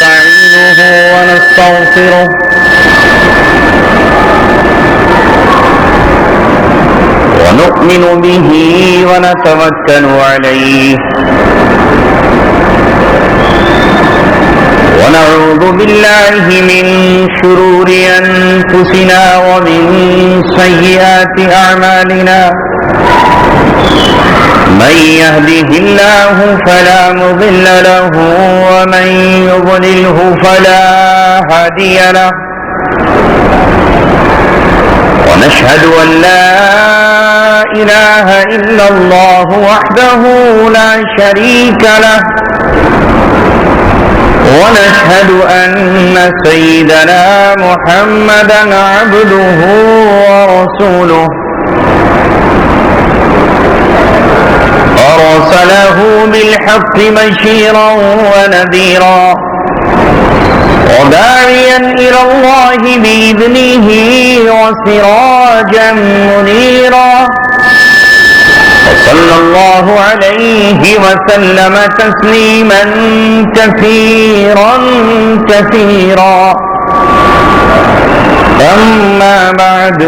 ونستعينه ونستغفره ونؤمن به ونتوكل عليه ونعوذ بالله من شرور أنفسنا ومن سيئات أعمالنا من يهده الله فلا مضل له ومن يضلله فلا هادي له ونشهد أن لا إله إلا الله وحده لا شريك له ونشهد أن سيدنا محمدا عبده ورسوله أرسله بالحق بشيرا ونذيرا وداعيا إلى الله بإذنه وسراجا منيرا وصلى الله عليه وسلم تسليما كثيرا كثيرا أما بعد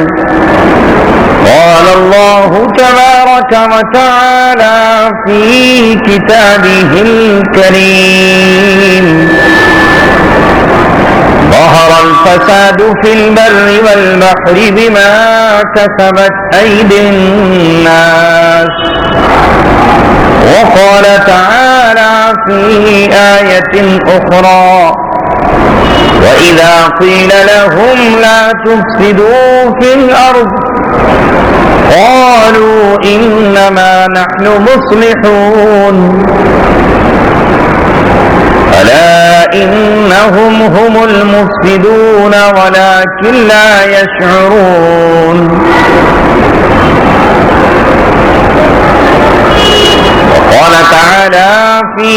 قال الله تبارك وتعالى في كتابه الكريم ظهر الفساد في البر والبحر بما كسبت أيدي الناس وقال تعالى في آية أخرى وإذا قيل لهم لا تفسدوا في الأرض قالوا إنما نحن مصلحون ألا إنهم هم المفسدون ولكن لا يشعرون وقال تعالى في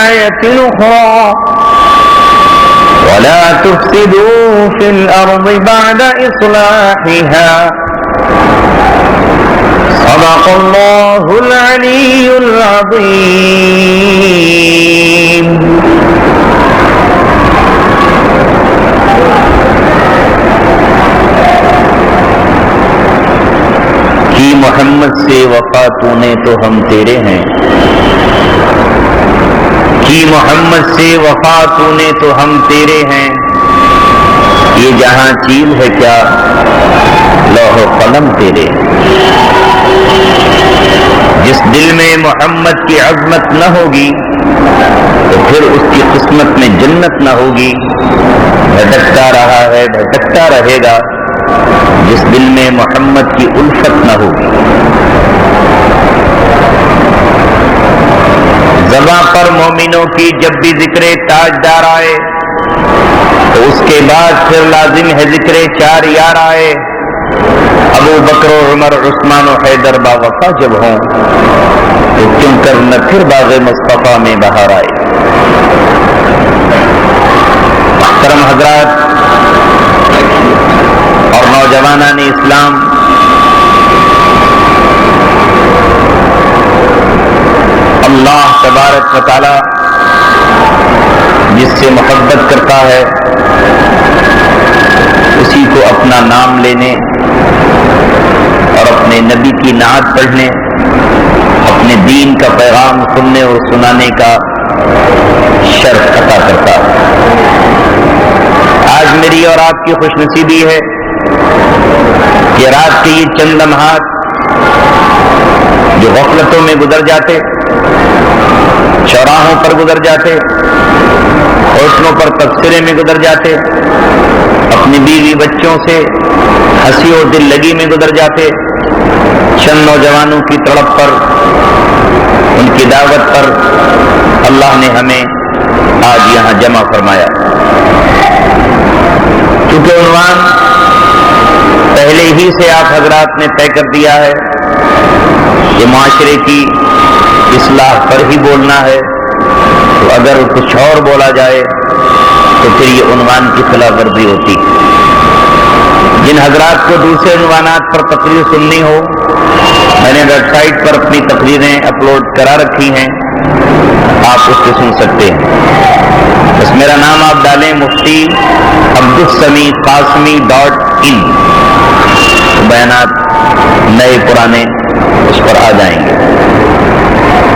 آية أخرى ولا تفسدوا في الأرض بعد إصلاحها صدق الله العلي العظيم کی محمد سے وفا تو نے تو ہم تیرے ہیں کی محمد سے وفا تو نے تو ہم تیرے ہیں یہ جہاں چیل ہے کیا لوح و قلم تیرے جس دل میں محمد کی عظمت نہ ہوگی تو پھر اس کی قسمت میں جنت نہ ہوگی بھٹکتا رہا ہے بھٹکتا رہے گا جس دل میں محمد کی الفت نہ ہوگی زباں پر مومنوں کی جب بھی ذکر تاجدار آئے تو اس کے بعد پھر لازم ہے ذکر چار یار آئے ابو بکر و عمر عثمان و حیدر باوفا جب ہوں تو کیوں کر نہ پھر باغ مصطفیٰ میں بہار آئے محترم حضرات اور نوجوانان اسلام اللہ تبارک و تعالی جس سے محبت کرتا ہے اسی کو اپنا نام لینے اور اپنے نبی کی نعت پڑھنے اپنے دین کا پیغام سننے اور سنانے کا شرف عطا کرتا ہے۔ آج میری اور آپ کی خوش نصیبی ہے کہ رات کے یہ چند لمحات جو غفلتوں میں گزر جاتے، چوراہوں پر گزر جاتے، ہوٹلوں پر تبصرے میں گزر جاتے، اپنی بیوی بچوں سے ہنسی اور دل لگی میں گزر جاتے، چند نوجوانوں کی تڑپ پر ان کی دعوت پر اللہ نے ہمیں آج یہاں جمع فرمایا۔ چونکہ عنوان پہلے ہی سے آپ حضرات نے طے کر دیا ہے کہ معاشرے کی اصلاح پر ہی بولنا ہے، تو اگر کچھ اور بولا جائے تو پھر یہ عنوان کی خلاف ورزی ہوتی۔ جن حضرات کو دوسرے عنوانات پر تقریر سننی ہو، میں نے ویب سائٹ پر اپنی تقریریں اپلوڈ کرا رکھی ہیں، آپ اس سے سن سکتے ہیں. بس میرا نام آپ ڈالیں مفتی عبدالسمیع قاسمی .in. بیانات نئے پرانے اس پر آ جائیں گے.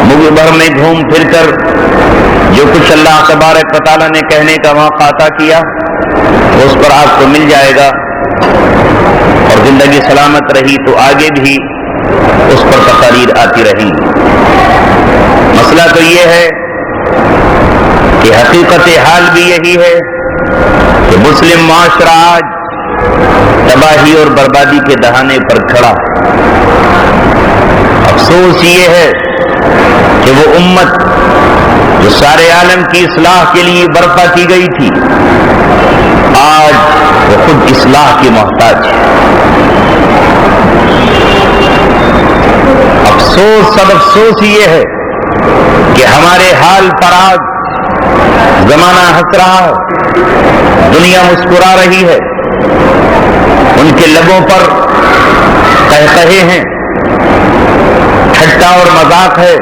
ملک بھر میں گھوم پھر کر جو کچھ اللہ تبارک و تعالیٰ نے کہنے کا موقع عطا کیا اس پر آپ کو مل جائے گا، اور زندگی سلامت رہی تو آگے بھی اس پر تقاریر آتی رہیں. مسئلہ تو یہ ہے کہ حقیقت حال بھی یہی ہے کہ مسلم معاشرہ آج تباہی اور بربادی کے دہانے پر کھڑا ہے. افسوس یہ ہے کہ وہ امت جو سارے عالم کی اصلاح کے لیے برپا کی گئی تھی آج وہ خود اصلاح کی محتاج ہے. افسوس سب افسوس یہ ہے کہ ہمارے حال پر آج زمانہ ہنس رہا ہے، دنیا مسکرا رہی ہے، ان کے لبوں پر قہقہے ہیں، ٹھٹا اور مذاق ہے،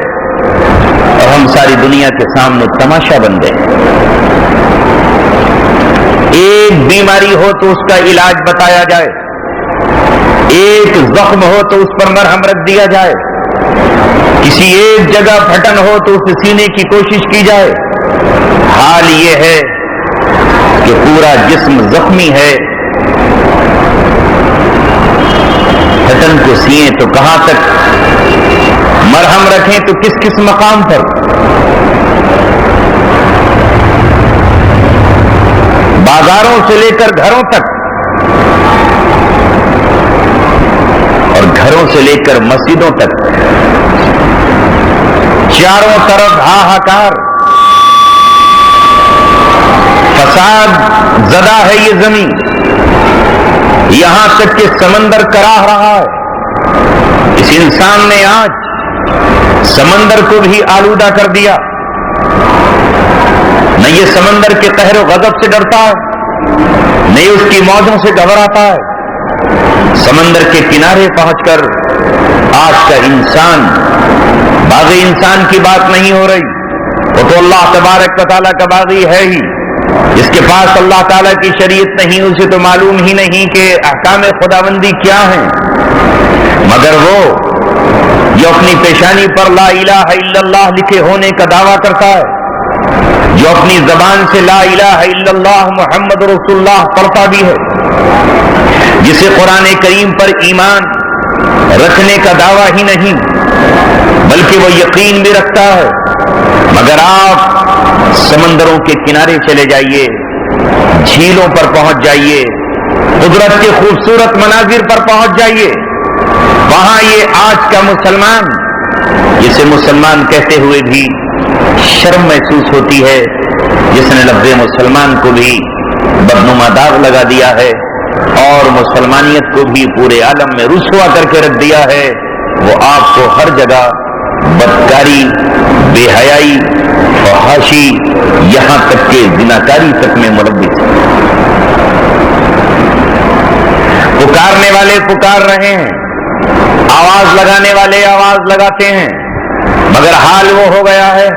اور ہم ساری دنیا کے سامنے تماشا بن گئے. ایک بیماری ہو تو اس کا علاج بتایا جائے، ایک زخم ہو تو اس پر مرہم رکھ دیا جائے، کسی ایک جگہ پھٹن ہو تو اسے سینے کی کوشش کی جائے. حال یہ ہے کہ پورا جسم زخمی ہے. پھٹن کو سیئیں تو کہاں تک، مرہم رکھیں تو کس کس مقام پر. بازاروں سے لے کر گھروں تک اور گھروں سے لے کر مسجدوں تک چاروں طرف ہاہاکار، فساد زدہ ہے یہ زمین. یہاں تک کہ سمندر کراہ رہا ہے. اس انسان نے آج سمندر کو بھی آلودہ کر دیا. نہ یہ سمندر کے قہر و غضب سے ڈرتا ہے، نہ اس کی موجوں سے گھبراتا ہے. سمندر کے کنارے پہنچ کر آج کا انسان، باغی انسان کی بات نہیں ہو رہی، وہ تو اللہ تبارک و تعالیٰ کا باغی ہے ہی. جس کے پاس اللہ تعالیٰ کی شریعت نہیں اسے تو معلوم ہی نہیں کہ احکام خداوندی کیا ہیں. مگر وہ جو اپنی پیشانی پر لا الہ الا اللہ لکھے ہونے کا دعویٰ کرتا ہے، جو اپنی زبان سے لا الہ الا اللہ محمد رسول اللہ پڑھتا بھی ہے، جسے قرآن کریم پر ایمان رکھنے کا دعویٰ ہی نہیں بلکہ وہ یقین بھی رکھتا ہے. مگر آپ سمندروں کے کنارے چلے جائیے، جھیلوں پر پہنچ جائیے، قدرت کے خوبصورت مناظر پر پہنچ جائیے، وہاں یہ آج کا مسلمان، جسے مسلمان کہتے ہوئے بھی شرم محسوس ہوتی ہے، جس نے لفظ مسلمان کو بھی بدنما داغ لگا دیا ہے اور مسلمانیت کو بھی پورے عالم میں رسوا کر کے رکھ دیا ہے، وہ آپ کو ہر جگہ بدکاری، بے حیائی، فحاشی، یہاں تک کہ زناکاری تک میں ملوث ہے. پکارنے والے پکار رہے ہیں، آواز لگانے والے آواز لگاتے ہیں، مگر حال وہ ہو گیا ہے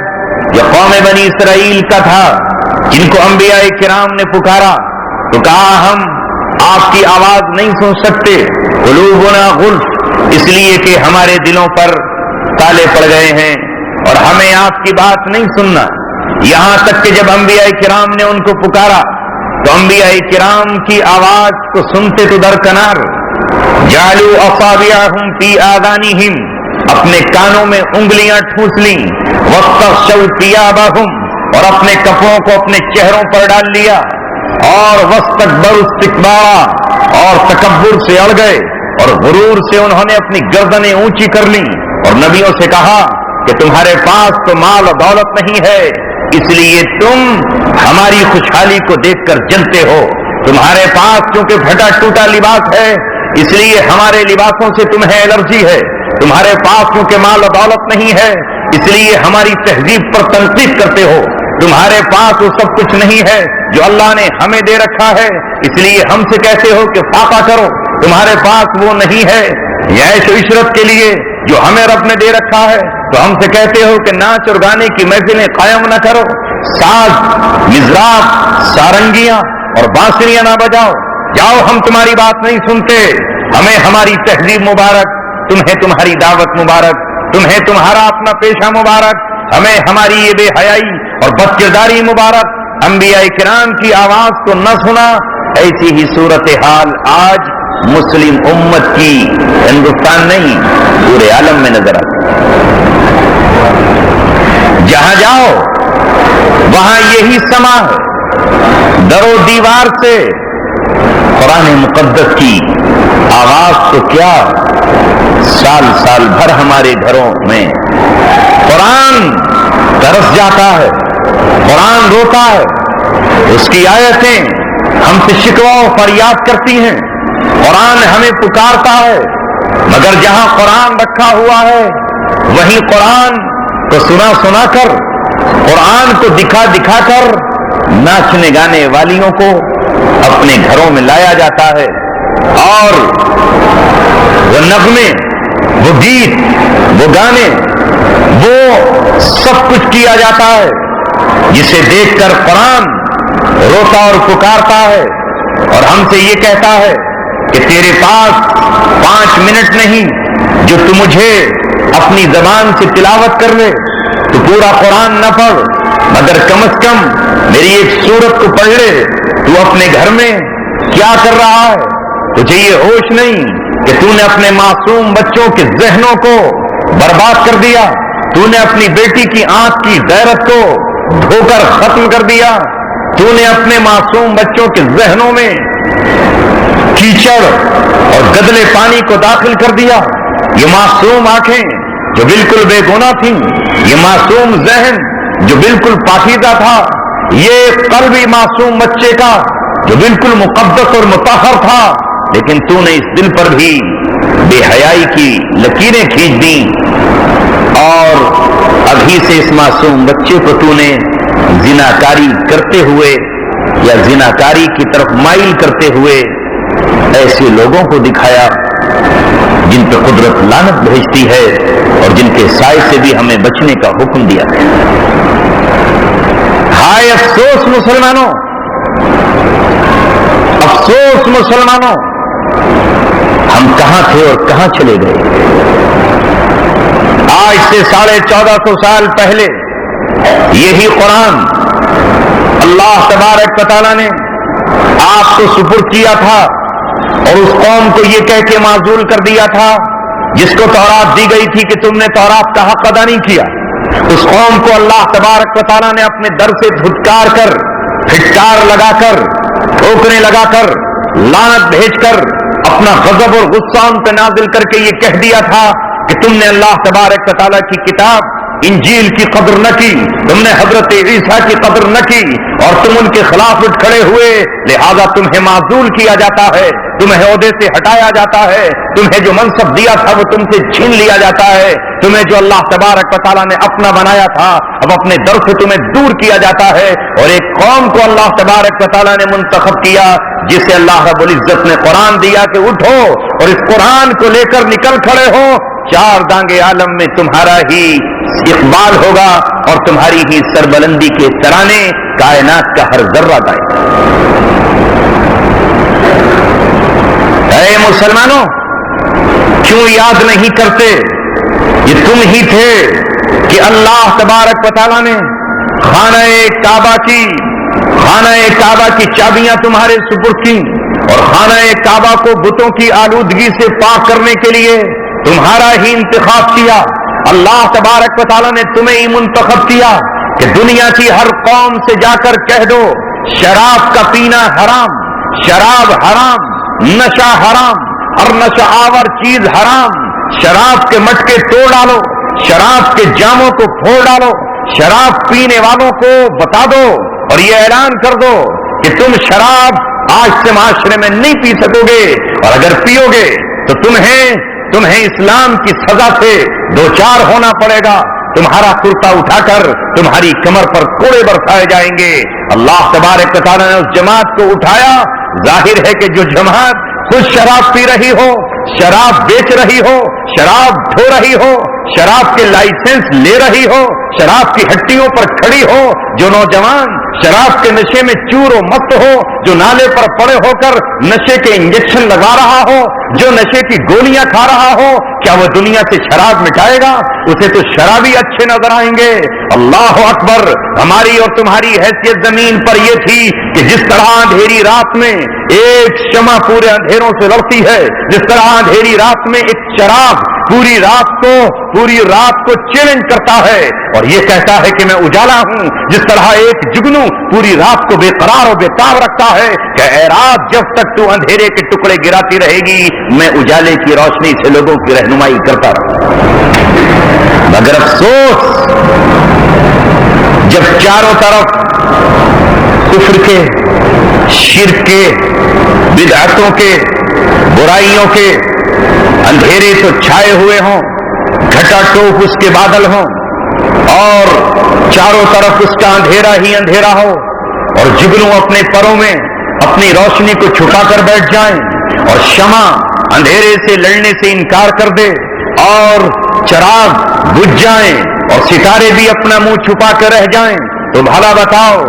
جو قوم بنی اسرائیل کا تھا، جن کو انبیاء کرام نے پکارا تو کہا ہم آپ کی آواز نہیں سن سکتے، قلوبنا غلف، اس لیے کہ ہمارے دلوں پر تالے پڑ گئے ہیں اور ہمیں آپ کی بات نہیں سننا. یہاں تک کہ جب انبیاء کرام نے ان کو پکارا تو انبیاء کرام کی آواز کو سنتے تو درکنار، جعلوا اصابعهم فی آذانہم، اپنے کانوں میں انگلیاں ٹھوس لیں، واستغشوا ثیابہم، اور اپنے کپڑوں کو اپنے چہروں پر ڈال لیا، اور واستکبروا استکبارا، اور تکبر سے اڑ گئے اور غرور سے انہوں نے اپنی گردنیں اونچی کر لیں، اور نبیوں سے کہا کہ تمہارے پاس تو مال و دولت نہیں ہے، اس لیے تم ہماری خوشحالی کو دیکھ کر جلتے ہو، تمہارے پاس چونکہ پھٹا ٹوٹا لباس ہے اس لیے ہمارے لباسوں سے تمہیں الرجی ہے، تمہارے پاس چونکہ مال و دولت نہیں ہے اس لیے ہماری تہذیب پر تنقید کرتے ہو، تمہارے پاس وہ سب کچھ نہیں ہے جو اللہ نے ہمیں دے رکھا ہے اس لیے ہم سے کہتے ہو کہ فاقہ کرو، تمہارے پاس وہ نہیں ہے یا عیش و عشرت کے لیے جو ہمیں رب نے دے رکھا ہے، تو ہم سے کہتے ہو کہ ناچ اور گانے کی محفلیں قائم نہ کرو، ساز، مزراب، سارنگیاں اور بانسریاں نہ بجاؤ، جاؤ ہم تمہاری بات نہیں سنتے، ہمیں ہماری تہذیب مبارک، تمہیں تمہاری دعوت مبارک، تمہیں تمہارا اپنا پیشہ مبارک، ہمیں ہماری یہ بے حیائی اور بد کرداری مبارک، انبیاء کرام کی آواز کو نہ سنا۔ ایسی ہی صورتحال آج مسلم امت کی ہندوستان نہیں پورے عالم میں نظر آتی ہے۔ جہاں جاؤ وہاں یہی سما ہے، در و دیوار سے قرآن مقدس کی آواز تو کیا، سال سال بھر ہمارے گھروں میں قرآن ترس جاتا ہے، قرآن روتا ہے، اس کی آیتیں ہم سے شکوہ و فریاد کرتی ہیں، قرآن ہمیں پکارتا ہے، مگر جہاں قرآن رکھا ہوا ہے وہیں قرآن کو سنا سنا کر، قرآن کو دکھا دکھا کر ناچنے گانے والیوں کو اپنے گھروں میں لایا جاتا ہے، اور وہ نغمے، وہ گیت، وہ گانے، وہ سب کچھ کیا جاتا ہے جسے دیکھ کر قرآن روتا اور پکارتا ہے، اور ہم سے یہ کہتا ہے کہ تیرے پاس 5 منٹ نہیں جو تو مجھے اپنی زبان سے تلاوت کر لے، تو پورا قرآن نہ پڑھ مگر کم از کم میری ایک سورت کو پڑھ لے، تو اپنے گھر میں کیا کر رہا ہے؟ تجھے یہ ہوش نہیں کہ تو نے اپنے معصوم بچوں کے ذہنوں کو برباد کر دیا، تو نے اپنی بیٹی کی آنکھ کی غیرت کو دھو کر ختم کر دیا، تو نے اپنے معصوم بچوں کے ذہنوں میں کیچڑ اور گدلے پانی کو داخل کر دیا۔ یہ معصوم آنکھیں جو بالکل بے گناہ تھیں، یہ معصوم ذہن جو بالکل پاکیزہ تھا، یہ قلبی معصوم بچے کا جو بالکل مقدس اور مطہر تھا، لیکن تو نے اس دل پر بھی بے حیائی کی لکیریں کھینچ دیں، اور ابھی سے اس معصوم بچے کو تو نے زناکاری کرتے ہوئے یا زناکاری کی طرف مائل کرتے ہوئے ایسے لوگوں کو دکھایا جن پہ قدرت لعنت بھیجتی ہے اور جن کے سائے سے بھی ہمیں بچنے کا حکم دیا ہے۔ ہائے افسوس مسلمانوں، افسوس مسلمانوں، ہم کہاں تھے اور کہاں چلے گئے؟ آج سے 1450 سال پہلے یہی قرآن اللہ تبارک و تعالیٰ نے آپ کو سپرد کیا تھا، اور اس قوم کو یہ کہہ کے معزول کر دیا تھا جس کو تورات دی گئی تھی کہ تم نے تورات کا حق ادا نہیں کیا، اس قوم کو اللہ تبارک و تعالیٰ نے اپنے در سے دھتکار کر، پھٹکار لگا کر، ٹھوکریں لگا کر، لعنت بھیج کر، اپنا غضب اور غصہ ان پہ نازل کر کے یہ کہہ دیا تھا کہ تم نے اللہ تبارک و تعالیٰ کی کتاب انجیل کی قدر نہ کی، تم نے حضرت عیسیٰ کی قدر نہ کی، اور تم ان کے خلاف اٹھ کھڑے ہوئے، لہذا تمہیں معزول کیا جاتا ہے، تمہیں عہدے سے ہٹایا جاتا ہے، تمہیں جو منصب دیا تھا وہ تم سے چھین لیا جاتا ہے، تمہیں جو اللہ تبارک و تعالیٰ نے اپنا بنایا تھا اب اپنے در سے تمہیں دور کیا جاتا ہے، اور ایک قوم کو اللہ تبارک و تعالیٰ نے منتخب کیا جسے اللہ رب العزت نے قرآن دیا کہ اٹھو اور اس قرآن کو لے کر نکل کھڑے ہو، 4 دانگے عالم میں تمہارا ہی اقبال ہوگا اور تمہاری ہی سربلندی کے ترانے کائنات کا ہر ذرہ گائے گا۔ اے مسلمانوں، کیوں یاد نہیں کرتے؟ یہ تم ہی تھے کہ اللہ تبارک و تعالیٰ نے خانہ کعبہ کی چابیاں تمہارے سپرد کی، اور خانہ کعبہ کو بتوں کی آلودگی سے پاک کرنے کے لیے تمہارا ہی انتخاب کیا۔ اللہ تبارک و تعالیٰ نے تمہیں ہی منتخب کیا کہ دنیا کی ہر قوم سے جا کر کہہ دو شراب کا پینا حرام، شراب حرام، نشہ حرام، اور نشہ آور چیز حرام، شراب کے مٹکے توڑ ڈالو، شراب کے جاموں کو پھوڑ ڈالو، شراب پینے والوں کو بتا دو اور یہ اعلان کر دو کہ تم شراب آج سے معاشرے میں نہیں پی سکو گے، اور اگر پیو گے تو تمہیں اسلام کی سزا سے دوچار ہونا پڑے گا، تمہارا کرتا اٹھا کر تمہاری کمر پر کوڑے برسائے جائیں گے۔ اللہ تبارک و تعالیٰ نے اس جماعت کو اٹھایا، ظاہر ہے کہ جو جماعت خود شراب پی رہی ہو، شراب بیچ رہی ہو، شراب ڈھو رہی ہو، شراب کے لائسنس لے رہی ہو، شراب کی ہٹیوں پر کھڑی ہو، جو نوجوان شراب کے نشے میں چور و مست ہو، جو نالے پر پڑے ہو کر نشے کے انجیکشن لگا رہا ہو، جو نشے کی گولیاں کھا رہا ہو، کیا وہ دنیا سے شراب مٹائے گا؟ اسے تو شرابی اچھے نظر آئیں گے۔ اللہ اکبر! ہماری اور تمہاری حیثیت زمین پر یہ تھی کہ جس طرح اندھیری رات میں ایک شمع پورے اندھیروں سے لڑتی ہے، جس طرح اندھیری رات میں ایک چراغ پوری رات کو چیلنج کرتا ہے اور یہ کہتا ہے کہ میں اجالا ہوں، جس طرح ایک جگنو پوری رات کو بے قرار و بے تاب رکھتا ہے کہ اے رات جب تک تو اندھیرے کے ٹکڑے گراتی رہے گی میں اجالے کی روشنی سے لوگوں کی رہنمائی کرتا رہوں۔ مگر افسوس، جب چاروں طرف کفر کے، شرک کے، بدعتوں کے، برائیوں کے اندھیرے تو چھائے ہوئے ہوں، گھٹا ٹوپ اس کے بادل ہوں، اور چاروں طرف اس کا اندھیرا ہی اندھیرا ہو، اور جگنو اپنے پروں میں اپنی روشنی کو چھپا کر بیٹھ جائیں، اور شمع اندھیرے سے لڑنے سے انکار کر دے، اور چراغ بجھ جائیں، اور ستارے بھی اپنا منہ چھپا کر رہ جائیں، تو بھلا بتاؤ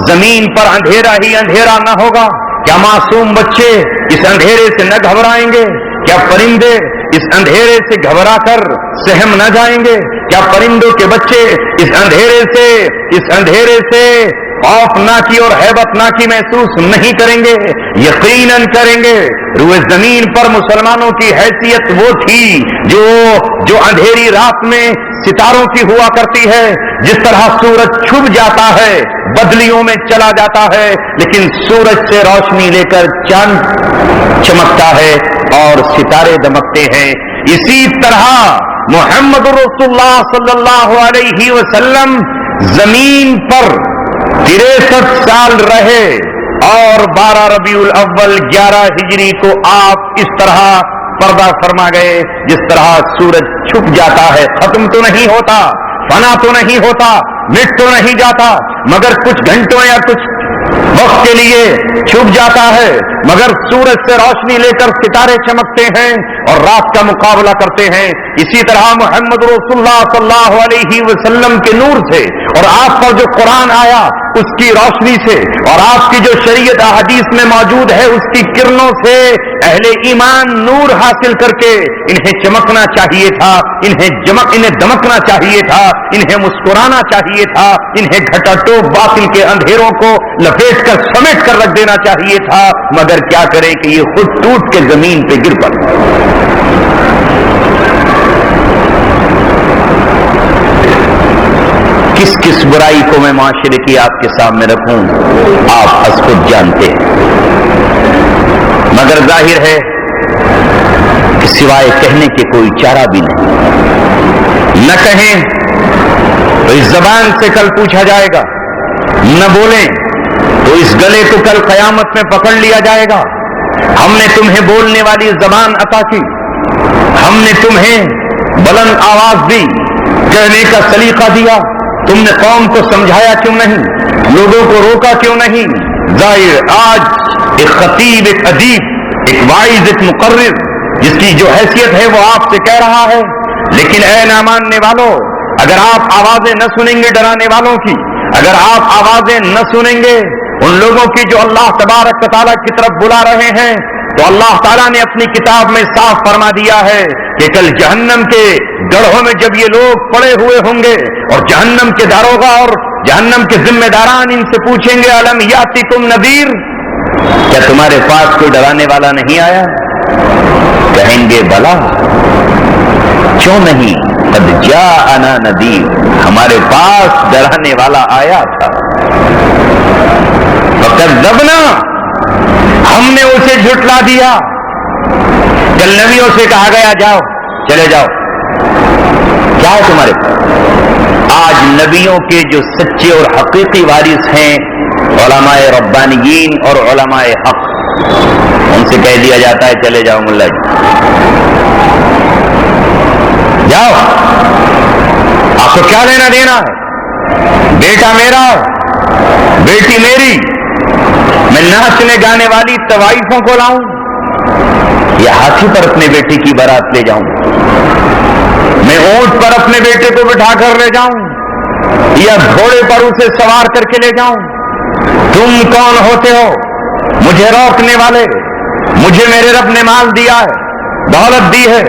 زمین پر اندھیرا ہی اندھیرا نہ ہوگا؟ کیا معصوم بچے اس اندھیرے سے نہ گھبرائیں گے؟ کیا پرندے اس اندھیرے سے گھبرا کر سہم نہ جائیں گے؟ کیا پرندوں کے بچے اس اندھیرے سے خوفناکی اور ہیبتناکی محسوس نہیں کریں گے؟ یقیناً کریں گے۔ روئے زمین پر مسلمانوں کی حیثیت وہ تھی جو اندھیری رات میں ستاروں کی ہوا کرتی ہے، جس طرح سورج چھپ جاتا ہے، بدلیوں میں چلا جاتا ہے، لیکن سورج سے روشنی لے کر چاند چمکتا ہے اور ستارے دمکتے ہیں۔ اسی طرح محمد رسول اللہ صلی اللہ علیہ وسلم زمین پر 63 سال رہے اور 12 ربیع الاول 11 ہجری کو آپ اس طرح پردہ فرما گئے، جس طرح سورج چھپ جاتا ہے، ختم تو نہیں ہوتا، فنا تو نہیں ہوتا، مٹ تو نہیں جاتا، مگر کچھ گھنٹوں یا کچھ وقت کے لیے چھپ جاتا ہے، مگر سورج سے روشنی لے کر ستارے چمکتے ہیں اور رات کا مقابلہ کرتے ہیں۔ اسی طرح محمد رسول اللہ صلی اللہ علیہ وسلم کے نور سے اور آپ پر جو قرآن آیا اس کی روشنی سے اور آپ کی جو شریعت احادیث میں موجود ہے اس کی کرنوں سے اہل ایمان نور حاصل کر کے انہیں چمکنا چاہیے تھا، انہیں دمکنا چاہیے تھا، انہیں مسکرانا چاہیے تھا، انہیں گھٹا ٹوپ باطل کے اندھیروں کو لپیٹ کر سمیٹ کر رکھ دینا چاہیے تھا، مگر کیا کریں کہ یہ خود ٹوٹ کے زمین پہ گر پڑے۔ کس برائی کو میں معاشرے کی آپ کے سامنے رکھوں آپ از خود جانتے ہیں، مگر ظاہر ہے کہ سوائے کہنے کے کوئی چارہ بھی نہیں۔ نہ کہیں تو اس زبان سے کل پوچھا جائے گا، نہ بولیں تو اس گلے کو کل قیامت میں پکڑ لیا جائے گا۔ ہم نے تمہیں بولنے والی زبان عطا کی، ہم نے تمہیں بلند آواز دی، کہنے کا سلیقہ دیا، تم نے قوم کو سمجھایا کیوں نہیں، لوگوں کو روکا کیوں نہیں؟ ظاہر آج ایک خطیب، ایک ادیب، ایک واعظ، ایک مقرر جس کی جو حیثیت ہے وہ آپ سے کہہ رہا ہے، لیکن اے نہ ماننے والوں، اگر آپ آوازیں نہ سنیں گے ڈرانے والوں کی، اگر آپ آوازیں نہ سنیں گے ان لوگوں کی جو اللہ تبارک و تعالیٰ کی طرف بلا رہے ہیں، تو اللہ تعالیٰ نے اپنی کتاب میں صاف فرما دیا ہے کہ کل جہنم کے گڑھوں میں جب یہ لوگ پڑے ہوئے ہوں گے اور جہنم کے داروغہ اور جہنم کے ذمہ داران ان سے پوچھیں گے الم یاتکم نذیر، کیا تمہارے پاس کوئی ڈرانے والا نہیں آیا؟ کہیں گے بلا، کیوں نہیں، قد جاءنا نذیر، ہمارے پاس ڈرانے والا آیا تھا۔ فکذبنا، ہم نے اسے جھٹلا دیا۔ کل نبیوں سے کہا گیا جاؤ، چلے جاؤ، کیا ہے تمہارے پاس؟ آج نبیوں کے جو سچے اور حقیقی وارث ہیں علماء ربانیین اور علماء حق، ان سے کہہ دیا جاتا ہے چلے جاؤ ملا جی، جاؤ، آپ کو کیا لینا دینا ہے؟ بیٹا میرا، بیٹی میری، میں ناچنے گانے والی طوائفوں کو لاؤں؟ یا ہاتھی پر اپنے بیٹے کی بارات لے جاؤں؟ میں اونٹ پر اپنے بیٹے کو بٹھا کر لے جاؤں یا گھوڑے پر اسے سوار کر کے لے جاؤں؟ تم کون ہوتے ہو مجھے روکنے والے؟ مجھے میرے رب نے مال دیا ہے، دولت دی ہے،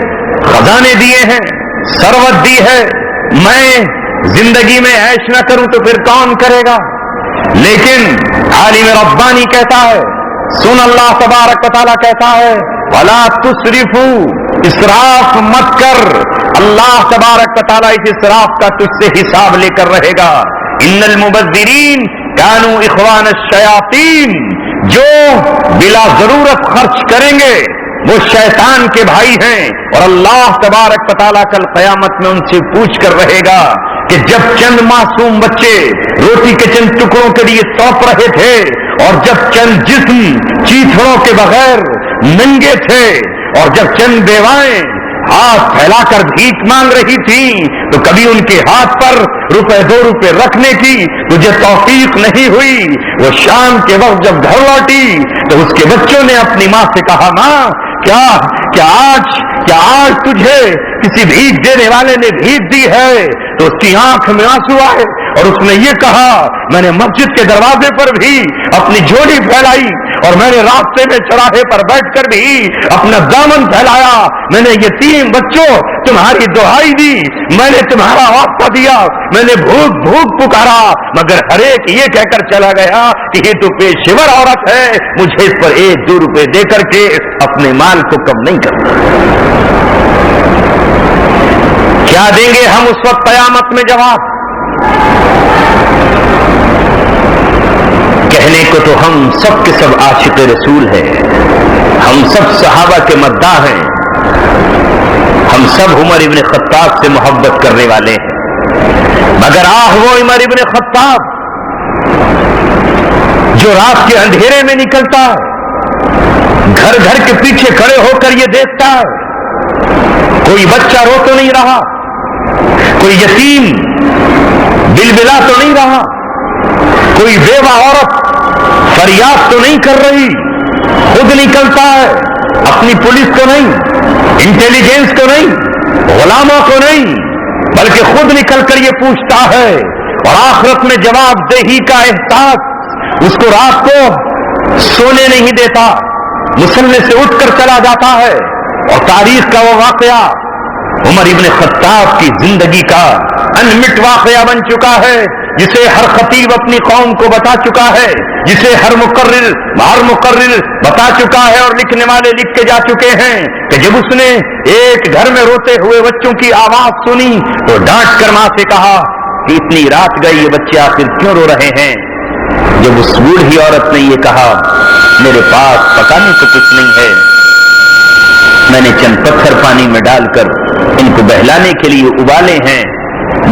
خزانے دیے ہیں، ثروت دی ہے، میں زندگی میں عیش نہ کروں تو پھر کون کرے گا؟ لیکن عالم ربانی کہتا ہے، سن اللہ تبارک و تعالیٰ کہتا ہے وَلَا تُسْرِفُوا، اسراف مت کر، اللہ تبارک و تعالیٰ اس اسراف کا تجھ سے حساب لے کر رہے گا۔ ان المبذرین کانوا اخوان الشیاطین، جو بلا ضرورت خرچ کریں گے وہ شیطان کے بھائی ہیں، اور اللہ تبارک و تعالیٰ کل قیامت میں ان سے پوچھ کر رہے گا کہ جب چند معصوم بچے روٹی کے چند ٹکڑوں کے لیے تڑپ رہے تھے، اور جب چند جسم چیتڑوں کے بغیر ننگے تھے، اور جب چند بیوائیں ہاتھ پھیلا کر بھیک مانگ رہی تھیں، تو کبھی ان کے ہاتھ پر روپے 2 روپے رکھنے کی تجھے توفیق نہیں ہوئی۔ وہ شام کے وقت جب گھر لوٹی تو اس کے بچوں نے اپنی ماں سے کہا، ماں کیا آج تجھے کسی بھیک دینے والے نے بھیک دی ہے؟ تو اس کی آنکھ میں آنسو آئے اور اس نے یہ کہا، میں نے مسجد کے دروازے پر بھی اپنی جھولی پھیلائی، اور میں نے راستے میں چوراہے پر بیٹھ کر بھی اپنا دامن پھیلایا، میں نے یتیم بچوں تمہاری دعائی دی، میں نے تمہارا واسطہ دیا، میں نے بھوک بھوک پکارا، مگر ہر ایک یہ کہہ کر چلا گیا کہ یہ تو پیشور عورت ہے، مجھے اس پر 1-2 روپے دے کر کے اپنے مال کو کم نہیں کرنا۔ کیا دیں گے ہم اس وقت قیامت میں جواب؟ کہنے کو تو ہم سب کے سب عاشق رسول ہیں، ہم سب صحابہ کے مداح ہیں، ہم سب عمر ابن خطاب سے محبت کرنے والے ہیں، مگر وہ عمر ابن خطاب جو رات کے اندھیرے میں نکلتا ہے، گھر گھر کے پیچھے کھڑے ہو کر یہ دیکھتا ہے کوئی بچہ رو تو نہیں رہا، کوئی یتیم بلبلا تو نہیں رہا، کوئی بیوہ عورت فریاد تو نہیں کر رہی، خود نکلتا ہے، اپنی پولیس کو نہیں، انٹیلیجنس کو نہیں، غلاموں کو نہیں، بلکہ خود نکل کر یہ پوچھتا ہے، اور آخرت میں جواب دہی کا احساس اس کو رات کو سونے نہیں دیتا، مسلح سے اٹھ کر چلا جاتا ہے۔ اور تاریخ کا وہ واقعہ عمر ابن خطاب کی زندگی کا انمٹ واقعہ بن چکا ہے، جسے ہر خطیب اپنی قوم کو بتا چکا ہے، جسے ہر مقرر بتا چکا ہے، اور لکھنے والے لکھ کے جا چکے ہیں کہ جب اس نے ایک گھر میں روتے ہوئے بچوں کی آواز سنی تو ڈانٹ کر ماں سے کہا کہ اتنی رات گئی، یہ بچے آخر کیوں رو رہے ہیں؟ جب اس بوڑھی عورت نے یہ کہا، میرے پاس پکانے کو کچھ نہیں ہے، میں نے چند پتھر پانی میں ڈال کر ان کو بہلانے کے لیے ابالے ہیں،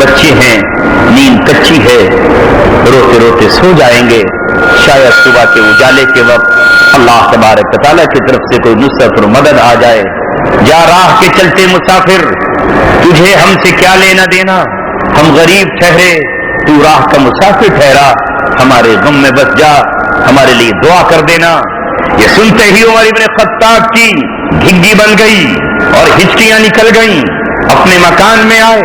بچے ہیں، نیند کچی ہے، روتے روتے سو جائیں گے، شاید صبح کے اجالے کے وقت اللہ تبارک و تعالیٰ کی طرف سے کوئی نصرت اور مدد آ جائے۔ جا راہ کے چلتے مسافر، تجھے ہم سے کیا لینا دینا؟ ہم غریب ٹھہرے، تو راہ کا مسافر ٹھہرا، ہمارے غم میں بس جا، ہمارے لیے دعا کر دینا۔ یہ سنتے ہی عمر ابن خطاب کی گھگی بن گئی اور ہچکیاں نکل گئیں، اپنے مکان میں آئے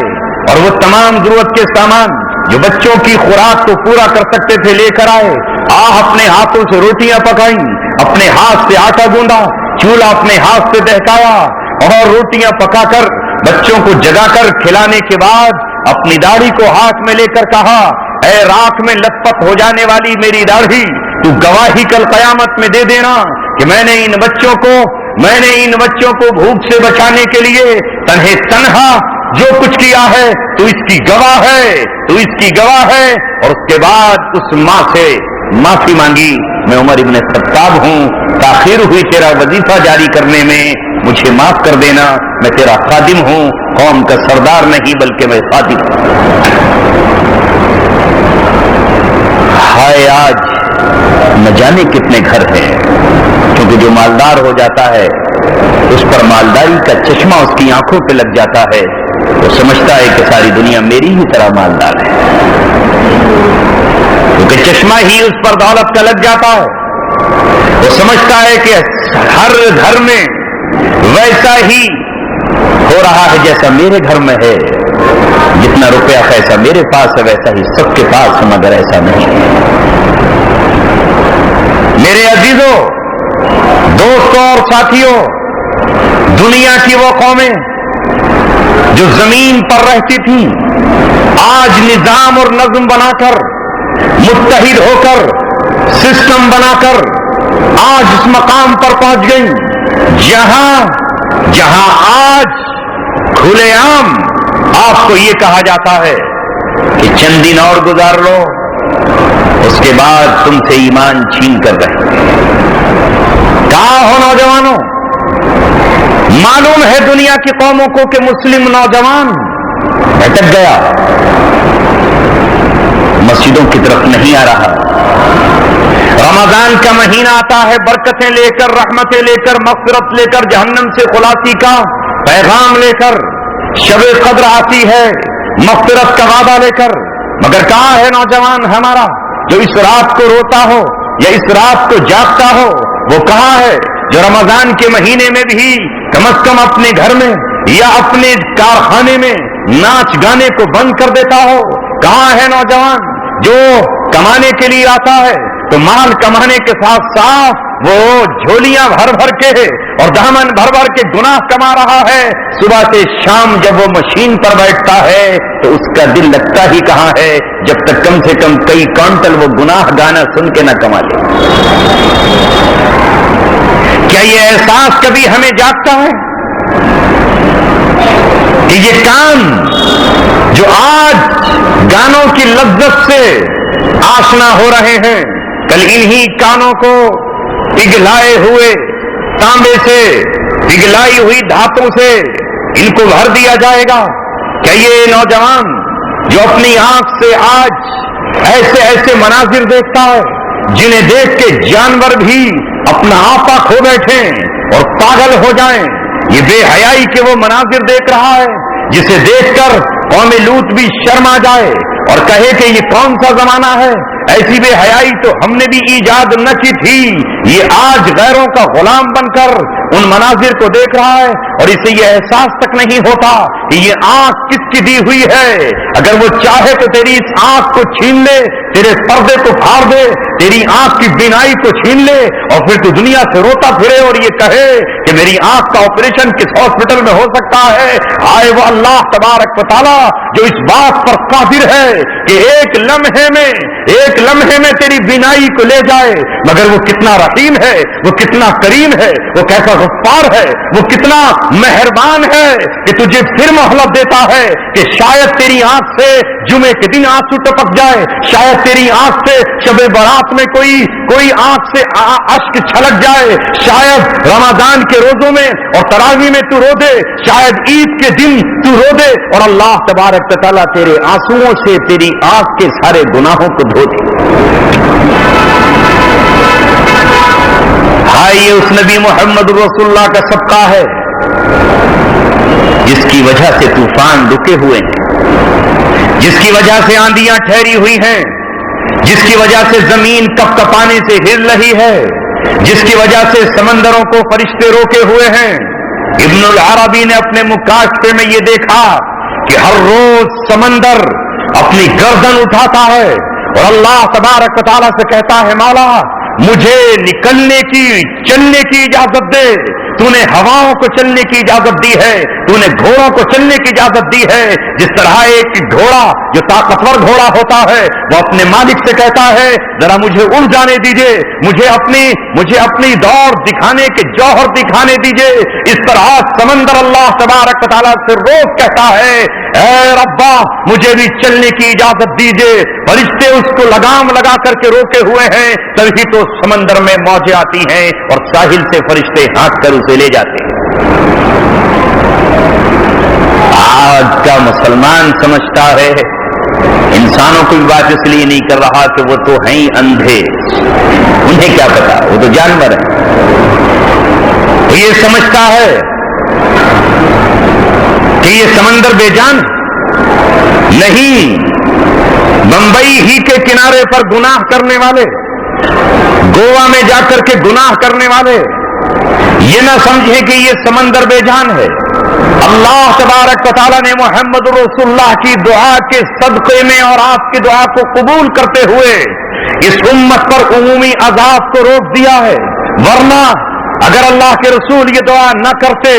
اور وہ تمام ضرورت کے سامان جو بچوں کی خوراک کو پورا کر سکتے تھے لے کر آئے۔ اپنے ہاتھوں سے روٹیاں پکائیں، اپنے ہاتھ سے آٹا گوندا، چولہا اپنے ہاتھ سے دہکایا، اور روٹیاں پکا کر بچوں کو جگا کر کھلانے کے بعد اپنی داڑھی کو ہاتھ میں لے کر کہا، اے رات میں لت پت ہو جانے والی میری داڑھی، تو گواہی کل قیامت میں دے دینا کہ میں نے ان بچوں کو بھوک سے بچانے کے لیے تنہا جو کچھ کیا ہے تو اس کی گواہ ہے، اور اس کے بعد اس ماں سے معافی مانگی، میں عمر ابن خطاب ہوں، تاخیر ہوئی تیرا وظیفہ جاری کرنے میں، مجھے معاف کر دینا، میں تیرا خادم ہوں، قوم کا سردار نہیں بلکہ میں خادم ہوں۔ ہائے آج نہ جانے کتنے گھر ہیں، کیونکہ جو مالدار ہو جاتا ہے اس پر مالداری کا چشمہ اس کی آنکھوں پہ لگ جاتا ہے، وہ سمجھتا ہے کہ ساری دنیا میری ہی طرح مالدار ہے، کیونکہ چشمہ ہی اس پر دولت کا لگ جاتا ہے۔ وہ سمجھتا ہے کہ ہر گھر میں ویسا ہی ہو رہا ہے جیسا میرے گھر میں ہے. جتنا روپیہ پیسہ میرے پاس ہے ویسا ہی سب کے پاس ہے، مگر ایسا نہیں ہے. میرے عزیزوں، دوستوں اور ساتھیوں، دنیا کی وہ قومیں جو زمین پر رہتی تھیں آج نظام اور نظم بنا کر، متحد ہو کر، سسٹم بنا کر آج اس مقام پر پہنچ گئیں جہاں آج کھلے عام آپ کو یہ کہا جاتا ہے کہ چند دن اور گزار لو، اس کے بعد تم سے ایمان چھین کر رہے. کہاں ہو نوجوانوں؟ معلوم ہے دنیا کی قوموں کو کہ مسلم نوجوان بھٹک گیا، مسجدوں کی طرف نہیں آ رہا. رمضان کا مہینہ آتا ہے برکتیں لے کر، رحمتیں لے کر، مغفرت لے کر، جہنم سے خلاصی کا پیغام لے کر. شب قدر آتی ہے مغفرت کا وعدہ لے کر، مگر کہاں ہے نوجوان ہمارا جو اس رات کو روتا ہو یا اس رات کو جاگتا ہو؟ وہ کہاں ہے جو رمضان کے مہینے میں بھی کم از کم اپنے گھر میں یا اپنے کارخانے میں ناچ گانے کو بند کر دیتا ہو؟ کہاں ہے نوجوان جو کمانے کے لیے آتا ہے تو مال کمانے کے ساتھ ساتھ وہ جھولیاں بھر بھر کے اور دامن بھر بھر کے گناہ کما رہا ہے؟ صبح سے شام جب وہ مشین پر بیٹھتا ہے تو اس کا دل لگتا ہی کہاں ہے جب تک کم سے کم کئی کوئنٹل وہ گناہ گانا سن کے نہ کما لے. کیا یہ احساس کبھی ہمیں جاگتا ہے کہ یہ کان جو آج گانوں کی لذت سے آشنا ہو رہے ہیں، کل انہی کانوں کو پگھلائے ہوئے تانبے سے، پگھلائی ہوئی دھاتوں سے ان کو بھر دیا جائے گا؟ کیا یہ نوجوان جو اپنی آنکھ سے آج ایسے ایسے مناظر دیکھتا ہے جنہیں دیکھ کے جانور بھی اپنا آپا کھو بیٹھیں اور پاگل ہو جائیں، یہ بے حیائی کے وہ مناظر دیکھ رہا ہے جسے دیکھ کر قوم لوط بھی شرما جائے اور کہے کہ یہ کون سا زمانہ ہے؟ ایسی بے حیائی تو ہم نے بھی ایجاد نہ کی تھی. یہ آج غیروں کا غلام بن کر ان مناظر کو دیکھ رہا ہے اور اسے یہ احساس تک نہیں ہوتا کہ یہ آنکھ کس کی دی ہوئی ہے. اگر وہ چاہے تو تیری اس آنکھ کو چھین لے، تیرے پردے کو پھاڑ دے، تیری آنکھ کی بینائی کو چھین لے اور پھر تو دنیا سے روتا پھرے اور یہ کہے کہ میری آنکھ کا آپریشن کس ہاسپٹل میں ہو سکتا ہے. آئے وہ اللہ تبارک و تعالیٰ جو اس بات پر قادر ہے کہ ایک لمحے میں تیری بینائی کو لے جائے. مگر وہ کتنا رحیم ہے، وہ کتنا کریم ہے، وہ کیسا غفار ہے، وہ کتنا مہربان ہے کہ تجھے پھر مہلت دیتا ہے کہ شاید تیری آنکھ سے جمعے کے دن آنسو ٹپک جائے، شاید تیری آنکھ سے شب برات میں کوئی آنکھ سے اشک چھلک جائے، شاید رمضان کے روزوں میں اور تراویح میں تو رو دے، شاید عید کے دن تو رو دے اور اللہ تبارک تعالیٰ تیرے آنسوؤں سے تیری آنکھ کے سارے گناہوں کو دھو دے. ہاں، یہ اس نبی محمد رسول اللہ کا صدقہ ہے جس کی وجہ سے طوفان رکے ہوئے ہیں، جس کی وجہ سے آندیاں ٹھہری ہوئی ہیں، جس کی وجہ سے زمین کپ کپانے سے ہل رہی ہے، جس کی وجہ سے سمندروں کو فرشتے روکے ہوئے ہیں. ابن العربی نے اپنے مکاشفے میں یہ دیکھا کہ ہر روز سمندر اپنی گردن اٹھاتا ہے اور اللہ تبارک و تعالیٰ سے کہتا ہے مولا مجھے نکلنے کی، چلنے کی اجازت دے. تو نے ہواؤں کو چلنے کی اجازت دی ہے، تو نے گھوڑوں کو چلنے کی اجازت دی ہے. جس طرح ایک گھوڑا جو طاقتور گھوڑا ہوتا ہے وہ اپنے مالک سے کہتا ہے ذرا مجھے اڑ جانے دیجئے، مجھے اپنی دور دکھانے کے جوہر دکھانے دیجئے، اس طرح سمندر اللہ تبارک و تعالیٰ سے روز کہتا ہے اے ربا مجھے بھی چلنے کی اجازت دیجئے. فرشتے اس کو لگام لگا کر کے روکے ہوئے ہیں، تبھی تو سمندر میں موجیں آتی ہیں اور ساحل سے فرشتے ہانک کر اسے لے جاتے ہیں. آج کا مسلمان سمجھتا ہے انسانوں کو بھی بات اس لیے نہیں کر رہا کہ وہ تو ہیں اندھے، انہیں کیا پتا، وہ تو جانور ہیں. یہ سمجھتا ہے کہ یہ سمندر بے جان نہیں. بمبئی ہی کے کنارے پر گناہ کرنے والے، گوا میں جا کر کے گناہ کرنے والے، یہ نہ سمجھیں کہ یہ سمندر بے جان ہے. اللہ تبارک و تعالیٰ نے محمد رسول اللہ کی دعا کے صدقے میں اور آپ کی دعا کو قبول کرتے ہوئے اس امت پر عمومی عذاب کو روک دیا ہے. ورنہ اگر اللہ کے رسول یہ دعا نہ کرتے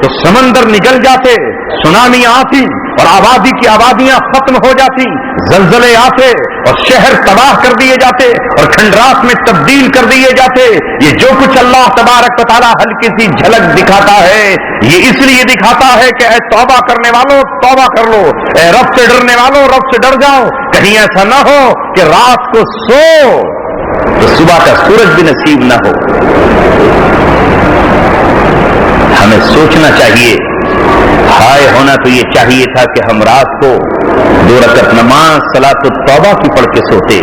تو سمندر نگل جاتے، سونامی آتی اور آبادی کی آبادیاں ختم ہو جاتی، زلزلے آتے اور شہر تباہ کر دیے جاتے اور کھنڈرات میں تبدیل کر دیے جاتے. یہ جو کچھ اللہ تبارک و تعالیٰ ہلکی سی جھلک دکھاتا ہے یہ اس لیے دکھاتا ہے کہ اے توبہ کرنے والوں توبہ کر لو، اے رب سے ڈرنے والوں رب سے ڈر جاؤ. کہیں ایسا نہ ہو کہ رات کو سو تو صبح کا سورج بھی نصیب نہ ہو. ہمیں سوچنا چاہیے، ہائے ہونا تو یہ چاہیے تھا کہ ہم رات کو 2 رکعت نماز صلاۃ التوبہ کی پڑھ کے سوتے،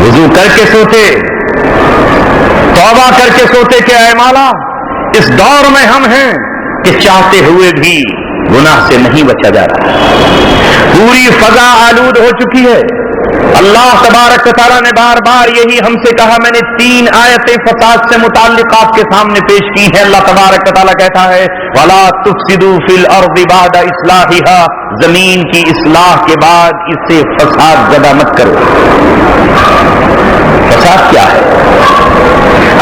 وضو کر کے سوتے، توبہ کر کے سوتے کہ اے مولا اس دور میں ہم ہیں کہ چاہتے ہوئے بھی گناہ سے نہیں بچا جا رہا، پوری فضا آلود ہو چکی ہے. اللہ تبارک و تعالیٰ نے بار بار یہی ہم سے کہا. میں نے 3 آیتیں فساد سے متعلق آپ کے سامنے پیش کی ہیں. اللہ تبارک و تعالیٰ کہتا ہے وَلَا تُفْسِدُوا فِي الْأَرْضِ بَعْدَ إِصْلَاحِهَا، زمین کی اصلاح کے بعد اسے فساد زدہ مت کرو. فساد کیا ہے؟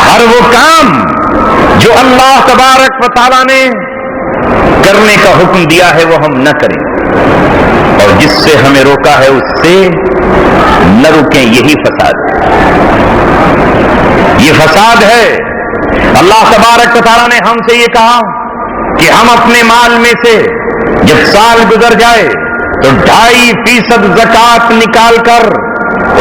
ہر وہ کام جو اللہ تبارک و تعالیٰ نے کرنے کا حکم دیا ہے وہ ہم نہ کریں، اور جس سے ہمیں روکا ہے اس سے نہ رکیں. یہی فساد ہے، یہ فساد ہے. اللہ تبارک و تعالیٰ نے ہم سے یہ کہا کہ ہم اپنے مال میں سے جب سال گزر جائے تو 2.5% زکوٰۃ نکال کر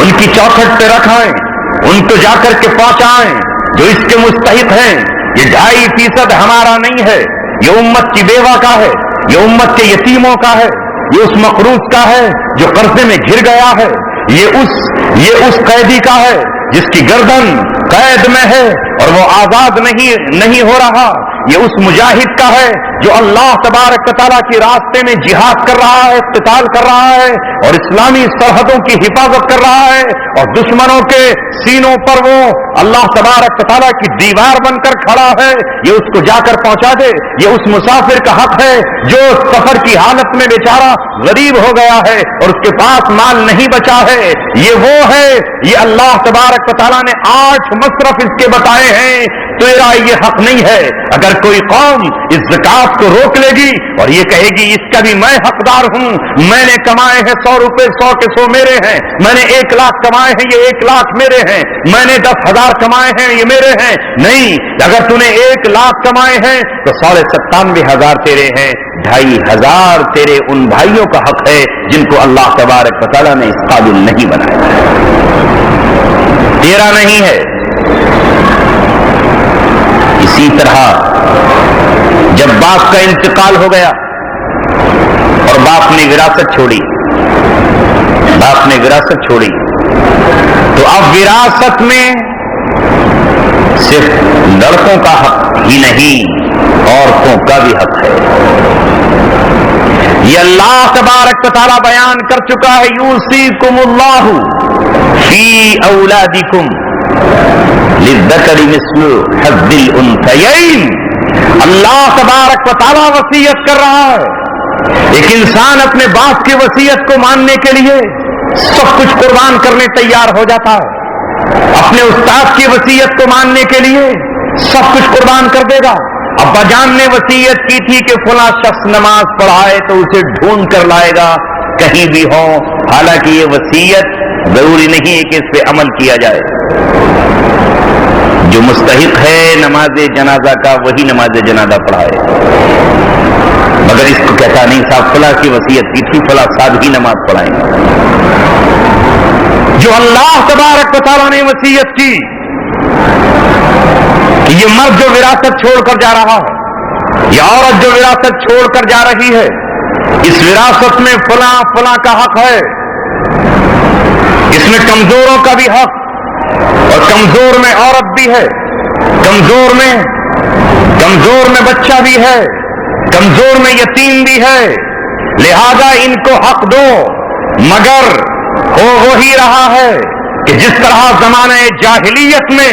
ان کی چوکھٹ پہ رکھائیں، ان کو جا کر کے پہنچائیں جو اس کے مستحق ہیں. یہ 2.5% ہمارا نہیں ہے، یہ امت کی بیوہ کا ہے، یہ امت کے یتیموں کا ہے، یہ اس مقروض کا ہے جو قرضے میں گر گیا ہے، یہ اس قیدی کا ہے جس کی گردن قید میں ہے اور وہ آزاد نہیں ہو رہا، یہ اس مجاہد کا ہے جو اللہ تبارک و تعالیٰ کے راستے میں جہاد کر رہا ہے، قتال کر رہا ہے اور اسلامی سرحدوں کی حفاظت کر رہا ہے، اور دشمنوں کے سینوں پر وہ اللہ تبارک و تعالیٰ کی دیوار بن کر کھڑا ہے. یہ اس کو جا کر پہنچا دے. یہ اس مسافر کا حق ہے جو سفر کی حالت میں بیچارہ غریب ہو گیا ہے اور اس کے پاس مال نہیں بچا ہے. یہ وہ ہے، یہ اللہ تبارک و تعالیٰ نے 8 مصرف اس کے بتائے ہیں. تیرا یہ حق نہیں ہے. اگر کوئی قوم اس زکات کو روک لے گی اور یہ کہے گی اس کا بھی میں حقدار ہوں، میں نے کمائے ہیں 100 روپے، 100 کے 100 میرے ہیں، میں نے 1 لاکھ کمائے ہیں یہ 1 لاکھ میرے ہیں، میں نے 10,000 کمائے ہیں یہ میرے ہیں. نہیں، اگر تو نے 1 لاکھ کمائے ہیں تو 97,500 تیرے ہیں، 2,500 تیرے ان بھائیوں کا حق ہے جن کو اللہ تبارک و تعالیٰ نے اس قابل نہیں بنایا، تیرا نہیں ہے. اسی طرح جب باپ کا انتقال ہو گیا اور باپ نے وراثت چھوڑی تو اب وراثت میں صرف لڑکوں کا حق ہی نہیں عورتوں کا بھی حق ہے. یہ اللہ تبارک و تعالیٰ بیان کر چکا ہے یوصیکم اللہ فی اولادکم للذکر مثل حظ الانثیین. اللہ تبارک و تعالیٰ وصیت کر رہا ہے. ایک انسان اپنے باپ کی وصیت کو ماننے کے لیے سب کچھ قربان کرنے تیار ہو جاتا ہے. اپنے استاد کی وصیت کو ماننے کے لیے سب کچھ قربان کر دے گا. ابا جان نے وصیت کی تھی کہ فلاں شخص نماز پڑھائے تو اسے ڈھونڈ کر لائے گا کہیں بھی ہو، حالانکہ یہ وصیت ضروری نہیں ہے کہ اس پہ عمل کیا جائے. جو مستحق ہے نماز جنازہ کا وہی نماز جنازہ پڑھائے، مگر اس کو کہتا نہیں صاحب فلاں کی وصیت کی تھی فلاں صاحب ہی نماز پڑھائیں. جو اللہ تبارک و تعالیٰ نے وصیت کی کہ یہ مرد جو وراثت چھوڑ کر جا رہا ہے یا عورت جو وراثت چھوڑ کر جا رہی ہے، اس وراثت میں فلاں فلاں کا حق ہے، اس میں کمزوروں کا بھی حق، اور کمزور میں عورت بھی ہے، کمزور میں بچہ بھی ہے، کمزور میں یتیم بھی ہے. لہذا ان کو حق دو. مگر ہو وہی رہا ہے کہ جس طرح زمانہ جاہلیت میں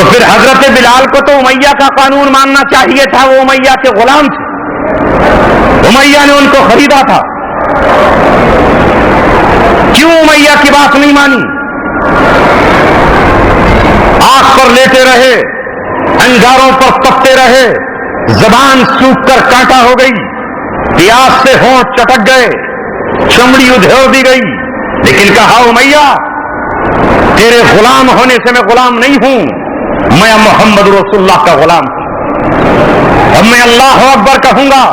تو پھر حضرت بلال کو تو امیہ کا قانون ماننا چاہیے تھا، وہ امیہ کے غلام تھے، امیہ نے ان کو خریدا تھا، کیوں امیہ کی بات نہیں مانی؟ آگ پر لیٹے رہے، انگاروں پر تپتے رہے، زبان سوکھ کر کانٹا ہو گئی، پیاس سے ہونٹ چٹک گئے، چمڑی ادھیڑ دی گئی، لیکن کہا امیہ تیرے غلام ہونے سے میں غلام نہیں ہوں، میں محمد رسول اللہ کا غلام ہوں، اب میں اللہ اکبر کہوں گا،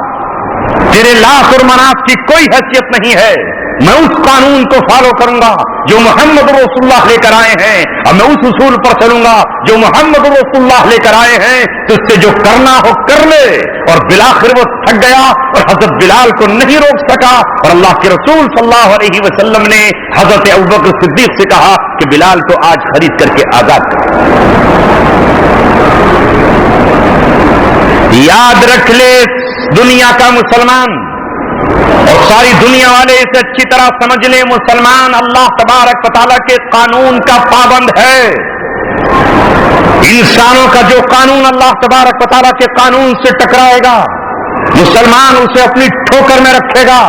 تیرے لاس اور مناس کی کوئی حیثیت نہیں ہے، میں اس قانون کو فالو کروں گا جو محمد رسول اللہ لے کر آئے ہیں، اور میں اس اصول پر چلوں گا جو محمد رسول اللہ لے کر آئے ہیں، تو اس سے جو کرنا ہو کر لے۔ اور بالآخر وہ تھک گیا اور حضرت بلال کو نہیں روک سکا، اور اللہ کے رسول صلی اللہ علیہ وسلم نے حضرت ابوبکر صدیق سے کہا کہ بلال کو آج خرید کر کے آزاد کر۔ یاد رکھ لے دنیا کا مسلمان اور ساری دنیا والے اسے اچھی طرح سمجھ لیں، مسلمان اللہ تبارک و تعالیٰ کے قانون کا پابند ہے۔ انسانوں کا جو قانون اللہ تبارک و تعالیٰ کے قانون سے ٹکرائے گا، مسلمان اسے اپنی ٹھوکر میں رکھے گا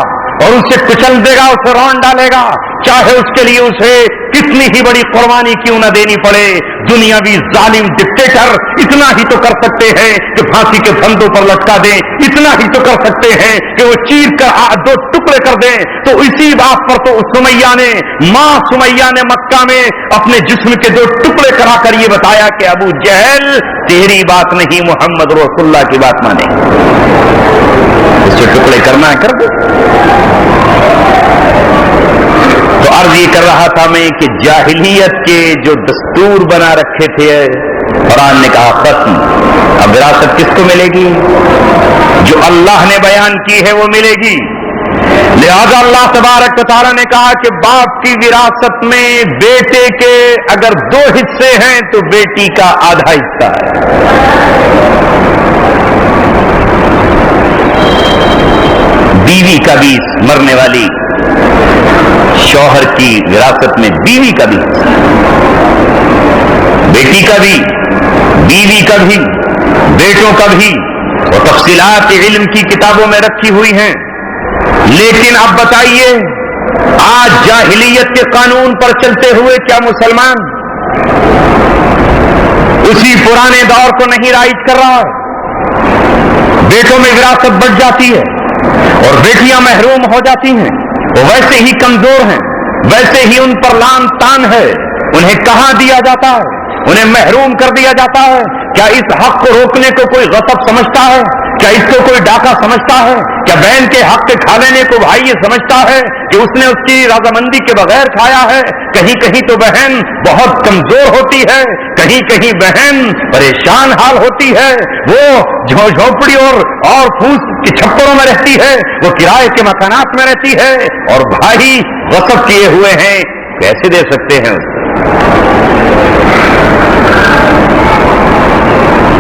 اور اسے کچل دے گا، اسے رون ڈالے گا، چاہے اس کے لیے اسے کتنی ہی بڑی قربانی کیوں نہ دینی پڑے۔ دنیاوی ظالم ڈکٹیٹر اتنا ہی تو کر سکتے ہیں کہ پھانسی کے پھندوں پر لٹکا دیں، اتنا ہی تو کر سکتے ہیں کہ وہ چیر کر دو ٹکڑے کر دیں۔ تو اسی بات پر تو سمیہ نے، ماں سمیہ نے مکہ میں اپنے جسم کے دو ٹکڑے کرا کر یہ بتایا کہ ابو جہل تیری بات نہیں، محمد رسول اللہ کی بات مانے، اس سے ٹکڑے کرنا ہے کر دو۔ تو عرض یہ کر رہا تھا میں کہ جاہلیت کے جو دستور بنا رکھے تھے، قرآن نے کہا ختم، اب وراثت کس کو ملے گی؟ جو اللہ نے بیان کی ہے وہ ملے گی۔ لہذا اللہ تبارک و تعالیٰ نے کہا کہ باپ کی وراثت میں بیٹے کے اگر 2 حصے ہیں تو بیٹی کا آدھا حصہ ہے۔ بیوی کا بھی مرنے والی شوہر کی وراثت میں بیوی کا بھی حصہ، بیٹی کا بھی، بیوی کا بھی، بیٹوں کا بھی، اور تفصیلات علم کی کتابوں میں رکھی ہوئی ہیں۔ لیکن اب بتائیے آج جاہلیت کے قانون پر چلتے ہوئے کیا مسلمان اسی پرانے دور کو نہیں رائج کر رہا ہے؟ بیٹوں میں وراثت بڑھ جاتی ہے اور بیٹیاں محروم ہو جاتی ہیں، وہ ویسے ہی کمزور ہیں، ویسے ہی ان پر لان تان ہے، انہیں کہاں دیا جاتا ہے، انہیں محروم کر دیا جاتا ہے۔ کیا اس حق کو روکنے کو کوئی غصب سمجھتا ہے؟ کیا اس کو کوئی ڈاکہ سمجھتا ہے؟ کیا بہن کے حق کے کھا لینے کو بھائی یہ سمجھتا ہے کہ اس نے اس کی رضامندی کے بغیر کھایا ہے؟ کہیں کہیں تو بہن بہت کمزور ہوتی ہے، کہیں کہیں بہن پریشان حال ہوتی ہے، وہ جھونپڑی اور پھوس کے چھپروں میں رہتی ہے، وہ کرائے کے مکانات میں رہتی ہے، اور بھائی غصب کیے ہوئے ہیں، کیسے دے سکتے ہیں اس کو؟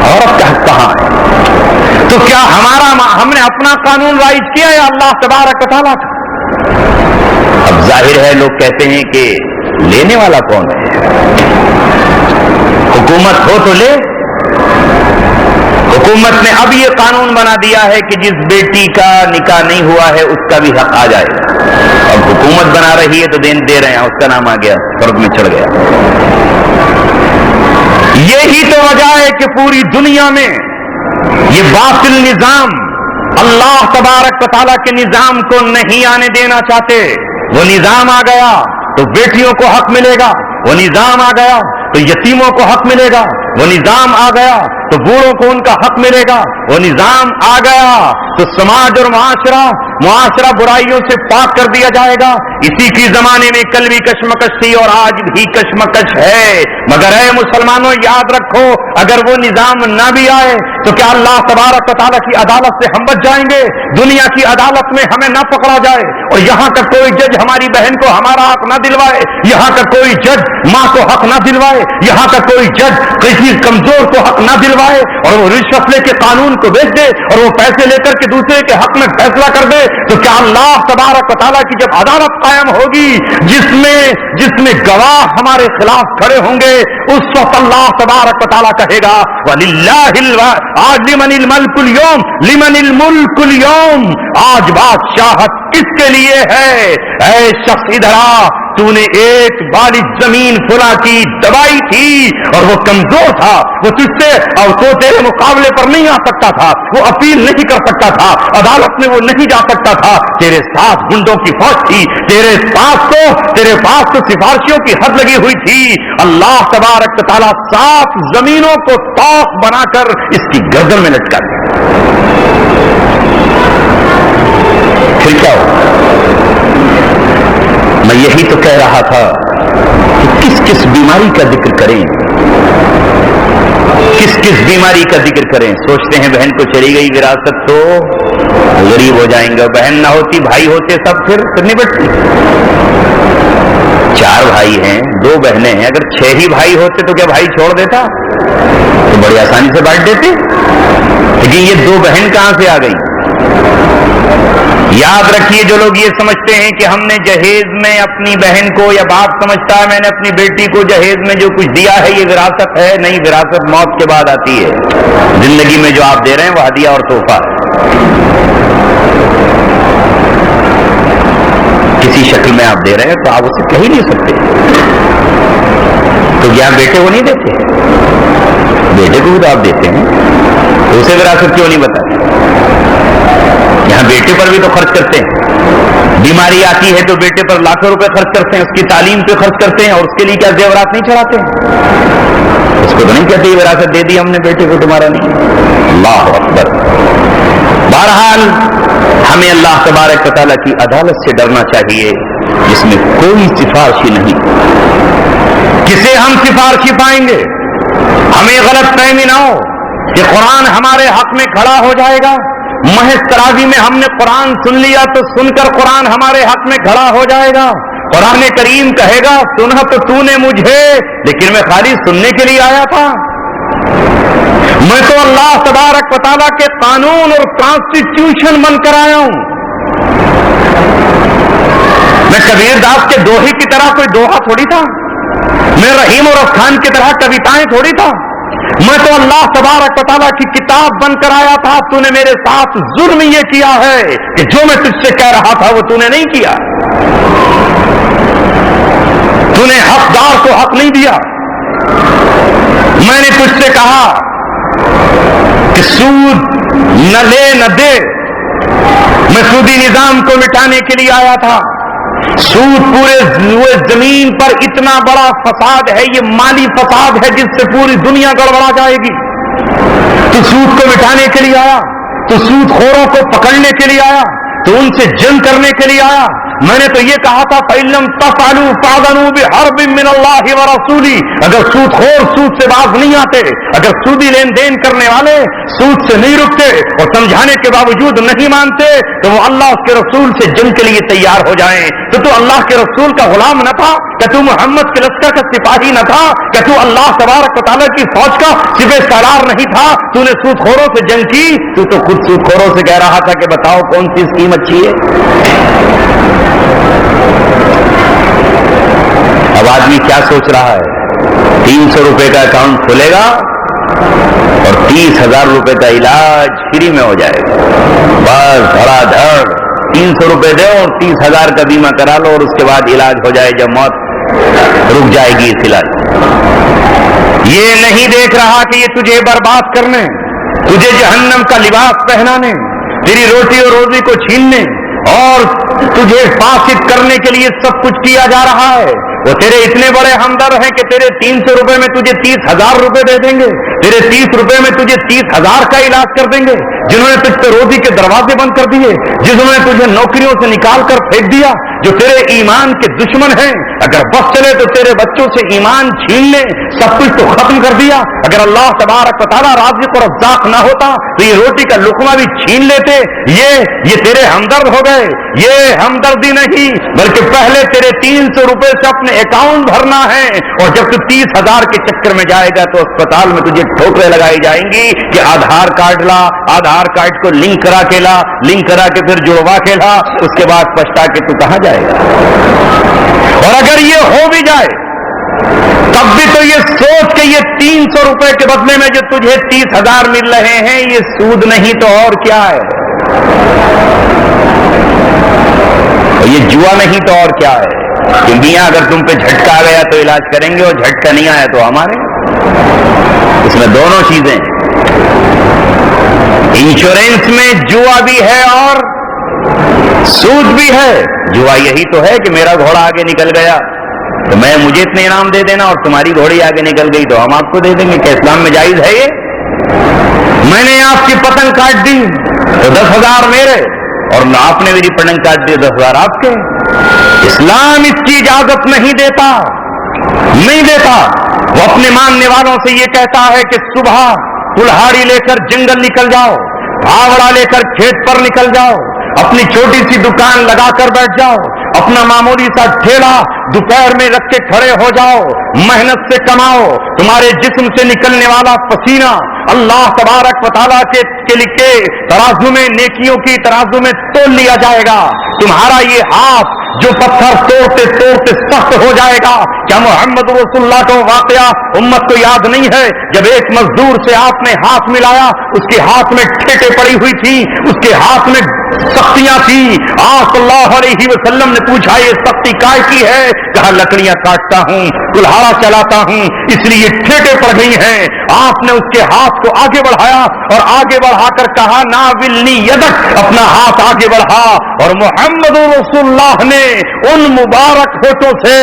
عورت کا حق کہاں ہے؟ تو کیا ہم نے اپنا قانون رائج کیا یا اللہ تبارک و تعالیٰ کا؟ اب ظاہر ہے لوگ کہتے ہیں کہ لینے والا کون ہے؟ حکومت ہو تو لے۔ حکومت نے اب یہ قانون بنا دیا ہے کہ جس بیٹی کا نکاح نہیں ہوا ہے اس کا بھی حق آ جائے گا۔ اب حکومت بنا رہی ہے تو دے رہے ہیں، اس کا نام آ گیا، فرض میں چڑھ گیا۔ یہی تو وجہ ہے کہ پوری دنیا میں یہ باطل نظام اللہ تبارک و تعالیٰ کے نظام کو نہیں آنے دینا چاہتے۔ وہ نظام آ گیا تو بیٹیوں کو حق ملے گا، وہ نظام آ گیا تو یتیموں کو حق ملے گا، وہ نظام آ گیا تو بوڑھوں کو ان کا حق ملے گا، وہ نظام آ گیا تو سماج اور معاشرہ برائیوں سے پاک کر دیا جائے گا۔ اسی کی زمانے میں کل بھی کشمکش تھی اور آج بھی کشمکش ہے، مگر اے مسلمانوں یاد رکھو اگر وہ نظام نہ بھی آئے تو کیا اللہ تبارک و تعالیٰ کی عدالت سے ہم بچ جائیں گے؟ دنیا کی عدالت میں ہمیں نہ پکڑا جائے اور یہاں کا کوئی جج ہماری بہن کو ہمارا حق نہ دلوائے، یہاں کا کوئی جج ماں کو حق نہ دلوائے، یہاں کا کوئی جج کسی کمزور کو حق نہ دلوائے اور وہ رشوت لے کے قانون کو بیچ دے اور وہ پیسے لے کر کے دوسرے کے حق میں فیصلہ کر دے، تو کیا اللہ تبارک و تعالیٰ کی جب عدالت قائم ہوگی جس میں جس میں گواہ ہمارے خلاف کھڑے ہوں گے، اس وقت اللہ تبارک و تعالیٰ کہے گا آج لمن الملک اليوم لمن الملک اليوم، آج بادشاہت کس کے لیے ہے؟ اے شخص ادھر آ، تو نے ایک والی زمین فلا کی دبائی تھی اور وہ کمزور تھا، وہ تجھ سے اور تو تیرے مقابلے پر نہیں آ سکتا تھا، وہ اپیل نہیں کر سکتا تھا، عدالت میں وہ نہیں جا سکتا تھا، تیرے ساتھ گنڈوں کی فوج تھی، تیرے پاس تو سفارشیوں کی حد لگی ہوئی تھی۔ اللہ تبارک تعالیٰ 7 زمینوں کو طاق بنا کر اس کی گردن میں لٹکا دیا۔ پھر کیا ہو؟ میں یہی تو کہہ رہا تھا کہ کس کس بیماری کا ذکر کریں، کس کس بیماری کا ذکر کریں۔ سوچتے ہیں بہن کو چلی گئی وراثت تو غریب ہو جائیں گے، بہن نہ ہوتی بھائی ہوتے سب پھر نہیں بٹتی۔ 4 بھائی ہیں 2 بہنیں ہیں، اگر 6 ہی بھائی ہوتے تو کیا بھائی چھوڑ دیتا؟ تو بڑی آسانی سے بانٹ دیتے، لیکن یہ 2 بہن کہاں سے آ گئی؟ یاد رکھیے، جو لوگ یہ سمجھتے ہیں کہ ہم نے جہیز میں اپنی بہن کو، یا باپ سمجھتا ہے میں نے اپنی بیٹی کو جہیز میں جو کچھ دیا ہے یہ وراثت ہے، نہیں، وراثت موت کے بعد آتی ہے۔ زندگی میں جو آپ دے رہے ہیں وہ ہدیہ اور تحفہ ہے، کسی شکل میں آپ دے رہے ہیں تو آپ اسے کہہ ہی نہیں سکتے۔ تو یہاں بیٹے کو نہیں دیتے، بیٹے کو بھی تو آپ دیتے ہیں، تو اسے وراثت کیوں نہیں بتاتے؟ یہاں بیٹے پر بھی تو خرچ کرتے ہیں، بیماری آتی ہے تو بیٹے پر لاکھوں روپے خرچ کرتے ہیں، اس کی تعلیم پہ خرچ کرتے ہیں، اور اس کے لیے کیا زیورات نہیں چڑھاتے ہیں؟ اس کو تو نہیں کہتے وراثت دے دی ہم نے بیٹے کو، تمہارا نہیں۔ اللہ اکبر۔ بہرحال ہمیں اللہ تبارک و تعالیٰ کی عدالت سے ڈرنا چاہیے جس میں کوئی سفارشی نہیں۔ کسے ہم سفارشی پائیں گے؟ ہمیں غلط فہمی نہ ہو کہ قرآن ہمارے حق میں کھڑا ہو جائے گا، محض تراویح میں ہم نے قرآن سن لیا تو سن کر قرآن ہمارے حق میں کھڑا ہو جائے گا۔ قرآن کریم کہے گا سنا تو تو نے مجھے، لیکن میں خالی سننے کے لیے آیا تھا، میں تو اللہ تبارک و تعالیٰ کے قانون اور کانسٹیٹیوشن بن کر آیا ہوں۔ میں کبیر داس کے دوہے کی طرح کوئی دوہا تھوڑی تھا، میں رحیم اور افغان کی طرح کویتائیں تھوڑی تھا، میں تو اللہ تبارک و تعالیٰ کی کتاب بن کر آیا تھا۔ تو نے میرے ساتھ ظلم یہ کیا ہے کہ جو میں تجھ سے کہہ رہا تھا وہ تو نے نہیں کیا، تو نے حقدار کو حق نہیں دیا۔ میں نے تجھ سے کہا کہ سود نہ لے نہ دے، میں سودی نظام کو مٹانے کے لیے آیا تھا۔ سود پورے زمین پر اتنا بڑا فساد ہے، یہ مالی فساد ہے جس سے پوری دنیا گڑبڑا جائے گی۔ تو سود کو مٹانے کے لیے آیا، تو سود خوروں کو پکڑنے کے لیے آیا، تو ان سے جنگ کرنے کے لیے آیا۔ میں نے تو یہ کہا تھا فَإِن لَّمْ تَفْعَلُوا فَأْذَنُوا بِحَرْبٍ مِّنَ اللَّهِ وَرَسُولِهِ، اگر سود خور سود سے باز نہیں آتے، اگر سودی لین دین کرنے والے سود سے نہیں رکتے اور سمجھانے کے باوجود نہیں مانتے، تو وہ اللہ کے رسول سے جنگ کے لیے تیار ہو جائیں۔ تو اللہ کے رسول کا غلام نہ تھا کہ تو محمد کے لشکر کا سپاہی نہ تھا کہ تو اللہ تبارک و تعالیٰ کی فوج کا سپہ سالار نہیں تھا؟ تو نے سود خوروں سے جنگ کی، تو خود سود خوروں سے کہہ رہا تھا کہ بتاؤ کون سی اسکیم اچھی ہے۔ اب آدمی کیا سوچ رہا ہے؟ 300 روپے کا اکاؤنٹ کھلے گا اور 30,000 روپے کا علاج فری میں ہو جائے گا، بس دھڑا دھڑ 300 روپے دو اور 30,000 کا بیمہ کرا لو اور اس کے بعد علاج ہو جائے، جب موت رک جائے گی اس علاج۔ یہ نہیں دیکھ رہا کہ یہ تجھے برباد کرنے، تجھے جہنم کا لباس پہنانے، تیری روٹی اور روزی کو چھیننے اور تجھے فاسد کرنے کے لیے سب کچھ کیا جا رہا ہے۔ وہ تیرے اتنے بڑے ہمدرد ہیں کہ تیرے 300 روپے میں تجھے 30,000 روپے دے دیں گے، تیرے 30 روپے میں تجھے 30,000 کا علاج کر دیں گے، جنہوں نے تجھ پہ روزی کے دروازے بند کر دیے، جنہوں نے تجھے نوکریوں سے نکال کر پھینک دیا، جو تیرے ایمان کے دشمن ہیں، اگر بس چلے تو تیرے بچوں سے ایمان چھین لے، سب کچھ تو ختم کر دیا۔ اگر اللہ تبارک و تعالیٰ رازق اور رزاق نہ ہوتا تو یہ روٹی کا لقمہ بھی چھین لیتے۔ یہ تیرے ہمدرد ہو گئے۔ یہ ہمدردی نہیں بلکہ پہلے تیرے 300 روپے سے اپنے اکاؤنٹ بھرنا ہے، اور جب تو 30,000 کے چکر میں جائے گا تو اسپتال میں تجھے ٹھوکریں لگائی جائیں گی کہ آدھار کارڈ لا، آدھار کارڈ کو لنک کرا کے لا، لنک کرا کے پھر جڑوا کے لا، اس کے بعد پچھتا کہ تو کہاں جائے گا۔ اور اگر یہ تب بھی تو یہ سوچ کہ یہ 300 روپے کے بدلے میں جو تجھے 30,000 مل رہے ہیں یہ سود نہیں تو اور کیا ہے، یہ جوا نہیں تو اور کیا ہے. کہ میاں اگر تم پہ جھٹکا آ گیا تو علاج کریں گے، اور جھٹکا نہیں آیا تو ہمارے. اس میں دونوں چیزیں، انشورنس میں جوا بھی ہے اور سود بھی ہے. جوا یہی تو ہے کہ میرا گھوڑا آگے نکل گیا تو مجھے اتنے انعام دے دینا، اور تمہاری گھوڑی آگے نکل گئی تو ہم آپ کو دے دیں گے. کہ اسلام میں جائز ہے یہ؟ میں نے آپ کی پتنگ کاٹ دی تو 10,000 میرے، اور آپ نے میری پتنگ کاٹ دی 10,000 آپ کے. اسلام اس کی اجازت نہیں دیتا. وہ اپنے ماننے والوں سے یہ کہتا ہے کہ صبح کلہاڑی لے کر جنگل نکل جاؤ، آوڑا لے کر کھیت پر نکل جاؤ، اپنی چھوٹی سی دکان لگا کر بیٹھ جاؤ، اپنا معمولی سا ٹھیلا دوپہر میں رکھ کے کھڑے ہو جاؤ، محنت سے کماؤ. تمہارے جسم سے نکلنے والا پسینہ اللہ تبارک و تعالیٰ کے لکھے ترازو میں، نیکیوں کی ترازو میں تول لیا جائے گا. تمہارا یہ ہاتھ جو پتھر توڑتے توڑتے سخت ہو جائے گا. کیا محمد رسول اللہ کا واقعہ امت کو یاد نہیں ہے؟ جب ایک مزدور سے آپ نے ہاتھ ملایا، اس کے ہاتھ میں ٹھیٹے پڑی ہوئی تھی، اس کے ہاتھ میں سختیاں تھی. آپ صلی اللہ علیہ وسلم نے پوچھا یہ سختی کائے کی ہے؟ کہا لکڑیاں کاٹتا ہوں، کلہاڑا چلاتا ہوں، اس لیے ٹھیٹے پڑ گئی ہیں. آپ نے اس کے ہاتھ کو آگے بڑھایا اور آگے بڑھا کر کہا ناولنی یدک، اپنا ہاتھ آگے بڑھا، اور محمد رسول اللہ نے ان مبارک ہونٹوں سے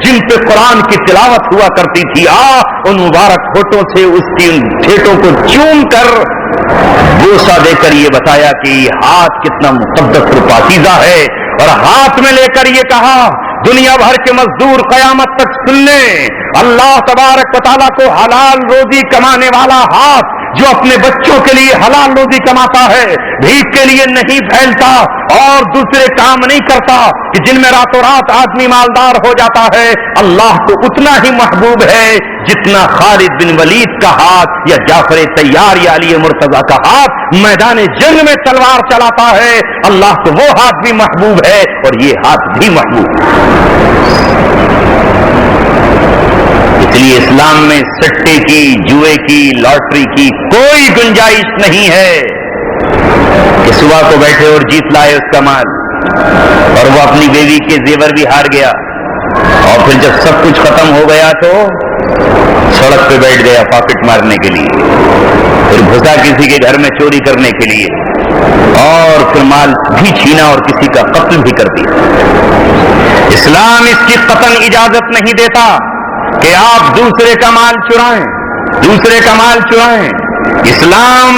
جن پہ قرآن کی تلاوت ہوا کرتی تھی، ان مبارک ہونٹوں سے اس کی ان ٹھیٹوں کو چوم کر بوسہ دے کر یہ بتایا کہ یہ ہاتھ کتنا مقدس اور پاکیزہ ہے. اور ہاتھ میں لے کر یہ کہا دنیا بھر کے مزدور قیامت تک سن لیں، اللہ تبارک و تعالیٰ کو حلال روزی کمانے والا ہاتھ جو اپنے بچوں کے لیے حلال روزی کماتا ہے، بھیک کے لیے نہیں پھیلتا اور دوسرے کام نہیں کرتا کہ جن میں راتوں رات آدمی مالدار ہو جاتا ہے، اللہ کو اتنا ہی محبوب ہے جتنا خالد بن ولید کا ہاتھ یا جعفر طیار یا علی مرتضیٰ کا ہاتھ میدان جنگ میں تلوار چلاتا ہے. اللہ کو وہ ہاتھ بھی محبوب ہے اور یہ ہاتھ بھی محبوب ہے. اس لیے اسلام میں سٹے کی، جوئے کی، لاٹری کی کوئی گنجائش نہیں ہے کہ صبح کو بیٹھے اور جیت لائے اس کا مال، اور وہ اپنی بیوی کے زیور بھی ہار گیا، اور پھر جب سب کچھ ختم ہو گیا تو سڑک پہ بیٹھ گیا پاکٹ مارنے کے لیے، پھر گھسا کسی کے گھر میں چوری کرنے کے لیے، اور پھر مال بھی چھینا اور کسی کا قتل بھی کر دیا. اسلام اس کی قطعاً اجازت نہیں دیتا کہ آپ دوسرے کا مال چرائیں، دوسرے کا مال چرائیں. اسلام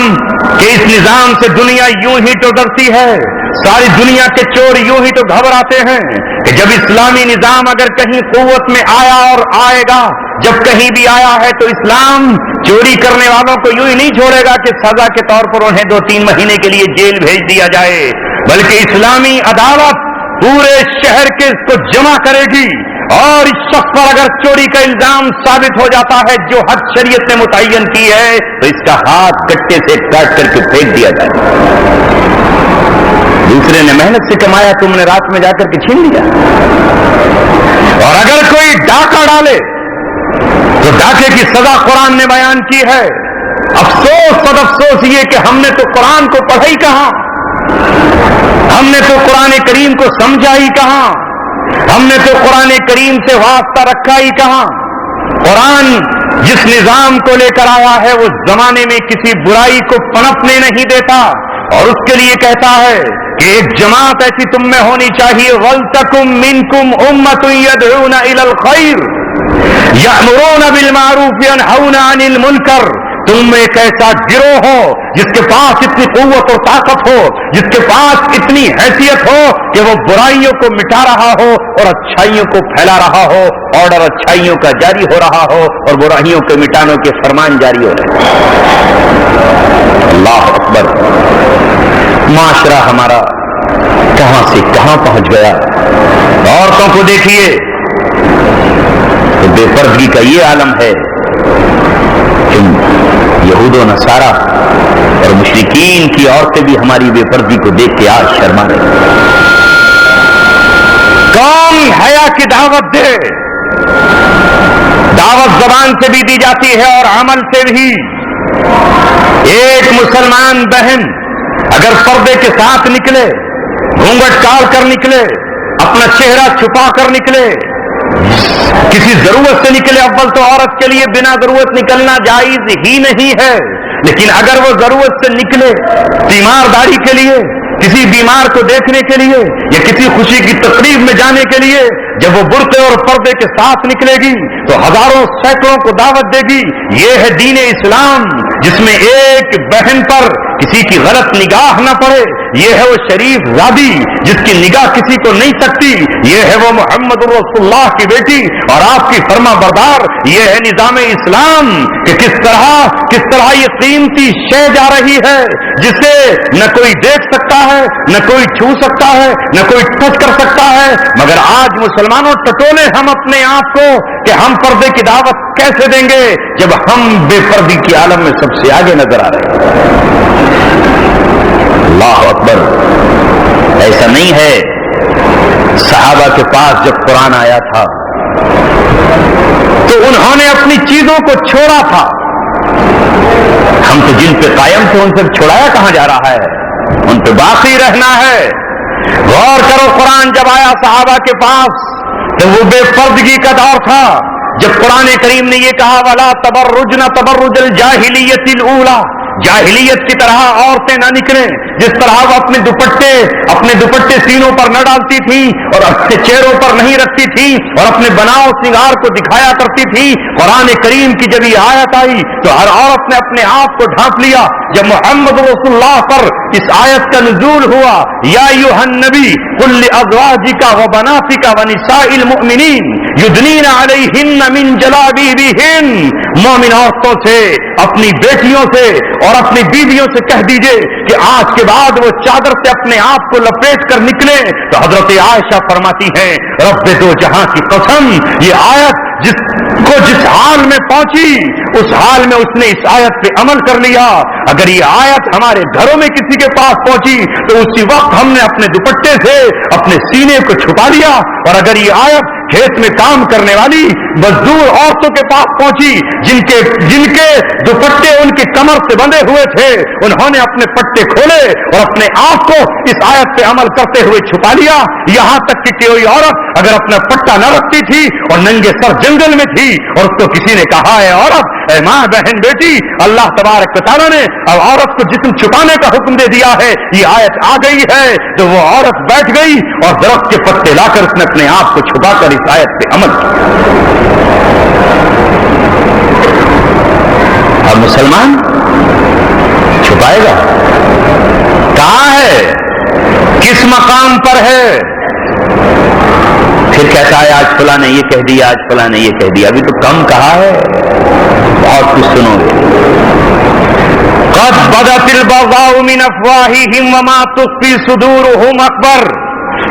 کے اس نظام سے دنیا یوں ہی تو ڈرتی ہے، ساری دنیا کے چور یوں ہی تو گھبراتے ہیں کہ جب اسلامی نظام اگر کہیں قوت میں آیا اور آئے گا، جب کہیں بھی آیا ہے تو اسلام چوری کرنے والوں کو یوں ہی نہیں چھوڑے گا کہ سزا کے طور پر انہیں 2-3 مہینے کے لیے جیل بھیج دیا جائے، بلکہ اسلامی عدالت پورے شہر کے اس کو جمع کرے گی، اور اس شخص پر اگر چوری کا الزام ثابت ہو جاتا ہے جو حد شریعت نے متعین کی ہے تو اس کا ہاتھ کٹے سے کاٹ کر کے پھینک دیا جائے. دوسرے نے محنت سے کمایا، تم نے رات میں جا کر کے چھین لیا. اور اگر کوئی ڈاکہ ڈالے تو ڈاکے کی سزا قرآن نے بیان کی ہے. افسوس سب افسوس یہ کہ ہم نے تو قرآن کو پڑھا ہی کہاں، ہم نے تو قرآن کریم کو سمجھا ہی کہاں، ہم نے تو قرآن کریم سے واسطہ رکھا ہی کہاں. قرآن جس نظام کو لے کر آیا ہے وہ زمانے میں کسی برائی کو پنپنے نہیں دیتا، اور اس کے لیے کہتا ہے کہ ایک جماعت ایسی تم میں ہونی چاہیے، وَلْتَكُمْ مِنْكُمْ أُمَّةٌ يَدْعُونَ إِلَى الْخَيْرِ يَأْمُرُونَ بِالْمَعْرُوفِ وَيَنْهَوْنَ عَنِ الْمُنكَرِ. تم میں ایک ایسا گروہ ہو جس کے پاس اتنی قوت اور طاقت ہو، جس کے پاس اتنی حیثیت ہو کہ وہ برائیوں کو مٹا رہا ہو اور اچھائیوں کو پھیلا رہا ہو، آرڈر اچھائیوں کا جاری ہو رہا ہو اور برائیوں کے مٹانے کے فرمان جاری ہو رہے ہیں. اللہ اکبر. معاشرہ ہمارا کہاں سے کہاں پہنچ گیا. عورتوں کو دیکھیے تو بے پردگی کا یہ عالم ہے کہ یہود و نصارہ اور مشرکین کی عورتیں بھی ہماری بے پردگی کو دیکھ کے آج شرما رہے ہیں. کون حیا کی دعوت دے؟ دعوت زبان سے بھی دی جاتی ہے اور عمل سے بھی. ایک مسلمان بہن اگر پردے کے ساتھ نکلے, گھونگھٹ ڈال کر نکلے, اپنا چہرہ چھپا کر نکلے, کسی ضرورت سے نکلے, اول تو عورت کے لیے بنا ضرورت نکلنا جائز ہی نہیں ہے, لیکن اگر وہ ضرورت سے نکلے تیمارداری کے لیے, کسی بیمار کو دیکھنے کے لیے یا کسی خوشی کی تقریب میں جانے کے لیے, جب وہ برقعے اور پردے کے ساتھ نکلے گی تو ہزاروں سینکڑوں کو دعوت دے گی. یہ ہے دین اسلام جس میں ایک بہن پر کسی کی غلط نگاہ نہ پڑے. یہ ہے وہ شریف زادی جس کی نگاہ کسی کو نہیں سکتی. یہ ہے وہ محمد رسول اللہ کی بیٹی اور آپ کی فرما بردار. یہ ہے نظام اسلام کہ کس طرح یہ قیمتی شے جا رہی ہے جسے نہ کوئی دیکھ سکتا ہے, نہ کوئی چھو سکتا ہے, نہ کوئی ٹچ کر سکتا ہے. مگر آج مسلمانوں ٹٹولے ہم اپنے آپ کو کہ ہم پردے کی دعوت کیسے دیں گے جب ہم بے پردی کی عالم میں سب سے آگے نظر آ رہے ہیں. اللہ اکبر. ایسا نہیں ہے. صحابہ کے پاس جب قرآن آیا تھا تو انہوں نے اپنی چیزوں کو چھوڑا تھا. ہم تو جن پہ قائم تھے ان سے چھوڑایا کہاں جا رہا ہے, ان پہ باقی رہنا ہے. غور کرو, قرآن جب آیا صحابہ کے پاس تو وہ بے پردگی کا دور تھا. جب قرآن کریم نے یہ کہا وَلَا تَبَرُّجْنَ تَبَرُّجَ الْجَاهِلِيَّةِ الْأُولَى, جاہلیت کی طرح عورتیں نہ نکلیں. جس طرح وہ اپنے دوپٹے سینوں پر نہ ڈالتی تھی اور اپنے چہروں پر نہیں رکھتی تھی اور اپنے بناؤ سنگار کو دکھایا کرتی تھی, قرآن کریم کی جب یہ آیت آئی تو ہر عورت نے اپنے آپ کو ڈھانپ لیا. جب محمد رسول اللہ پر اس آیت کا نزول ہوا, یا ایھا النبی قل لازواجک وبناتک ونساء المؤمنین یدنین علیہن من جلابیبہن, مومن عورتوں سے, اپنی بیٹیوں سے اور اپنی بیویوں سے کہہ دیجئے کہ آج کے بعد وہ چادر سے اپنے آپ کو لپیٹ کر نکلے. تو حضرت عائشہ فرماتی ہیں رب دو جہاں کی قسم, یہ آیت جس حال میں پہنچی اس حال میں اس نے اس آیت پہ عمل کر لیا. اگر یہ آیت ہمارے گھروں میں کسی کے پاس پہنچی تو اسی وقت ہم نے اپنے دوپٹے سے اپنے سینے کو چھپا لیا. اور اگر یہ آیت کھیت میں کام کرنے والی مزدور عورتوں کے پاس پہنچی جن کے دوپٹے ان کی کمر سے بندھے ہوئے تھے, انہوں نے اپنے پٹے کھولے اور اپنے آپ کو اس آیت پہ عمل کرتے ہوئے چھپا لیا. یہاں تک کہ کوئی عورت اگر اپنا پٹا نہ رکھتی تھی اور ننگے سر جنگل میں تھی اور اس کو کسی نے کہا ہے عورت, اے ماں بہن بیٹی, اللہ تبارک و تعالیٰ نے اب عورت کو جسم چھپانے کا حکم دے دیا ہے, یہ آیت آ گئی ہے, تو وہ عورت بیٹھ گئی اور درخت کے پتے لا کر اس نے اپنے آپ کو چھپا کر اس آیت پہ عمل کیا. اب مسلمان چھپائے گا کہاں ہے, کس مقام پر ہے؟ پھر کہتا ہے آج فلاں نے یہ کہہ دیا, آج فلاں نے یہ کہہ دیا. ابھی تو کم کہا ہے, بہت کچھ سنو گے. قد بدت البغضاء من افواہہم وما تخفی صدورہم اکبر.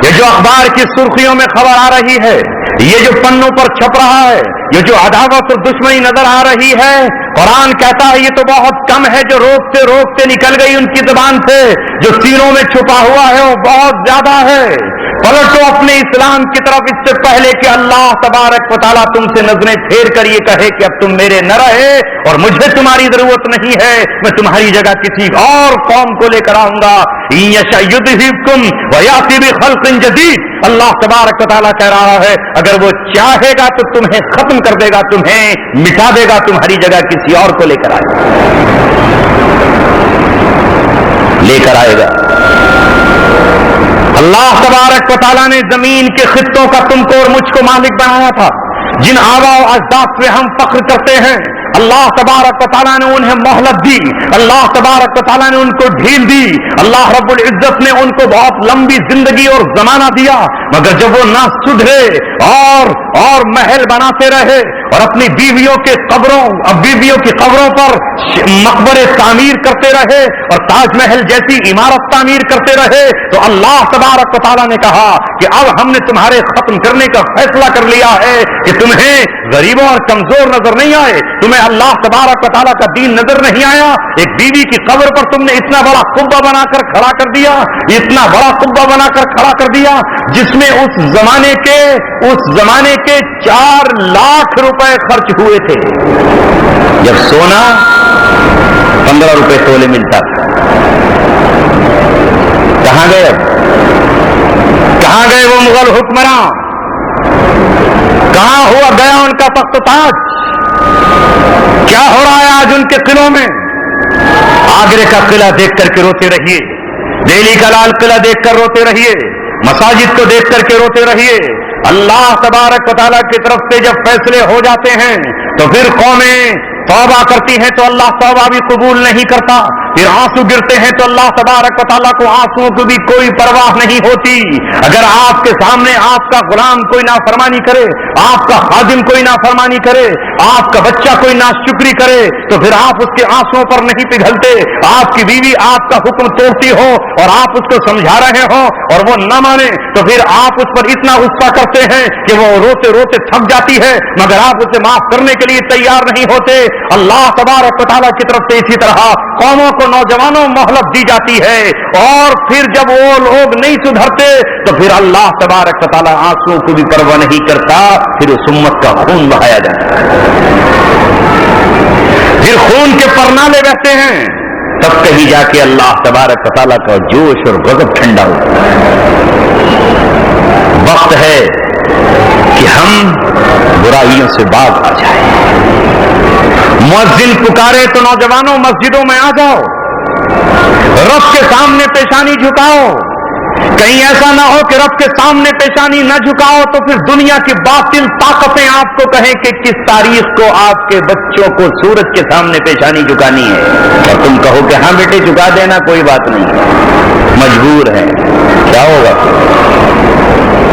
یہ جو اخبار کی سرخیوں میں خبر آ رہی ہے, یہ جو پنوں پر چھپ رہا ہے, یہ جو عداوت اور دشمنی نظر آ رہی ہے, قرآن کہتا ہے یہ تو بہت کم ہے جو روکتے روکتے نکل گئی ان کی زبان سے. جو سینوں میں چھپا ہوا ہے وہ بہت زیادہ ہے. پلٹو اپنے اسلام کی طرف اس سے پہلے کہ اللہ تبارک و تعالیٰ تم سے نظریں پھیر کر یہ کہے کہ اب تم میرے نہ رہے اور مجھے تمہاری ضرورت نہیں ہے, میں تمہاری جگہ کسی اور قوم کو لے کر آؤں گا. یشاء یذھبکم ویأتی بخلق جدید. اللہ تبارک و تعالیٰ کہہ رہا ہے اگر وہ چاہے گا تو تمہیں ختم کر دے گا, تمہیں مٹا دے گا, تمہاری جگہ کسی اور کو لے کر آئے گا. اللہ تبارک و تعالیٰ نے زمین کے خطوں کا تم کو اور مجھ کو مالک بنایا تھا. جن آبا و اجداد پہ ہم فخر کرتے ہیں, اللہ تبارک و تعالیٰ نے انہیں مہلت دی, اللہ تبارک و تعالیٰ نے ان کو ڈھیل دی, اللہ رب العزت نے ان کو بہت لمبی زندگی اور زمانہ دیا. مگر جب وہ نہ سدھرے اور محل بناتے رہے اور اپنی بیویوں کی قبروں پر مقبرے تعمیر کرتے رہے اور تاج محل جیسی عمارت تعمیر کرتے رہے, تو اللہ تبارک و تعالیٰ نے کہا کہ اب ہم نے تمہارے ختم کرنے کا فیصلہ کر لیا ہے کہ تمہیں غریبوں اور کمزور نظر نہیں آئے, تمہیں اللہ تبارک و تعالیٰ کا دین نظر نہیں آیا؟ ایک بیوی کی قبر پر تم نے اتنا بڑا قبہ بنا کر کھڑا کر دیا، اتنا بڑا قبہ بنا کر کھڑا کر دیا جس میں اس زمانے کے 4 لاکھ روپے خرچ ہوئے تھے، جب سونا 15 روپے تولے ملتا تھا۔ کہاں گئے اب؟ کہاں گئے وہ مغل حکمراں؟ کہاں ہوا گیا ان کا تخت و تاج؟ کیا ہو رہا ہے آج ان کے قلعوں میں؟ آگرے کا قلعہ دیکھ کر کے روتے رہیے، دہلی کا لال قلعہ دیکھ کر روتے رہیے، مساجد کو دیکھ کر کے روتے رہیے۔ اللہ تبارک و تعالیٰ کی طرف سے جب فیصلے ہو جاتے ہیں تو پھر قومیں توبہ کرتی ہیں تو اللہ توبہ بھی قبول نہیں کرتا، پھر آنسو گرتے ہیں تو اللہ تبارک و تعالیٰ کو آنسوؤں کی بھی کوئی پرواہ نہیں ہوتی۔ اگر آپ کے سامنے آپ کا غلام کوئی نافرمانی کرے، آپ کا خادم کوئی نافرمانی کرے، آپ کا بچہ کوئی ناشکری کرے تو پھر آپ اس کے آنسوؤں پر نہیں پگھلتے۔ آپ کی بیوی آپ کا حکم توڑتی ہو اور آپ اس کو سمجھا رہے ہو اور وہ نہ مانے تو پھر آپ اس پر اتنا غصہ کرتے ہیں کہ وہ روتے روتے تھک جاتی ہے، مگر آپ اسے معاف کرنے کے لیے تیار نہیں ہوتے۔ اللہ تبارک و تعالیٰ کی طرف سے اسی طرح قوموں کو، نوجوانوں مہلت دی جاتی ہے، اور پھر جب وہ لوگ نہیں سدھرتے تو پھر اللہ تبارک و تعالیٰ آنسوؤں کو بھی پرواہ نہیں کرتا، پھر اس امت کا خون بہایا جاتا ہے، پھر خون کے پرنالے بہتے ہیں، تب کہیں جا کے اللہ تبارک و تعالیٰ کا جوش اور غضب ٹھنڈا ہوتا ہے۔ وقت ہے کہ ہم برائیوں سے باز آ جائیں۔ مؤذن پکارے تو نوجوانوں مسجدوں میں آ جاؤ، رب کے سامنے پیشانی جھکاؤ، کہیں ایسا نہ ہو کہ رب کے سامنے پیشانی نہ جھکاؤ تو پھر دنیا کی باطل طاقتیں آپ کو کہیں کہ کس تاریخ کو آپ کے بچوں کو سورج کے سامنے پیشانی جھکانی ہے، اور تم کہو کہ ہاں بیٹے جھکا دینا کوئی بات نہیں، مجبور ہیں، کیا ہوگا؟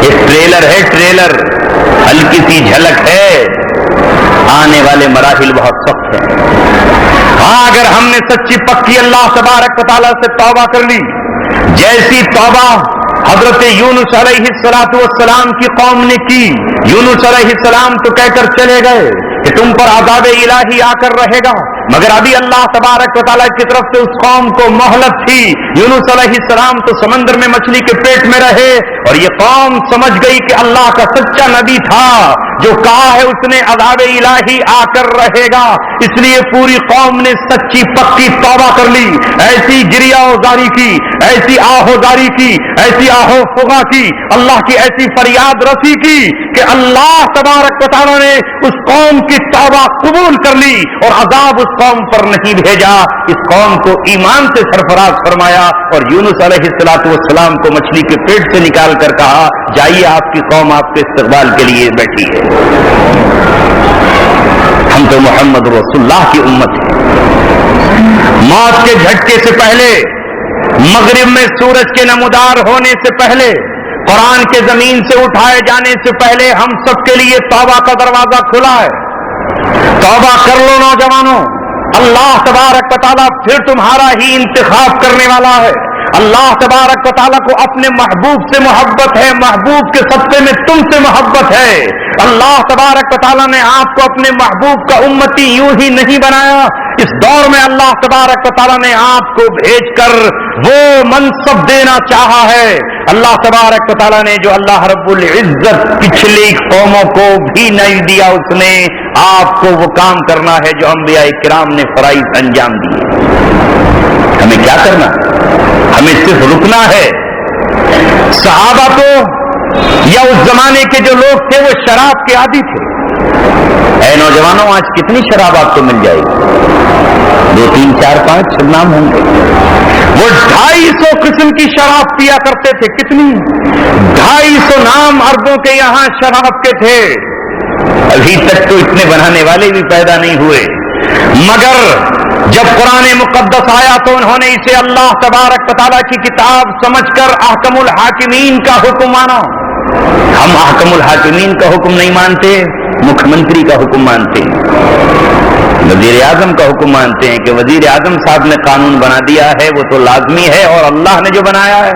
ایک ٹریلر ہے، ٹریلر، ہلکی سی جھلک ہے، آنے والے مراحل بہت سخت ہیں۔ ہاں اگر ہم نے سچی پکی اللہ تبارک و تعالیٰ سے توبہ کر لی، جیسی توبہ حضرت یونس علیہ السلام کی قوم نے کی، یونس علیہ السلام تو کہہ کر چلے گئے کہ تم پر عذاب الہی آ کر رہے گا، مگر ابھی اللہ تبارک و تعالیٰ کی طرف سے اس قوم کو مہلت تھی۔ یونس علیہ السلام تو سمندر میں مچھلی کے پیٹ میں رہے اور یہ قوم سمجھ گئی کہ اللہ کا سچا نبی تھا، جو کہا ہے اس نے عذاب الہی آ کر رہے گا، اس لیے پوری قوم نے سچی پکی توبہ کر لی، ایسی گریہ وزاری کی، ایسی آہوزاری کی، ایسی آہو فغاں کی، اللہ کی ایسی فریاد رسی کی کہ اللہ تبارک و تعالیٰ نے اس قوم کی توبہ قبول کر لی اور عذاب اس قوم پر نہیں بھیجا، اس قوم کو ایمان سے سرفراز فرمایا اور یونس علیہ السلام کو مچھلی کے پیٹ سے نکال کر کہا جائیے آپ کی قوم آپ کے استقبال کے لیے بیٹھی ہے۔ ہم تو محمد رسول اللہ کی امت ہیں۔ موت کے جھٹکے سے پہلے، مغرب میں سورج کے نمودار ہونے سے پہلے، قرآن کے زمین سے اٹھائے جانے سے پہلے ہم سب کے لیے توبہ کا دروازہ کھلا ہے۔ توبہ کر لو نوجوانوں، اللہ تبارک و تعالیٰ پھر تمہارا ہی انتخاب کرنے والا ہے۔ اللہ تبارک و تعالیٰ کو اپنے محبوب سے محبت ہے، محبوب کے صدقے میں تم سے محبت ہے۔ اللہ تبارک و تعالیٰ نے آپ کو اپنے محبوب کا امتی یوں ہی نہیں بنایا، اس دور میں اللہ تبارک و تعالیٰ نے آپ کو بھیج کر وہ منصب دینا چاہا ہے۔ اللہ تبارک و تعالیٰ نے جو اللہ رب العزت پچھلی قوموں کو بھی نہیں دیا، اس نے آپ کو وہ کام کرنا ہے جو انبیاء کرام نے فرائض انجام دیے۔ ہمیں کیا کرنا؟ ہمیں صرف رکنا ہے۔ صحابہ تو یا اس زمانے کے جو لوگ تھے وہ شراب کے عادی تھے۔ اے نوجوانوں، آج کتنی شراب آپ کو مل جائے گی؟ 2 3 4 5 سب نام ہوں گے۔ وہ 250 قسم کی شراب پیا کرتے تھے۔ کتنی؟ 250 نام عربوں کے یہاں شراب کے تھے۔ ابھی تک تو اتنے بنانے والے بھی پیدا نہیں ہوئے، مگر جب قرآن مقدس آیا تو انہوں نے اسے اللہ تبارک و تعالیٰ کی کتاب سمجھ کر احکم الحاکمین کا حکم مانا۔ ہم احکم الحاکمین کا حکم نہیں مانتے، مکھ منتری کا حکم مانتے ہیں، وزیر اعظم کا حکم مانتے ہیں کہ وزیر اعظم صاحب نے قانون بنا دیا ہے وہ تو لازمی ہے، اور اللہ نے جو بنایا ہے،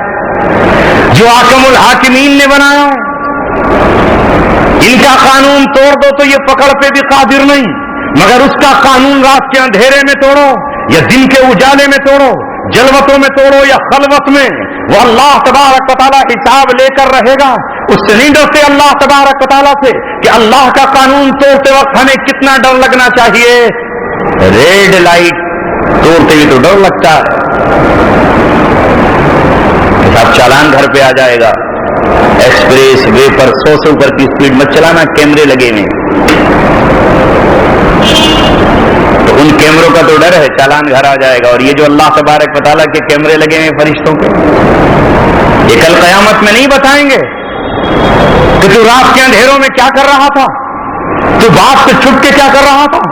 جو احکم الحاکمین نے بنایا ہے، ان کا قانون توڑ دو تو یہ پکڑ پہ بھی قادر نہیں، مگر اس کا قانون رات کے اندھیرے میں توڑو یا دن کے اجالے میں توڑو، جلوتوں میں توڑو یا خلوت میں، وہ اللہ تبارک و تعالیٰ حساب لے کر رہے گا۔ اس سے نہیں ڈرتے اللہ تبارک و تعالیٰ سے کہ اللہ کا قانون توڑتے وقت ہمیں کتنا ڈر لگنا چاہیے؟ ریڈ لائٹ توڑتے ہوئے تو ڈر لگتا ہے، اب چالان گھر پہ آ جائے گا۔ ایکسپریس وے پر 100 سے اوپر کی سپیڈ مت چلانا، کیمرے لگے ہوئے، تو ان کیمروں کا تو ڈر ہے، چالان گھر آ جائے گا۔ اور یہ جو اللہ تبارک و تعالیٰ کے کیمرے لگے ہوئے فرشتوں کے، یہ کل قیامت میں نہیں بتائیں گے کہ تو رات کے اندھیروں میں کیا کر رہا تھا، تو باپ سے چھپ کے کیا کر رہا تھا،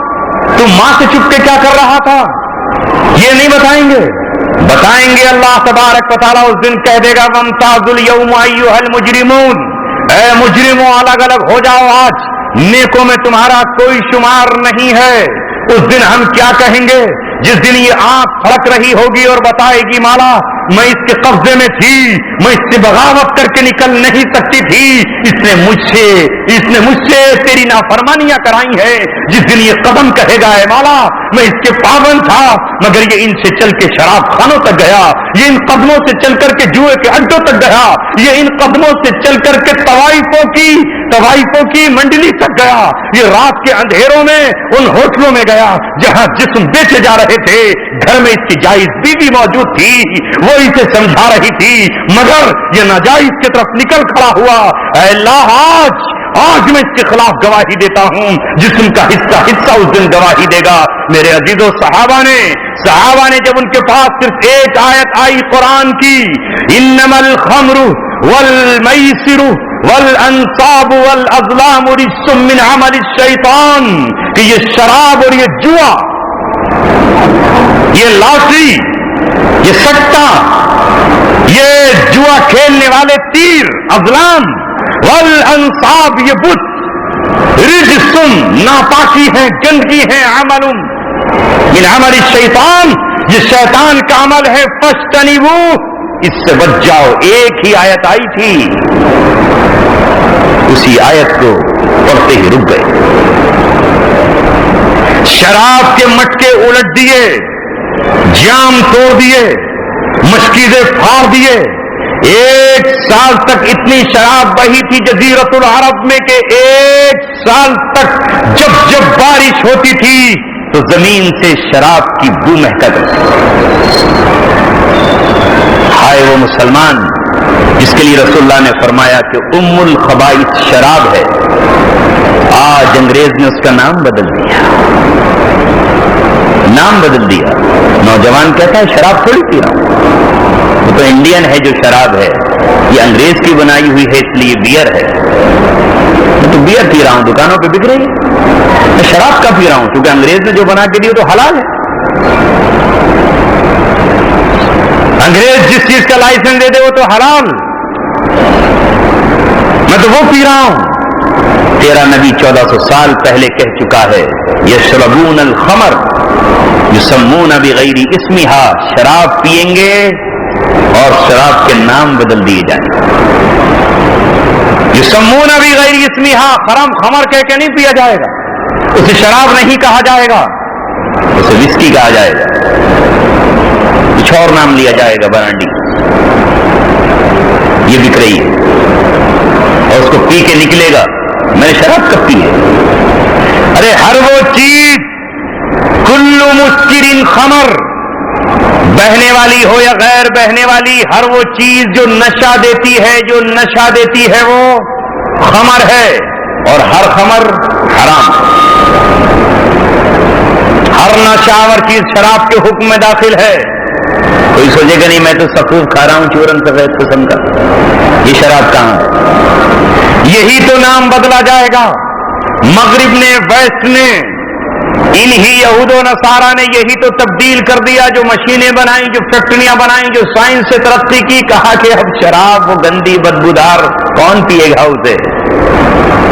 تو ماں سے چھپ کے کیا کر رہا تھا، یہ نہیں بتائیں گے۔ بتائیں گے اللہ تبارک و تعالیٰ اس دن کہہ دے گا وَامْتَازُوا الْيَوْمَ أَيُّهَا الْمُجْرِمُونَ، اے مجرموں الگ الگ ہو جاؤ، آج نیکوں میں تمہارا کوئی شمار نہیں ہے۔ اس دن ہم کیا کہیں گے جس دن یہ آنکھ پھڑک رہی ہوگی اور بتائے گی مولا میں اس کے قبضے میں تھی، میں اس سے بغاوت کر کے نکل نہیں سکتی تھی، اس نے مجھ سے تیری نافرمانیاں کرائی ہیں۔ جس دن یہ قدم کہے گا اے مولا میں اس کے پابند تھا، مگر یہ ان سے چل کے شراب خانوں تک گیا، یہ ان قدموں سے چل کر کے جوئے کے اڈوں تک گیا، یہ ان قدموں سے چل کر کے طوائفوں کی منڈلی تک گیا، یہ رات کے اندھیروں میں ان ہوٹلوں میں گیا جہاں جسم بیچے جا رہے تھے، گھر میں اس کی جائز بیوی موجود تھی، وہ اسے سمجھا رہی تھی، مگر یہ ناجائز کی طرف نکل کھڑا ہوا۔ اے اللہ آج میں اس کے خلاف گواہی دیتا ہوں، جسم کا حصہ اس دن گواہی دے گا۔ میرے عزیزو صحابہ نے جب ان کے پاس صرف ایک آیت آئی قرآن کی، انما الخمر والمیسر والانصاب والازلام رجس من عمل الشیطان، کہ یہ شراب اور یہ جوا، یہ لاٹری، یہ سٹا، یہ جوا کھیلنے والے تیر، ازلام، والانصاب یہ بت، رجسم ناپاکی ہیں، گندگی ہیں، عمل من عمل الشیطان یہ شیطان کا عمل ہے، فاجتنبوہ اس سے بچ جاؤ۔ ایک ہی آیت آئی تھی، اسی آیت کو پڑھتے ہی رک گئے، شراب کے مٹکے الٹ دیے، جام توڑ دیے، مشکیزیں پھاڑ دیے۔ 1 سال تک اتنی شراب بہی تھی جزیرۃ العرب میں کہ 1 سال تک جب بارش ہوتی تھی تو زمین سے شراب کی بو مہکا کرتی۔ ہائے وہ مسلمان جس کے لیے رسول اللہ نے فرمایا کہ ام الخبائث شراب ہے، آج انگریز نے اس کا نام بدل دیا، نوجوان کہتا ہے شراب تھوڑی پی رہا ہوں، وہ تو انڈین ہے جو شراب ہے، یہ انگریز کی بنائی ہوئی ہے اس لیے بیئر ہے، میں تو بیئر پی رہا ہوں، دکانوں پہ بک رہی ہے، میں شراب کا پی رہا ہوں کیونکہ انگریز نے جو بنا کے دی تو حلال ہے۔ انگریز جس چیز کا لائسنس دے دے وہ تو حلال، میں تو وہ پی رہا ہوں۔ تیرا نبی 1400 سال پہلے کہہ چکا ہے یشربون الخمر یسمون بغیر اسمہا، شراب پیئیں گے اور شراب کے نام بدل دیے جائیں گے۔ یسمون بغیر اسمہا، خمر کہہ کے نہیں پیا جائے گا، اسے شراب نہیں کہا جائے گا، اسے وسکی کہا جائے گا، کچھ اور نام لیا جائے گا، برانڈی، یہ بک رہی ہے اور اس کو پی کے نکلے گا میں نے شراب کب پی ہے۔ ارے ہر وہ چیز کل مسکر خمر، بہنے والی ہو یا غیر بہنے والی، ہر وہ چیز جو نشہ دیتی ہے وہ خمر ہے، اور ہر خمر حرام، ہر نشاور چیز شراب کے حکم میں داخل ہے۔ کوئی سوچے گا نہیں میں تو سفوف کھا رہا ہوں چورن سفید قسم کا، یہ شراب کہاں ہے؟ یہی تو نام بدلا جائے گا۔ مغرب نے، ویسٹ نے، انہی یہود و نصارہ نے یہی تو تبدیل کر دیا، جو مشینیں بنائیں، جو فیکٹریاں بنائیں، جو سائنس سے ترقی کی، کہا کہ اب شراب وہ گندی بدبودار کون پیے گا اسے،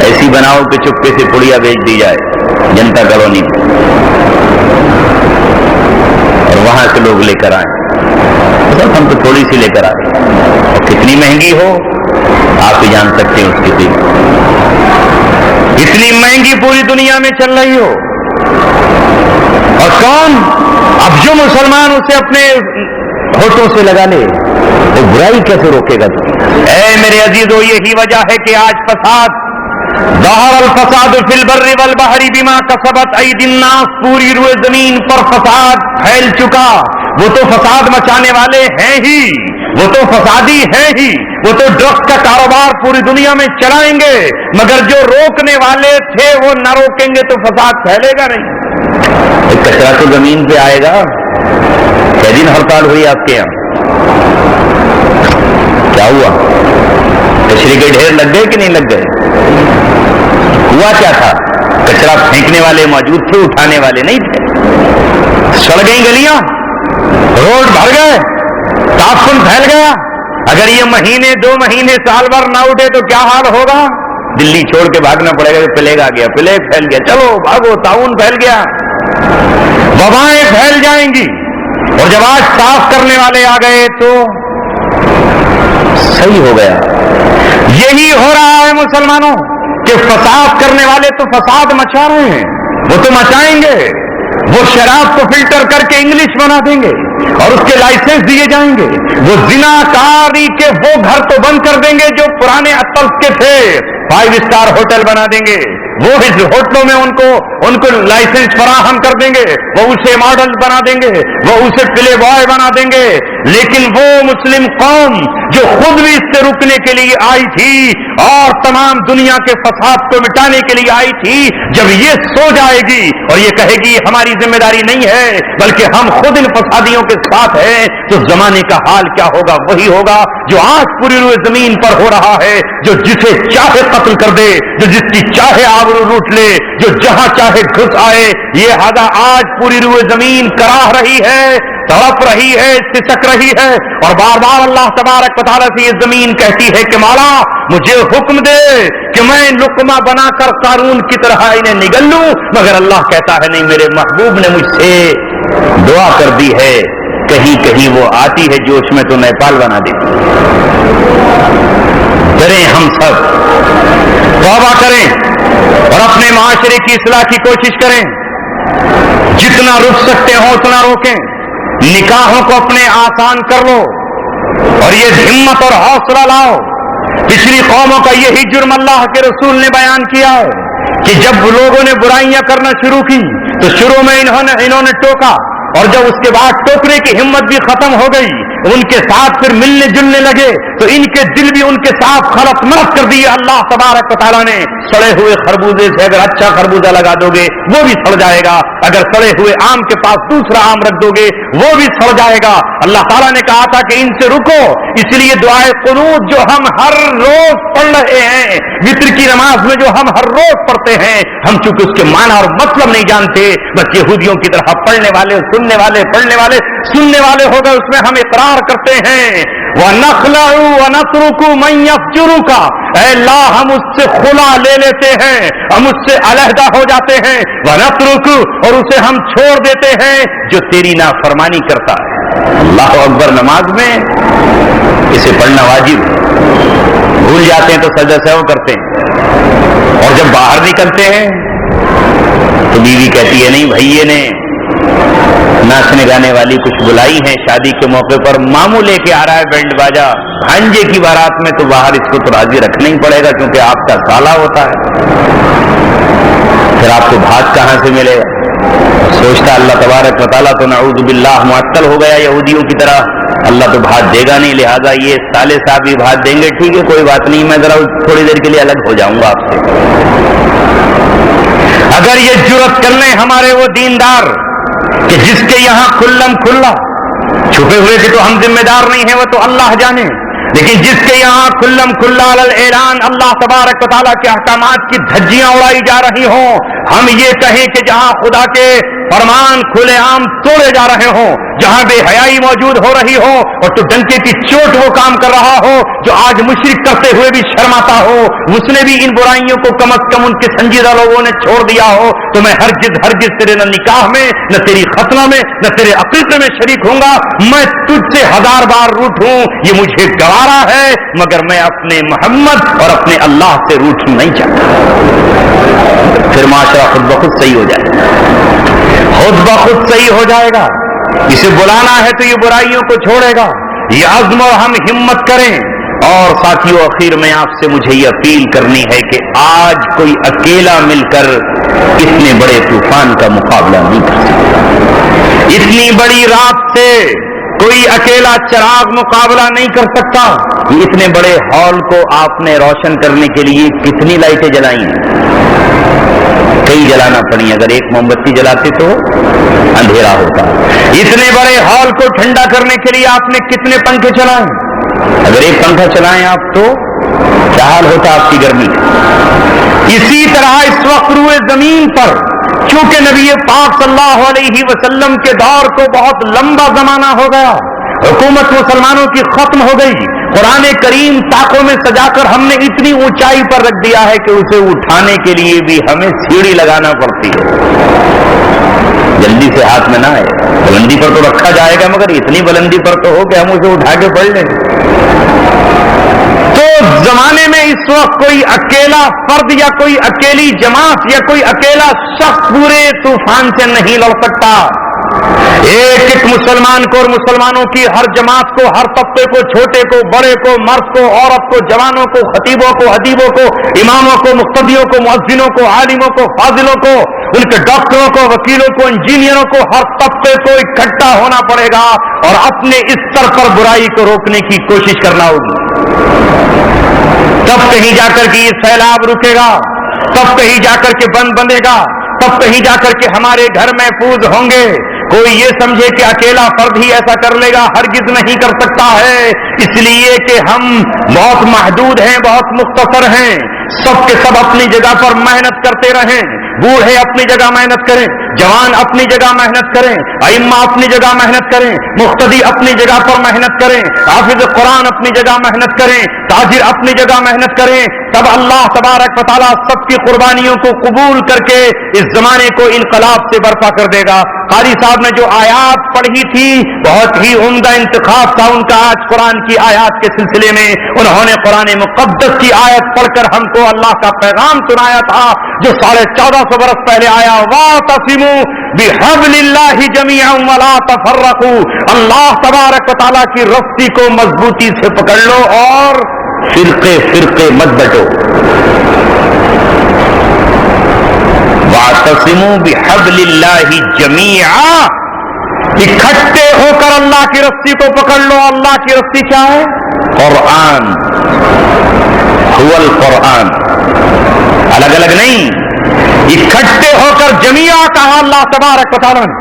ایسی بناؤ کہ چپکے سے پڑیا بیچ دی جائے جنتا کالونی میں، اور وہاں سے لوگ لے کر آئیں، ہم تو تھوڑی سی لے کر آ رہے ہیں، اور کتنی مہنگی ہو آپ ہی جان سکتے ہیں اس کی قیمت، اتنی مہنگی پوری دنیا میں چل رہی ہو، اور کون؟ اب جو مسلمان اسے اپنے ہوٹوں سے لگا لے وہ برائی کیسے روکے گا؟ اے میرے عزیزو، یہی وجہ ہے کہ آج فساد، ظہر الفساد فی البر والبحر بما کسبت ایدی الناس، پوری روئے زمین پر فساد پھیل چکا۔ وہ تو فساد مچانے والے ہیں ہی، وہ تو فسادی ہیں ہی، وہ تو ڈرگس کا کاروبار پوری دنیا میں چلائیں گے، مگر جو روکنے والے تھے وہ نہ روکیں گے تو فساد پھیلے گا نہیں۔ کچرا تو زمین پہ آئے گا۔ کئی دن ہڑتال ہوئی آپ کے یہاں؟ کیا ہوا؟ کچرے کے ڈھیر لگ گئے کہ نہیں لگ گئے؟ ہوا کیا تھا؟ کچرا پھینکنے والے موجود تھے، اٹھانے والے نہیں تھے۔ سڑ گئی گلیاں، روڈ بھر گئے، تعفن پھیل گیا۔ اگر یہ مہینے 2 مہینے سال بھر نہ اٹھے تو کیا حال ہوگا؟ دلی چھوڑ کے بھاگنا پڑے گا، پلیگ آ گیا، پلیگ پھیل گیا، چلو بھاگو، تعاون پھیل گیا، وبائیں پھیل جائیں گی۔ اور جب آج صاف کرنے والے آ گئے تو صحیح ہو گیا۔ یہی ہو رہا ہے مسلمانوں کہ فساد کرنے والے تو فساد مچا رہے ہیں، وہ تو مچائیں گے، وہ شراب کو فلٹر کر کے انگلش بنا دیں گے اور اس کے لائسنس دیے جائیں گے، وہ زنا کاری کے وہ گھر تو بند کر دیں گے جو پرانے اطلس کے تھے، 5 اسٹار ہوٹل بنا دیں گے، وہ اس ہوٹلوں میں ان کو لائسنس فراہم کر دیں گے، وہ اسے ماڈل بنا دیں گے، وہ اسے پلے بوائے بنا دیں گے۔ لیکن وہ مسلم قوم جو خود بھی اس سے رکنے کے لیے آئی تھی اور تمام دنیا کے فساد کو مٹانے کے لیے آئی تھی، جب یہ سو جائے گی اور یہ کہے گی ہماری ذمہ داری نہیں ہے بلکہ ہم خود ان فسادیوں کے ساتھ ہیں، تو زمانے کا حال کیا ہوگا؟ وہی ہوگا جو آج پوری روئے زمین پر ہو رہا ہے، جو جسے چاہے قتل کر دے، جو جس کی چاہے آبرو لوٹ لے، جو جہاں چاہے گھس آئے۔ یہ حدا آج پوری روئے زمین کراہ رہی ہے، تڑپ رہی ہے، سسک رہی ہے، اور بار بار اللہ تبارک و تعالیٰ سے یہ زمین کہتی ہے کہ مولا مجھے حکم دے کہ میں لقمہ بنا کر قارون کی طرح انہیں نگل لوں، مگر اللہ کہتا ہے نہیں، میرے محبوب نے مجھ سے دعا کر دی ہے، کہیں کہیں وہ آتی ہے جوش میں تو نیپال بنا دیتی۔ ڈریں ہم سب، توبہ کریں اور اپنے معاشرے کی اصلاح کی کوشش کریں، جتنا رک سکتے ہو اتنا روکیں، نکاحوں کو اپنے آسان کر لو اور یہ ہمت اور حوصلہ لاؤ۔ پچھلی قوموں کا یہی جرم اللہ کے رسول نے بیان کیا ہے کہ جب لوگوں نے برائیاں کرنا شروع کی تو شروع میں انہوں نے ٹوکا، اور جب اس کے بعد ٹوکنے کی ہمت بھی ختم ہو گئی، ان کے ساتھ پھر ملنے جلنے لگے تو ان کے دل بھی ان کے ساتھ خلط مرت کر دیے اللہ تبارک و تعالیٰ نے۔ سڑے ہوئے خربوزے سے اگر اچھا خربوزہ لگا دو گے وہ بھی سڑ جائے گا، اگر سڑے ہوئے آم کے پاس دوسرا آم رکھ دو گے وہ بھی سڑ جائے گا۔ اللہ تعالیٰ نے کہا تھا کہ ان سے رکو، اس لیے دعائے قنوت جو ہم ہر روز پڑھ رہے ہیں، وتر کی نماز میں جو ہم ہر روز پڑھتے ہیں، ہم چونکہ اس کے معنی اور مطلب نہیں جانتے، بس یہودیوں کی طرح پڑھنے والے سننے والے پڑھنے والے سننے والے ہو گئے، اس میں ہم اقرار کرتے ہیں وَنَخْلَعُ وَنَتْرُكُ مَنْ يَفْجُرُكَ، اے اللہ ہم اس سے خلا لے لیتے ہیں، ہم اس سے علیحدہ ہو جاتے ہیں، وَنَتْرُكُ اور اسے ہم چھوڑ دیتے ہیں جو تیری نافرمانی کرتا ہے۔ اللہ اکبر، نماز میں اسے پڑھنا واجب ہے، بھول جاتے ہیں تو سجدہ سہو کرتے ہیں، اور جب باہر نکلتے ہیں تو بیوی کہتی ہے نہیں بھائیے نے ناچنے گانے والی کچھ بلائی ہیں شادی کے موقع پر، ماموں لے کے آ رہا ہے بینڈ باجا بھانجے کی بارات میں، تو باہر اس کو تو راضی رکھنا ہی پڑے گا کیونکہ آپ کا سالہ ہوتا ہے، پھر آپ کو بھات کہاں سے ملے گا؟ سوچتا اللہ تبارک و تعالیٰ تو نعوذ باللہ معطل ہو گیا یہودیوں کی طرح، اللہ تو بھات دے گا نہیں، لہذا یہ سالے صاحب بھی بھات دیں گے، ٹھیک ہے کوئی بات نہیں، میں ذرا تھوڑی دیر کے لیے الگ ہو جاؤں گا آپ سے۔ اگر یہ جرت کر لیں ہمارے وہ دیندار کہ جس کے یہاں کھلم کھلا، چھپے ہوئے کہ تو ہم ذمہ دار نہیں ہیں وہ تو اللہ جانے، لیکن جس کے یہاں کھلم کھلا اعلان اللہ تبارک و تعالیٰ کے احکامات کی دھجیاں اڑائی جا رہی ہوں، ہم یہ کہیں کہ جہاں خدا کے فرمان کھلے عام توڑے جا رہے ہوں، جہاں بے حیائی موجود ہو رہی ہو اور تو ڈنکے کی چوٹ وہ کام کر رہا ہو جو آج مشرک کرتے ہوئے بھی شرماتا ہو، اس نے بھی ان برائیوں کو کم از کم ان کے سنجیدہ لوگوں نے چھوڑ دیا ہو، تو میں ہرگز تیرے نہ نکاح میں نہ تیری ختنہ میں نہ تیرے عقیقے میں شریک ہوں گا، میں تجھ سے 1000 بار روٹھوں یہ مجھے گوارا ہے، مگر میں اپنے محمد اور اپنے اللہ سے روٹھ نہیں چاہتا۔ پھر پھر معاشرہ خود بخود صحیح ہو جائے گا، خود بخود صحیح ہو جائے گا. اسے بلانا ہے تو یہ برائیوں کو چھوڑے گا. یہ عزم اور ہم ہمت کریں. اور ساتھیوں، اخیر میں آپ سے مجھے یہ اپیل کرنی ہے کہ آج کوئی اکیلا مل کر اتنے بڑے طوفان کا مقابلہ نہیں کر سکتا. اتنی بڑی رات سے کوئی اکیلا چراغ مقابلہ نہیں کر سکتا. اتنے بڑے ہال کو آپ نے روشن کرنے کے لیے کتنی لائٹیں جلائی ہیں؟ کئی جلانا پڑی. اگر ایک موم بتی جلاتے تو اندھیرا ہوتا. اتنے بڑے ہال کو ٹھنڈا کرنے کے لیے آپ نے کتنے پنکھے چلائے؟ اگر ایک پنکھا چلائیں آپ تو کیا حال ہوتا آپ کی گرمی کا. اسی طرح اس وقت روئے زمین پر چونکہ نبی پاک صلی اللہ علیہ وسلم کے دور کو بہت لمبا زمانہ ہو گیا، حکومت مسلمانوں کی ختم ہو گئی، قرآن کریم طاقوں میں سجا کر ہم نے اتنی اونچائی پر رکھ دیا ہے کہ اسے اٹھانے کے لیے بھی ہمیں سیڑھی لگانا پڑتی ہے. جلدی سے ہاتھ میں نہ آئے. بلندی پر تو رکھا جائے گا مگر اتنی بلندی پر تو ہو کہ ہم اسے اٹھا کے پڑھ لیں. تو زمانے میں اس وقت کوئی اکیلا فرد یا کوئی اکیلی جماعت یا کوئی اکیلا شخص پورے طوفان سے نہیں لڑ سکتا. ایک ایک مسلمان کو اور مسلمانوں کی ہر جماعت کو، ہر طبقے کو، چھوٹے کو، بڑے کو، مرد کو، عورت کو، جوانوں کو، خطیبوں کو، ادیبوں کو، اماموں کو، مقتدیوں کو، مؤذنوں کو، عالموں کو، فاضلوں کو، ان کے ڈاکٹروں کو، وکیلوں کو، انجینئروں کو، ہر طبقے کو اکٹھا ہونا پڑے گا اور اپنے استر پر برائی کو روکنے کی کوشش کرنا ہوگی. تب کہیں جا کر کے یہ سیلاب رکے گا، تب کہیں جا کر کے بند بندے گا، تب کہیں جا کر کے ہمارے گھر محفوظ ہوں گے. کوئی یہ سمجھے کہ اکیلا فرد ہی ایسا کر لے گا، ہرگز نہیں کر سکتا ہے. اس لیے کہ ہم بہت محدود ہیں، بہت مختصر ہیں. سب کے سب اپنی جگہ پر محنت کرتے رہیں. بوڑھے اپنی جگہ محنت کریں، جوان اپنی جگہ محنت کریں، ائمہ اپنی جگہ محنت کریں، مقتدی اپنی جگہ پر محنت کریں، حافظ قرآن اپنی جگہ محنت کریں، تاجر اپنی جگہ محنت کریں. تب اللہ تبارک و تعالیٰ سب کی قربانیوں کو قبول کر کے اس زمانے کو انقلاب سے برپا کر دے گا. قاری صاحب نے جو آیات پڑھی تھی بہت ہی عمدہ انتخاب تھا ان کا آج قرآن کی آیات کے سلسلے میں. انہوں نے قرآن مقدس کی آیت پڑھ کر ہم کو اللہ کا پیغام سنایا تھا جو 1450 برس پہلے آیا. وَاعْتَصِمُوا بِحَبْلِ اللَّهِ جَمِيعًا وَلَا تَفَرَّقُوا. اللہ تبارک و تعالیٰ کی رسی کو مضبوطی سے پکڑ لو اور فرقے فرقے مت بٹو. وَاعْتَصِمُوا بِحَبْلِ اللَّهِ جَمِيعًا. اکٹھے ہو کر اللہ کی رسی کو پکڑ لو. اللہ کی رسی کیا ہے؟ قرآن. هو القرآن. الگ الگ نہیں، اکٹھے ہو کر جميعا کہا اللہ تبارک و تعالیٰ نے.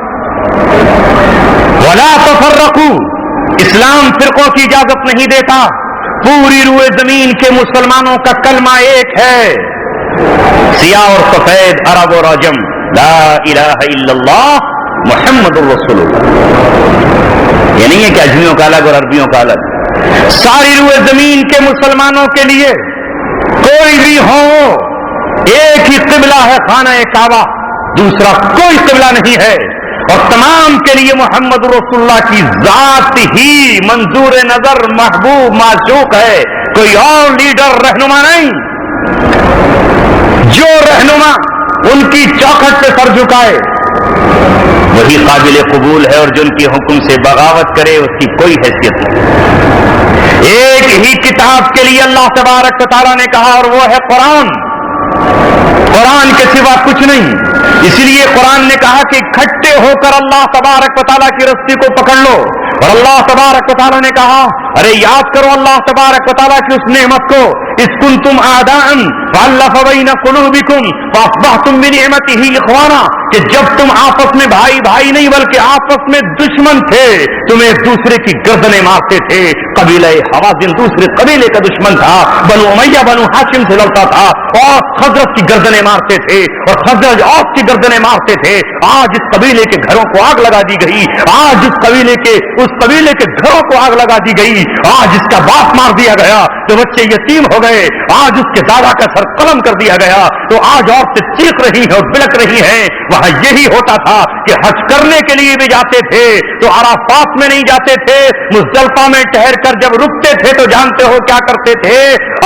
ولا تفرقوا. اسلام فرقوں کی اجازت نہیں دیتا. پوری روئے زمین کے مسلمانوں کا کلمہ ایک ہے، سیاہ اور سفید، عرب اور عجم، لا الہ الا اللہ محمد الرسول اللہ. یہ نہیں ہے کہ اجمیوں کا الگ اور عربیوں کا الگ. ساری روئے زمین کے مسلمانوں کے لیے کوئی بھی ہو ایک ہی قبلہ ہے خانہ کعبہ، دوسرا کوئی قبلہ نہیں ہے. اور تمام کے لیے محمد رسول اللہ کی ذات ہی منظور نظر، محبوب، معشوق ہے. کوئی اور لیڈر رہنما نہیں. جو رہنما ان کی چوکھٹ پہ سر جھکائے وہی قابل قبول ہے، اور جو ان کے حکم سے بغاوت کرے اس کی کوئی حیثیت نہیں. ایک ہی کتاب کے لیے اللہ تبارک و تعالیٰ نے کہا اور وہ ہے قرآن. قرآن کے سوا کچھ نہیں. اسی لیے قرآن نے کہا کہ اکٹھے ہو کر اللہ تبارک و تعالیٰ کی رسی کو پکڑ لو. اور اللہ تبارک و تعالیٰ نے کہا ارے یاد کرو اللہ تبارک و تعالیٰ کی اس نعمت کو. اذ کنتم اعداء فالف بین قلوبکم فاصبحتم بنعمتہ اخوانا. کہ جب تم آپس میں بھائی بھائی نہیں بلکہ آپس میں دشمن تھے، تم ایک دوسرے کی گردنیں مارتے تھے. قبیلہ حوازن دوسرے قبیلے کا دشمن تھا، بنو امیہ بنو ہاشم سے لڑتا تھا، اور خزرج کی گردنیں مارتے تھے اور خزرج اوس کی گردنیں مارتے تھے. آج اس قبیلے کے گھروں کو آگ لگا دی گئی، آج اس قبیلے کے گھروں کو آگ لگا دی گئی. آج اس کا باپ مار دیا گیا تو بچے یتیم ہو گئے. آج اس کے دادا کا سر قلم کر دیا گیا. تو آج عورتیں چیخ رہی ہیں اور بلک رہی ہیں. وہاں یہی ہوتا تھا کہ حج کرنے کے لیے بھی جاتے تھے تو عرفات میں نہیں جاتے تھے, مزدلفہ میں ٹھہر کر جب رکتے تھے تو جانتے ہو کیا کرتے تھے,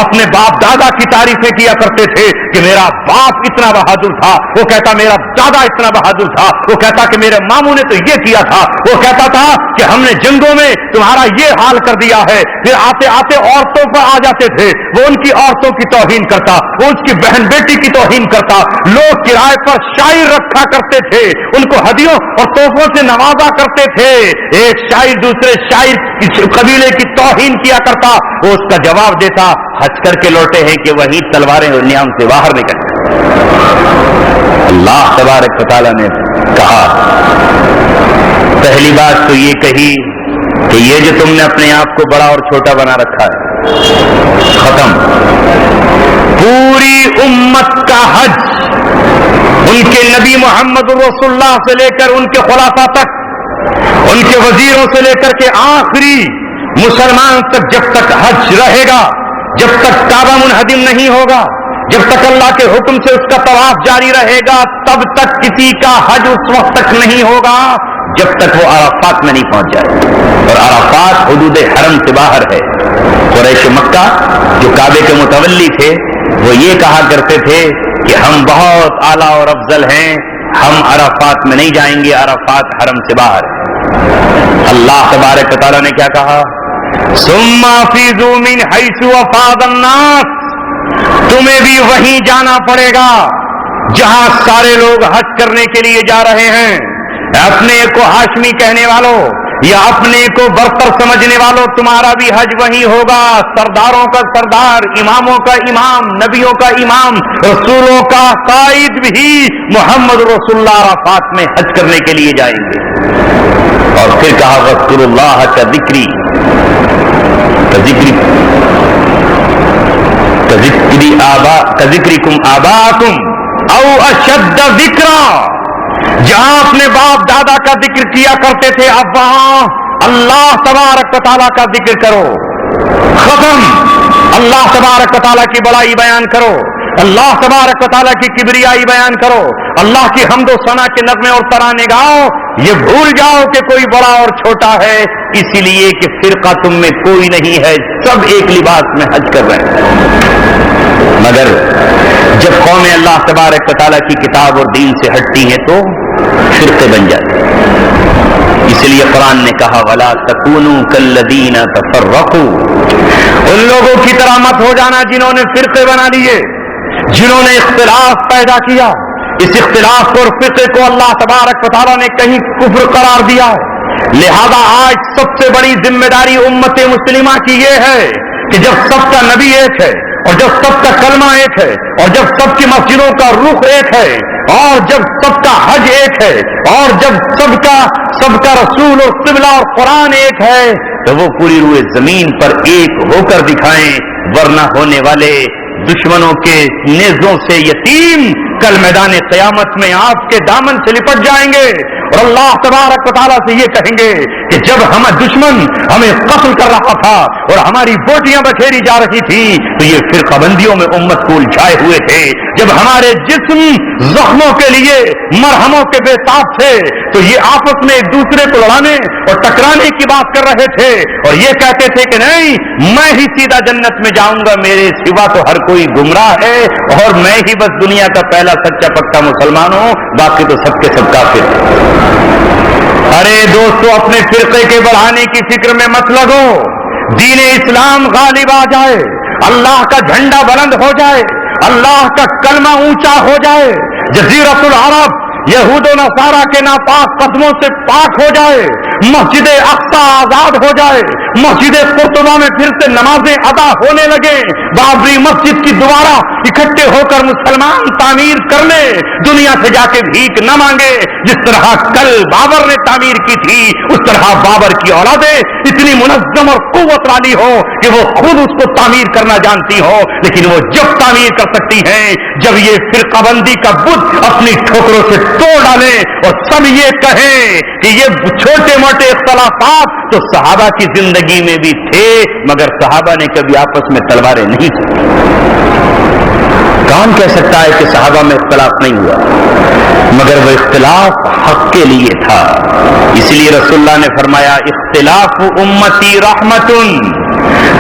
اپنے باپ دادا کی تعریفیں کیا کرتے تھے کہ میرا باپ اتنا بہادر تھا, وہ کہتا میرا دادا اتنا بہادر تھا, وہ کہتا کہ میرے ماموں نے تو یہ کیا تھا, وہ کہتا تھا کہ ہم نے جنگوں میں تمہارا یہ حال کر دیا ہے. پھر آتے آتے عورتوں پر آ جاتے تھے, وہ ان کی عورتوں کی توہین کرتا, وہ اس کی بہن بیٹی کی توہین کرتا. لوگ کرائے پر شاعر رکھا کرتے تھے, ان کو ہدیوں اور تحفوں سے نوازا کرتے تھے. ایک شاعر دوسرے شاعر قبیلے کی توہین کیا کرتا, وہ اس کا جواب دیتا حج کر کے لوٹے ہیں کہ وہی تلواریں اور نیام سے باہر نکل. اللہ تبارک و تعالیٰ نے کہا, پہلی بات تو یہ کہی کہ یہ جو تم نے اپنے آپ کو بڑا اور چھوٹا بنا رکھا ہے, ختم. پوری امت کا حج, ان کے نبی محمد رسول اللہ سے لے کر ان کے خلافہ تک, ان کے وزیروں سے لے کر کے آخری مسلمان تک, جب تک حج رہے گا, جب تک کعبہ منہدم نہیں ہوگا, جب تک اللہ کے حکم سے اس کا طواف جاری رہے گا, تب تک کسی کا حج اس وقت تک نہیں ہوگا جب تک وہ عرفات میں نہیں پہنچ جائے. اور عرفات حدود حرم سے باہر ہے. قریش مکہ جو کعبے کے متولی تھے وہ یہ کہا کرتے تھے کہ ہم بہت اعلیٰ اور افضل ہیں, ہم عرفات میں نہیں جائیں گے, عرفات حرم سے باہر ہے. اللہ تبارک و تعالیٰ نے کیا کہا, ثم افیضوا من حیث افاض الناس, تمہیں بھی وہیں جانا پڑے گا جہاں سارے لوگ حج کرنے کے لیے جا رہے ہیں. اپنے کو ہاشمی کہنے والوں یا اپنے کو برتر سمجھنے والوں, تمہارا بھی حج وہی ہوگا. سرداروں کا سردار, اماموں کا امام, نبیوں کا امام, رسولوں کا قائد بھی محمد رسول اللہ عرفات میں حج کرنے کے لیے جائیں گے. اور پھر کہا رسول اللہ کا ذکری ذکرکم آباءکم او اشد ذکرا, جہاں اپنے باپ دادا کا ذکر کیا کرتے تھے اب وہاں اللہ تبارک و تعالیٰ کا ذکر کرو. ختم. اللہ تبارک و تعالیٰ کی بڑائی بیان کرو, اللہ تبارک و تعالیٰ کی کبریائی بیان کرو, اللہ کی حمد و ثنا کے نغمے اور ترانے گاؤ. یہ بھول جاؤ کہ کوئی بڑا اور چھوٹا ہے, اسی لیے کہ فرقہ تم میں کوئی نہیں ہے, سب ایک لباس میں حج کر رہے ہیں. مگر جب قومیں اللہ تبارک و تعالیٰ کی کتاب اور دین سے ہٹتی ہیں تو فرقے بن جاتے ہیں. اس لیے قرآن نے کہا وَلَا تَكُونُوا كَالَّذِينَ تَفَرَّقُوا, ان لوگوں کی طرح مت ہو جانا جنہوں نے فرقے بنا لیے, جنہوں نے اختلاف پیدا کیا. اس اختلاف اور فرقے کو اللہ تبارک و تعالیٰ نے کہیں کفر قرار دیا ہے. لہذا آج سب سے بڑی ذمہ داری امت مسلمہ کی یہ ہے کہ جب سب کا نبی ایک ہے, اور جب سب کا کلمہ ایک ہے, اور جب سب کی مسجدوں کا رخ ایک ہے, اور جب سب کا حج ایک ہے, اور جب سب کا رسول اور قبلہ اور قرآن ایک ہے, تو وہ پوری روئے زمین پر ایک ہو کر دکھائیں, ورنہ ہونے والے دشمنوں کے نیزوں سے یتیم کل میدان قیامت میں آپ کے دامن سے لپٹ جائیں گے. اور اللہ تبارک و تعالیٰ سے یہ کہیں گے کہ جب دشمن ہمیں قتل کر رہا تھا اور ہماری بوٹیاں بکھیری جا رہی تھی تو یہ فرقہ بندیوں میں امت کو الجھائے ہوئے تھے. جب ہمارے جسم زخموں کے لیے مرہموں کے بے تاب تھے تو یہ آپس میں ایک دوسرے کو لڑانے اور ٹکرانے کی بات کر رہے تھے, اور یہ کہتے تھے کہ نہیں میں ہی سیدھا جنت میں جاؤں گا, میرے سوا تو ہر کوئی گمراہ ہے, اور میں ہی بس دنیا کا پہلا سچا پکا مسلمان ہوں, باقی تو سب کے سب کافر ہیں. ارے دوستو, اپنے فرقے کے بڑھانے کی فکر میں مت لگو. دین اسلام غالب آ جائے, اللہ کا جھنڈا بلند ہو جائے, اللہ کا کلمہ اونچا ہو جائے, جزیرۃ العرب یہود و نصارہ کے ناپاک قدموں سے پاک ہو جائے, مسجد اقصی آزاد ہو جائے, مسجد قرطبہ میں پھر سے نمازیں ادا ہونے لگے, بابری مسجد کی دوبارہ اکٹھے ہو کر مسلمان تعمیر کر لے, دنیا سے جا کے بھیک نہ مانگے. جس طرح کل بابر نے تعمیر کی تھی اس طرح بابر کی اولادیں اتنی منظم اور قوت والی ہو کہ وہ خود اس کو تعمیر کرنا جانتی ہو, لیکن وہ جب تعمیر کر سکتی ہیں جب یہ فرقہ بندی کا بت اپنی ٹھوکروں سے توڑ ڈالیں اور سب یہ کہیں کہ یہ چھوٹے موٹے اختلافات تو صحابہ کی زندگی میں بھی تھے, مگر صحابہ نے کبھی آپس میں تلواریں نہیں چلی. کون کہہ سکتا ہے کہ صحابہ میں اختلاف نہیں ہوا؟ مگر وہ اختلاف حق کے لیے تھا. اس لیے رسول اللہ نے فرمایا اختلاف امتی رحمتن.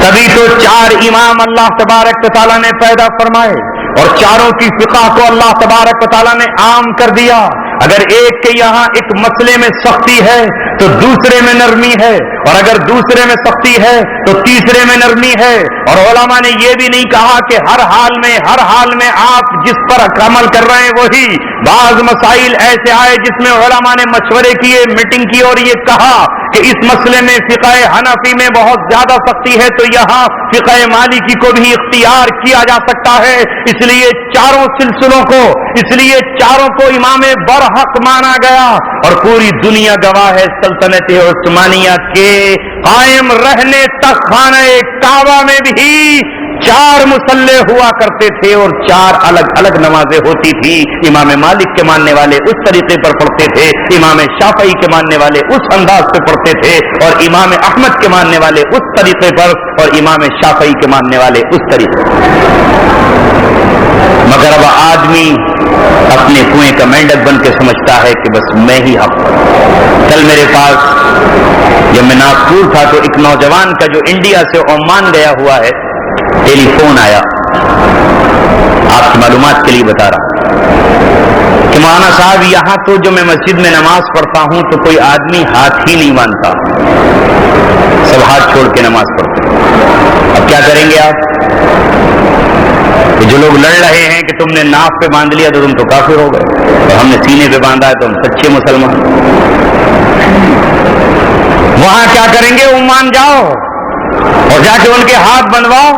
تبھی تو 4 امام اللہ تبارک و تعالیٰ نے پیدا فرمائے اور چاروں کی فقہ کو اللہ تبارک و تعالیٰ نے عام کر دیا. اگر ایک کے یہاں ایک مسئلے میں سختی ہے تو دوسرے میں نرمی ہے، اور اگر دوسرے میں سختی ہے تو تیسرے میں نرمی ہے. اور علماء نے یہ بھی نہیں کہا کہ ہر حال میں آپ جس پر عمل کر رہے ہیں وہی. بعض مسائل ایسے آئے جس میں علماء نے مشورے کیے، میٹنگ کی اور یہ کہا کہ اس مسئلے میں فقہ حنفی میں بہت زیادہ سختی ہے تو یہاں فقہ مالکی کو بھی اختیار کیا جا سکتا ہے. اس لیے چاروں سلسلوں کو، اس لیے چاروں کو امام برحق مانا گیا. اور پوری دنیا گواہ ہے سلطنت عثمانیہ کے قائم رہنے تک خانہ کعبہ میں بھی 4 مصلے ہوا کرتے تھے اور 4 الگ الگ نمازیں ہوتی تھی. امام مالک کے ماننے والے اس طریقے پر پڑھتے تھے، امام شافعی کے ماننے والے اس انداز سے پڑھتے تھے، اور امام احمد کے ماننے والے اس طریقے پر، اور امام شافعی کے ماننے والے اس طریقے پر. مگر اب آدمی اپنے کنویں کا مینڈک بن کے سمجھتا ہے کہ بس میں ہی حق. کل میرے پاس جب میں ناگپور تھا تو ایک نوجوان کا جو انڈیا سے عمان گیا ہوا ہے ٹیلی فون آیا. آپ کی معلومات کے لیے بتا رہا ہوں کہ مولانا صاحب یہاں تو جو میں مسجد میں نماز پڑھتا ہوں تو کوئی آدمی ہاتھ ہی نہیں باندھتا، سب ہاتھ چھوڑ کے نماز پڑھتے ہیں. اب کیا کریں گے آپ؟ کہ جو لوگ لڑ رہے ہیں کہ تم نے ناف پہ باندھ لیا تو تم تو کافر ہو گئے، اور ہم نے سینے پہ باندھا ہے تو ہم سچے مسلمان. وہاں کیا کریں گے؟ عمان جاؤ اور جا کے ان کے ہاتھ بندھواؤ.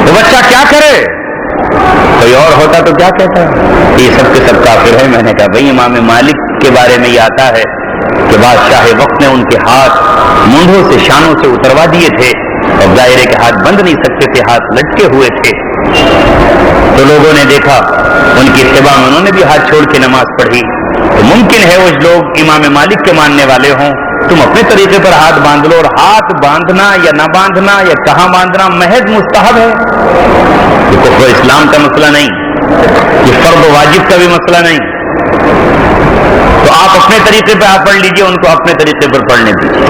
تو بچہ کیا کرے؟ کوئی اور ہوتا تو کیا کہتا؟ یہ سب کے سب کافر ہیں. میں نے کہا بھائی امام مالک کے بارے میں یہ آتا ہے کہ بادشاہ وقت نے ان کے ہاتھ مونڈھوں سے شانوں سے اتروا دیے تھے اور ظاہر کے ہاتھ بند نہیں سکتے تھے، ہاتھ لٹکے ہوئے تھے. تو لوگوں نے دیکھا ان کی اتباع میں انہوں نے بھی ہاتھ چھوڑ کے نماز پڑھی. تو ممکن ہے وہ لوگ امام مالک کے ماننے والے ہوں، تم اپنے طریقے پر ہاتھ باندھ لو. اور ہاتھ باندھنا یا نہ باندھنا یا کہاں باندھنا محض مستحب ہے. یہ کفر اسلام کا مسئلہ نہیں، یہ فرض و واجب کا بھی مسئلہ نہیں. تو آپ اپنے طریقے پہ آپ پڑھ لیجئے، ان کو اپنے طریقے پر پڑھنے دیجیے.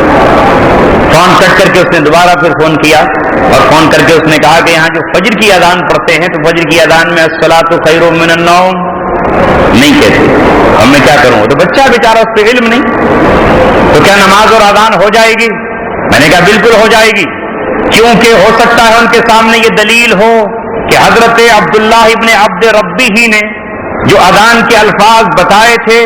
فون کٹ کر کے اس نے دوبارہ پھر فون کیا اور فون کر کے اس نے کہا کہ یہاں جو فجر کی اذان پڑھتے ہیں تو فجر کی اذان میں الصلاۃ خیر من النوم نہیں کہتے. اب میں کیا کروں؟ تو بچہ بیچارہ اس پہ علم نہیں، تو کیا نماز اور اذان ہو جائے گی؟ میں نے کہا بالکل ہو جائے گی، کیونکہ ہو سکتا ہے ان کے سامنے یہ دلیل ہو کہ حضرت عبداللہ ابن عبد ربی ہی نے جو اذان کے الفاظ بتائے تھے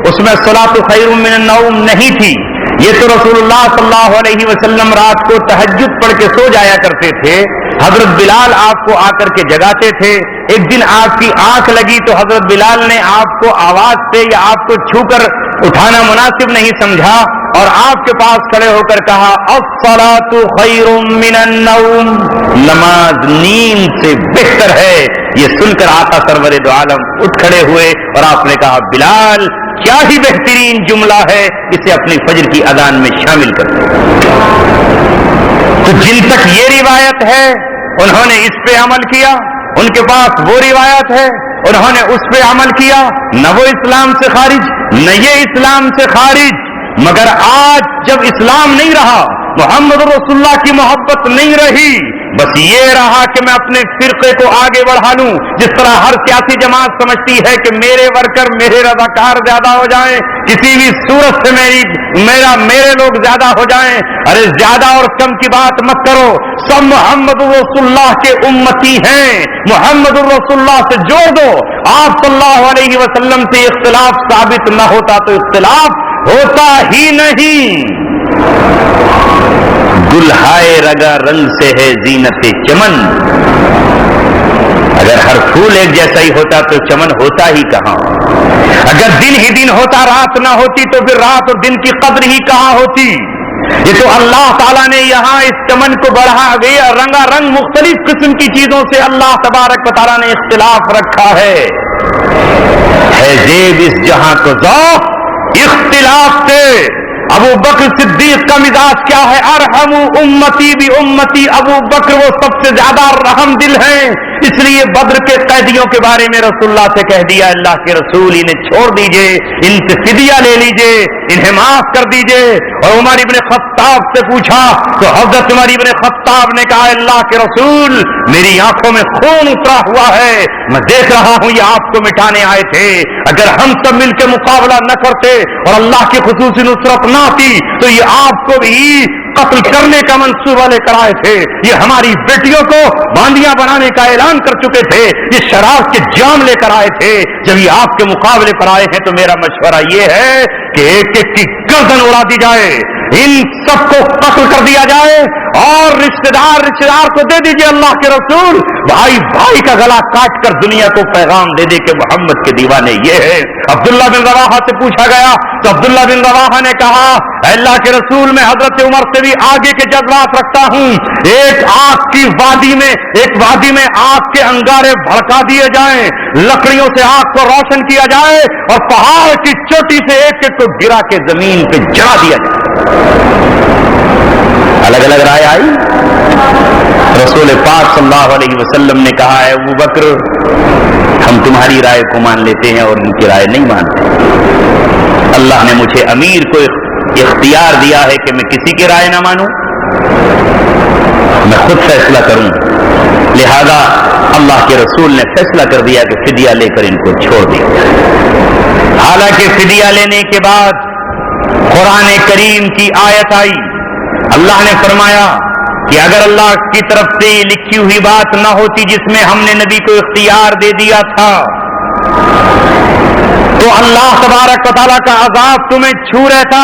اس میں الصلاۃ خیر من النوم نہیں تھی. یہ تو رسول اللہ صلی اللہ علیہ وسلم رات کو تہجد پڑھ کے سو جایا کرتے تھے. حضرت بلال آپ کو آ کر کے جگاتے تھے. ایک دن آپ کی آنکھ لگی تو حضرت بلال نے آپ کو آواز سے یا آپ کو چھو کر اٹھانا مناسب نہیں سمجھا اور آپ کے پاس کھڑے ہو کر کہا الصلاۃ خیر من النوم، نماز نیند سے بہتر ہے. یہ سن کر آقا سرور دو عالم اٹھ کھڑے ہوئے اور آپ نے کہا بلال کیا ہی بہترین جملہ ہے، اسے اپنی فجر کی اذان میں شامل کر دیں. تو جن تک یہ روایت ہے انہوں نے اس پہ عمل کیا، ان کے پاس وہ روایت ہے انہوں نے اس پہ عمل کیا. نہ وہ اسلام سے خارج نہ یہ اسلام سے خارج. مگر آج جب اسلام نہیں رہا، محمد رسول اللہ کی محبت نہیں رہی، بس یہ رہا کہ میں اپنے فرقے کو آگے بڑھا لوں. جس طرح ہر سیاسی جماعت سمجھتی ہے کہ میرے ورکر میرے رضاکار زیادہ ہو جائیں، کسی بھی صورت سے میرے لوگ زیادہ ہو جائیں. ارے زیادہ اور کم کی بات مت کرو، سب محمد رسول اللہ کے امتی ہیں. محمد رسول اللہ سے جوڑ دو. آپ صلی اللہ علیہ وسلم سے اختلاف ثابت نہ ہوتا تو اختلاف ہوتا ہی نہیں. گلہائے رگا رنگ سے ہے زینت چمن، اگر ہر پھول ایک جیسا ہی ہوتا تو چمن ہوتا ہی کہاں. اگر دن ہی دن ہوتا رات نہ ہوتی تو پھر رات اور دن کی قدر ہی کہاں ہوتی. یہ تو اللہ تعالیٰ نے یہاں اس چمن کو بڑھا گیا، رنگا رنگ مختلف قسم کی چیزوں سے اللہ تبارک و تعالیٰ نے اختلاف رکھا ہے. زیب اس جہاں کو ذوق اختلاف سے. ابو بکر صدیق کا مزاج کیا ہے؟ ارحم امتی بھی امتی. ابو بکر وہ سب سے زیادہ رحم دل ہیں، اس لیے بدر کے قیدیوں کے بارے میں رسول اللہ سے کہہ دیا اللہ کے رسول انہیں چھوڑ دیجئے، ان سے فدیہ لے لیجئے، انہیں معاف کر دیجئے۔ اور عمر ابن خطاب سے پوچھا تو حضرت عمر ابن خطاب نے کہا اللہ کے رسول میری آنکھوں میں خون اترا ہوا ہے، میں دیکھ رہا ہوں یہ آپ کو مٹانے آئے تھے، اگر ہم سب مل کے مقابلہ نہ کرتے اور اللہ کی خصوصی نصرت نہ آتی تو یہ آپ کو بھی قتل کرنے کا منصوبہ لے کر آئے تھے، یہ ہماری بیٹیوں کو باندیاں بنانے کا اعلان کر چکے تھے، یہ شراب کے جام لے کر آئے تھے، جب یہ آپ کے مقابلے پر آئے ہیں تو میرا مشورہ یہ ہے کہ ایک ایک کی گردن اڑا دی جائے، ان سب کو قتل کر دیا جائے اور رشتہ دار کو دے دیجئے اللہ کے رسول، بھائی بھائی کا گلا کاٹ کر دنیا کو پیغام دے دے کہ محمد کے دیوانے یہ ہے۔ عبداللہ بن رواحہ سے پوچھا گیا تو عبداللہ بن رواحہ نے کہا اللہ کے رسول میں حضرت عمر سے بھی آگے کے جذبات رکھتا ہوں، ایک وادی میں آگ کے انگارے بھڑکا دیے جائیں، لکڑیوں سے آگ کو روشن کیا جائے اور پہاڑ کی چوٹی سے ایک ایک کو گرا کے زمین پہ جلا دیا جائے۔ الگ الگ رائے آئی، رسول پاک صلی اللہ علیہ وسلم نے کہا ہے ابو بکر ہم تمہاری رائے کو مان لیتے ہیں اور ان کی رائے نہیں مانتے، اللہ نے مجھے امیر کو اختیار دیا ہے کہ میں کسی کی رائے نہ مانوں، میں خود فیصلہ کروں، لہذا اللہ کے رسول نے فیصلہ کر دیا کہ فدیہ لے کر ان کو چھوڑ دیا۔ حالانکہ فدیہ لینے کے بعد قرآن کریم کی آیت آئی، اللہ نے فرمایا کہ اگر اللہ کی طرف سے لکھی ہوئی بات نہ ہوتی جس میں ہم نے نبی کو اختیار دے دیا تھا تو اللہ تبارک و تعالیٰ کا عذاب تمہیں چھو رہتا،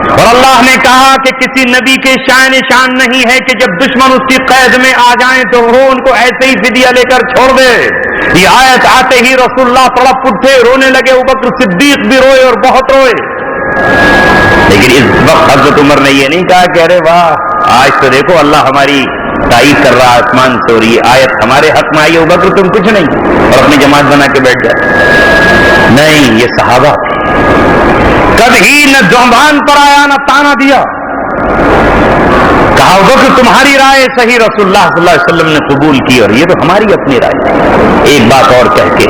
اور اللہ نے کہا کہ کسی نبی کے شان نہیں ہے کہ جب دشمن اس کی قید میں آ جائیں تو وہ ان کو ایسے ہی فدیہ لے کر چھوڑ دے۔ یہ آیت آتے ہی رسول اللہ تڑپ اٹھے، رونے لگے، ابوبکر صدیق بھی روئے اور بہت روئے، لیکن اس وقت حضرت عمر نے یہ نہیں کہا کہ ارے واہ آج تو دیکھو اللہ ہماری تعریف کر رہا آسمان سے اور یہ آیت ہمارے حق میں آئی، ابوبکر تم کچھ نہیں اور اپنی جماعت بنا کے بیٹھ جائے۔ نہیں، یہ صحابہ کبھی نہ زبان پر آیا نہ تانا دیا، کہا ابوبکر تمہاری رائے صحیح، رسول اللہ صلی اللہ علیہ وسلم نے قبول کی اور یہ تو ہماری اپنی رائے۔ ایک بات اور کہہ کے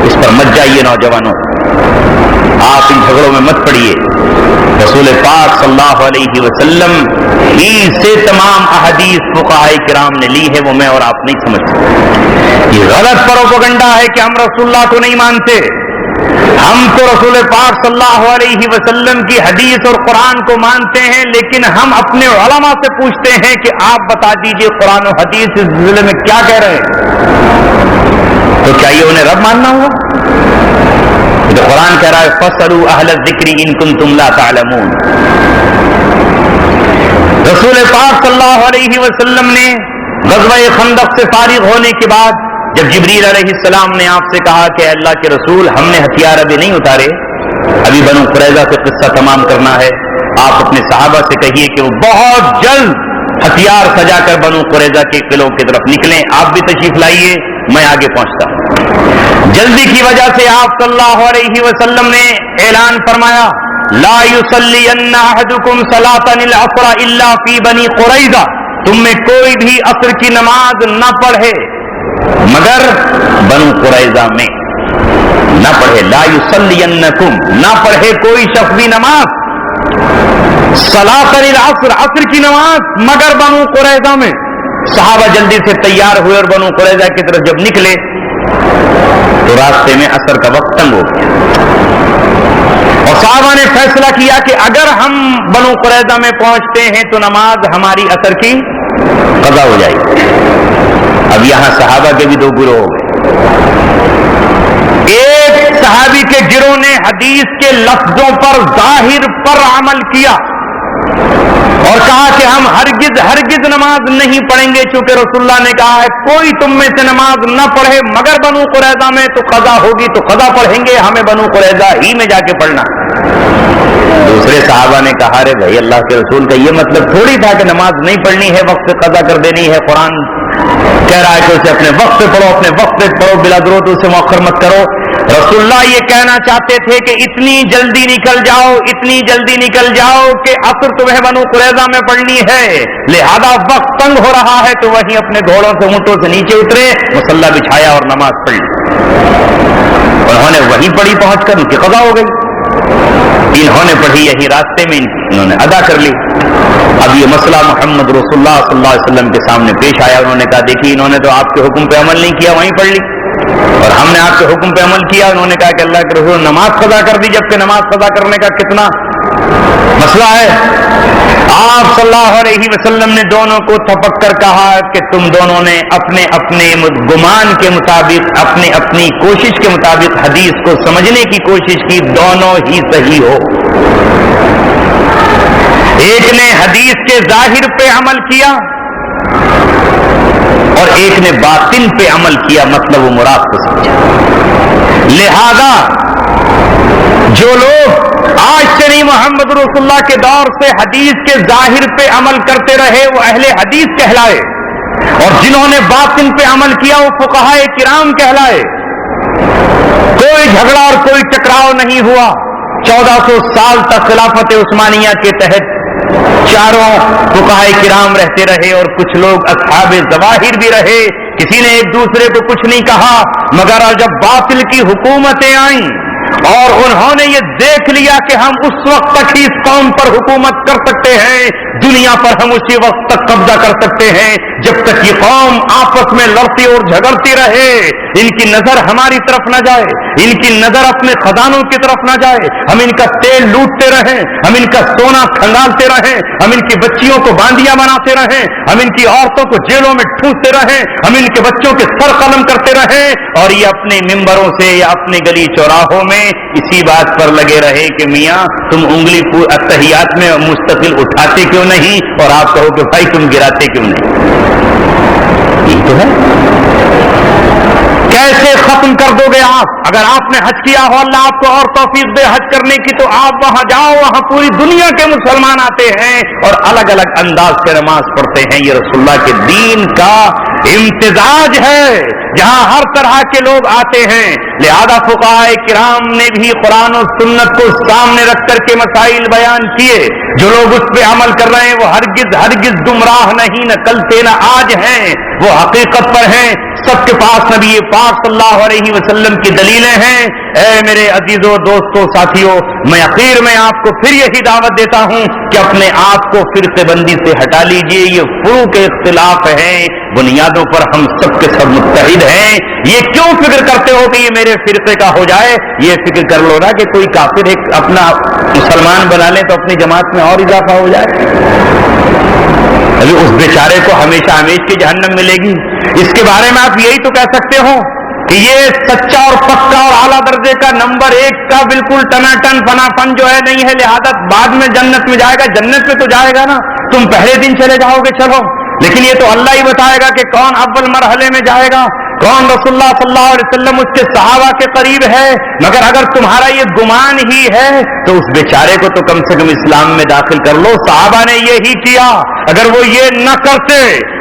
اس پر مت جائیے نوجوانوں، آپ ان جھگڑوں میں مت پڑیے، رسول پاک صلی اللہ علیہ وسلم ہی سے تمام احادیث فقہاء کرام نے لی ہے، وہ میں اور آپ نہیں سمجھ سکتے۔ یہ غلط پروپیگنڈا ہے کہ ہم رسول اللہ کو نہیں مانتے، ہم تو رسول پاک صلی اللہ علیہ وسلم کی حدیث اور قرآن کو مانتے ہیں، لیکن ہم اپنے علماء سے پوچھتے ہیں کہ آپ بتا دیجئے قرآن و حدیث اس ضلع میں کیا کہہ رہے ہیں، تو کیا یہ انہیں رب ماننا ہوا؟ تو قرآن کہہ رہا ہے فَاسْأَلُوا أَهْلَ الذِّكْرِ إِن كُنتُمْ لَا تَعْلَمُونَ۔ رسول پاک صلی اللہ علیہ وسلم نے غزوہ خندق سے فارغ ہونے کے بعد جب جبریل علیہ السلام نے آپ سے کہا کہ اللہ کے رسول ہم نے ہتھیار ابھی نہیں اتارے، ابھی بنو قریظہ سے قصہ تمام کرنا ہے، آپ اپنے صحابہ سے کہیے کہ وہ بہت جلد ہتھیار سجا کر بنو قریظہ کے قلعوں کی طرف نکلیں، آپ بھی تشریف لائیے، میں آگے پہنچتا ہوں۔ جلدی کی وجہ سے آپ صلی اللہ علیہ وسلم نے اعلان فرمایا لا یصلین احدکم صلاۃ العصر الا فی بنی قریظہ، تم میں کوئی بھی عصر کی نماز نہ پڑھے مگر بنو قریظہ میں نہ پڑھے، لا یصلینکم، نہ پڑھے کوئی شخص بھی نماز صلاۃ العصر، عصر کی نماز مگر بنو قریظہ میں۔ صحابہ جلدی سے تیار ہوئے اور بنو قریظہ کی طرف جب نکلے تو راستے میں عصر کا وقت تنگ ہو گیا، اور صحابہ نے فیصلہ کیا کہ اگر ہم بنو قریظہ میں پہنچتے ہیں تو نماز ہماری عصر کی قضا ہو جائے گی۔ اب یہاں صحابہ کے بھی دو گروہ ہو گئے، ایک صحابی کے گروہ نے حدیث کے لفظوں پر ظاہر پر عمل کیا اور کہا کہ ہم ہرگز نماز نہیں پڑھیں گے، چونکہ رسول اللہ نے کہا ہے کوئی تم میں سے نماز نہ پڑھے مگر بنو قریظہ میں تو قضا ہوگی، تو قضا پڑھیں گے، ہمیں بنو قریظہ ہی میں جا کے پڑھنا۔ دوسرے صحابہ نے کہا رے بھائی اللہ کے رسول کا یہ مطلب تھوڑی تھا کہ نماز نہیں پڑھنی ہے، وقت سے قضا کر دینی ہے، قرآن کہہ رہا ہے کہ اسے اپنے وقت پہ پڑھو، اپنے وقت پہ پڑھو، بلا ضرورت اسے مؤخر مت کرو۔ رسول اللہ یہ کہنا چاہتے تھے کہ اتنی جلدی نکل جاؤ، اتنی جلدی نکل جاؤ کہ عصر تمہیں بنو قریظہ میں پڑھنی ہے، لہذا وقت تنگ ہو رہا ہے تو وہیں اپنے گھوڑوں سے اونٹوں سے نیچے اترے، مصلی بچھایا اور نماز پڑھ لی۔ انہوں نے وہیں پڑھی، پہنچ کر ان کی قضا ہو گئی، انہوں نے پڑھی یہی راستے میں انہوں نے ادا کر لی۔ اب یہ مسئلہ محمد رسول اللہ صلی اللہ علیہ وسلم کے سامنے پیش آیا، انہوں نے کہا دیکھیے انہوں نے تو آپ کے حکم پہ عمل نہیں کیا، وہیں پڑھ لی، اور ہم نے آپ کے حکم پہ عمل کیا۔ انہوں نے کہا کہ اللہ کے رسول نماز قضا کر دی، جبکہ نماز قضا کرنے کا کتنا مسئلہ ہے۔ آپ صلی اللہ علیہ وسلم نے دونوں کو تھپک کر کہا کہ تم دونوں نے اپنے اپنے گمان کے مطابق، اپنی اپنی کوشش کے مطابق حدیث کو سمجھنے کی کوشش کی، دونوں ہی صحیح ہو۔ ایک نے حدیث کے ظاہر پہ عمل کیا اور ایک نے باطن پہ عمل کیا، مطلب و مراد کو سمجھا۔ لہذا جو لوگ آج سے نہیں محمد رسول اللہ کے دور سے حدیث کے ظاہر پہ عمل کرتے رہے وہ اہل حدیث کہلائے، اور جنہوں نے باطن پہ عمل کیا وہ فقہائے کرام کہلائے۔ کوئی جھگڑا اور کوئی ٹکراؤ نہیں ہوا۔ 1400 سال تک خلافت عثمانیہ کے تحت چاروں فقہائے کرام رہتے رہے، اور کچھ لوگ اصحاب ظواہر بھی رہے، کسی نے ایک دوسرے کو کچھ نہیں کہا، مگر جب باطل کی حکومتیں آئیں اور انہوں نے یہ دیکھ لیا کہ ہم اس وقت تک ہی اس قوم پر حکومت کر سکتے ہیں، دنیا پر ہم اسی وقت تک قبضہ کر سکتے ہیں جب تک یہ قوم آپس میں لڑتی اور جھگڑتی رہے، ان کی نظر ہماری طرف نہ جائے، ان کی نظر اپنے خزانوں کی طرف نہ جائے، ہم ان کا تیل لوٹتے رہیں، ہم ان کا سونا کھنگالتے رہیں، ہم ان کی بچیوں کو باندیاں بناتے رہیں، ہم ان کی عورتوں کو جیلوں میں ٹھونستے رہیں، ہم ان کے بچوں کے سر قلم کرتے رہیں، اور یہ اپنے ممبروں سے یا اپنے گلی چوراہوں میں اسی بات پر لگے رہے کہ میاں تم انگلی اتحیات میں مستقل اٹھاتے کیوں نہیں، اور آپ کہو کہ بھائی تم گراتے کیوں نہیں۔ یہ تو ہے، کیسے ختم کر دو گے آپ؟ اگر آپ نے حج کیا ہو، اللہ آپ کو اور توفیق دے حج کرنے کی، تو آپ وہاں جاؤ، وہاں پوری دنیا کے مسلمان آتے ہیں اور الگ الگ انداز سے نماز پڑھتے ہیں۔ یہ رسول اللہ کے دین کا امتزاج ہے جہاں ہر طرح کے لوگ آتے ہیں۔ لہذا فقہائے کرام نے بھی قرآن و سنت کو سامنے رکھ کر کے مسائل بیان کیے، جو لوگ اس پہ عمل کر رہے ہیں وہ ہرگز گمراہ نہیں، نہ کل تھے نہ آج ہیں، وہ حقیقت پر ہیں، سب کے پاس نبی پاک صلی اللہ علیہ وسلم کی دلیلیں ہیں۔ اے میرے عزیزوں، دوستوں، ساتھیوں، میں اخیر میں آپ کو پھر یہی دعوت دیتا ہوں کہ اپنے آپ کو فرقے بندی سے ہٹا لیجئے۔ یہ فروع کے اختلاف ہیں، بنیادوں پر ہم سب کے سب متحد ہیں۔ یہ کیوں فکر کرتے ہو کہ یہ میرے فرقے کا ہو جائے؟ یہ فکر کر لو نا کہ کوئی کافر ایک اپنا مسلمان بنا لے تو اپنی جماعت میں اور اضافہ ہو جائے، ابھی اس بیچارے کو ہمیشہ ہمیش کی جہنم ملے گی۔ اس کے بارے میں آپ یہی تو کہہ سکتے ہو کہ یہ سچا اور پکا اور اعلیٰ درجے کا نمبر 1 کا بالکل ٹناٹن فناپن جو ہے نہیں ہے، لہذا بعد میں جنت میں جائے گا۔ جنت میں تو جائے گا نا، تم پہلے دن چلے جاؤ گے، چلو، لیکن یہ تو اللہ ہی بتائے گا کہ کون اول مرحلے میں جائے گا، کون رسول اللہ صلی اللہ علیہ وسلم اس کے صحابہ کے قریب ہے۔ مگر اگر تمہارا یہ گمان ہی ہے تو اس بیچارے کو تو کم سے کم اسلام میں داخل کر لو۔ صحابہ نے یہی کیا، اگر وہ یہ نہ کرتے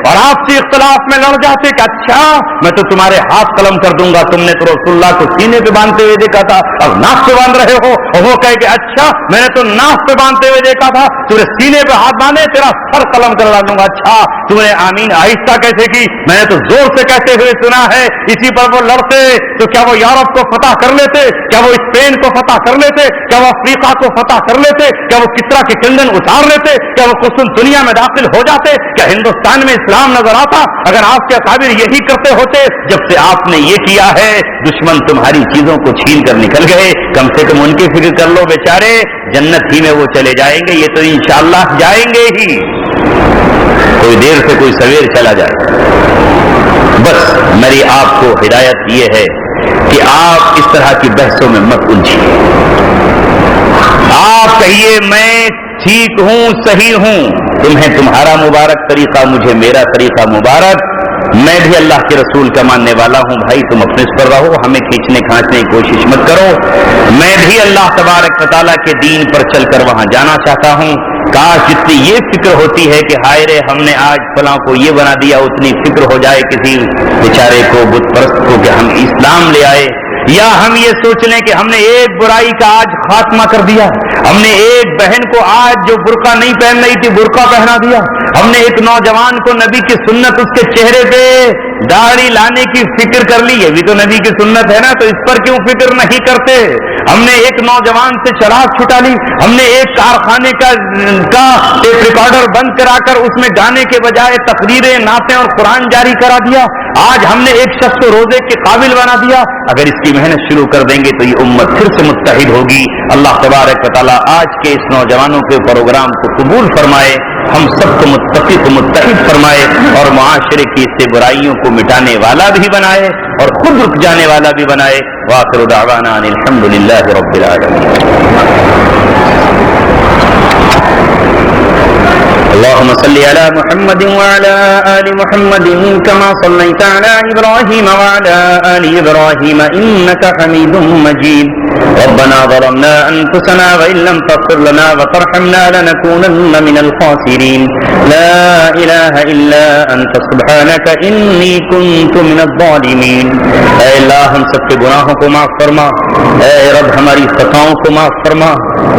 اور آپ سے اختلاف میں لڑ جاتے کہ اچھا میں تو تمہارے ہاتھ قلم کر دوں گا، تم نے تو رسول اللہ کو سینے پہ باندھتے ہوئے دیکھا تھا، اب ناف پہ باندھ رہے ہو، اور وہ کہے کہ اچھا میں نے تو ناف پہ باندھتے ہوئے دیکھا تھا، تمہیں سینے پہ ہاتھ باندھے تیرا سر قلم کر ڈالوں گا، اچھا تم نے آمین آہستہ کیسے کی، میں نے تو زور سے کہتے ہوئے سنا ہے۔ اسی پر وہ لڑتے تو کیا وہ یورپ کو فتح کر لیتے، کیا وہ اسپین کو فتح کر لیتے، کیا وہ افریقہ کو فتح کر لیتے، کیا وہ کسرا کی کنگن اتار لیتے، کیا وہ قسطنطنیہ دنیا میں داخل ہو جاتے، کیا ہندوستان میں اسلام نظر آتا؟ اگر آپ کے اکابر یہی کرتے ہوتے، جب سے آپ نے یہ کیا ہے دشمن تمہاری چیزوں کو چھین کر نکل گئے، کم سے کم ان کی فکر کر لو، بیچارے جنت ہی میں وہ چلے جائیں گے، یہ تو انشاءاللہ جائیں گے ہی، کوئی دیر سے کوئی سویر چلا جائے۔ بس میری آپ کو ہدایت یہ ہے کہ آپ اس طرح کی بحثوں میں مت الجھیے، آپ کہیے میں ٹھیک ہوں، صحیح ہوں، تمہیں تمہارا مبارک طریقہ، مجھے میرا طریقہ مبارک، میں بھی اللہ کے رسول کا ماننے والا ہوں، بھائی تم اپنے اس پر رہو، ہمیں کھینچنے کھانچنے کی کوشش مت کرو، میں بھی اللہ تبارک و تعالیٰ کے دین پر چل کر وہاں جانا چاہتا ہوں۔ کاش جتنی یہ فکر ہوتی ہے کہ ہائے رے ہم نے آج فلاں کو یہ بنا دیا، اتنی فکر ہو جائے کسی بیچارے کو، بت پرست کو، کہ ہم اسلام لے آئے، یا ہم یہ سوچ لیں کہ ہم نے ایک برائی کا آج خاتمہ کر دیا، ہم نے ایک بہن کو آج جو برقع نہیں پہن رہی تھی برقع پہنا دیا، ہم نے ایک نوجوان کو نبی کی سنت اس کے چہرے پہ داڑھی لانے کی فکر کر لی، یہ بھی تو نبی کی سنت ہے نا، تو اس پر کیوں فکر نہیں کرتے؟ ہم نے ایک نوجوان سے شراب چھٹا لی، ہم نے ایک کارخانے کا ایک ریکارڈر بند کرا کر اس میں گانے کے بجائے تقریریں، نعتیں اور قرآن جاری کرا دیا، آج ہم نے ایک شخص کو روزے کے قابل بنا دیا۔ اگر اس کی محنت شروع کر دیں گے تو یہ امت پھر سے متحد ہوگی۔ اللہ تبارک و تعالیٰ آج کے اس نوجوانوں کے پروگرام کو قبول فرمائے، ہم سب کو متفق و متحد فرمائے اور معاشرے کی اس سے برائیوں کو مٹانے والا بھی بنائے اور خود رک جانے والا بھی بنائے۔ وآخر دعوانا ان الحمد للہ رب العالمین۔ اللهم صل على محمد وعلى آل محمد كما صليت على إبراهيم وعلى آل إبراهيم إنك حميد مجيد ربنا ظلمنا أنفسنا وإن لم تغفر لنا وترحمنا لنكونن من الخاسرين لا إله إلا أنت سبحانك إني كنت من الظالمين۔ اے اللہ ہم سب کے گناہوں کو معاف فرما، اے رب ہماری خطاؤں کو معاف فرما،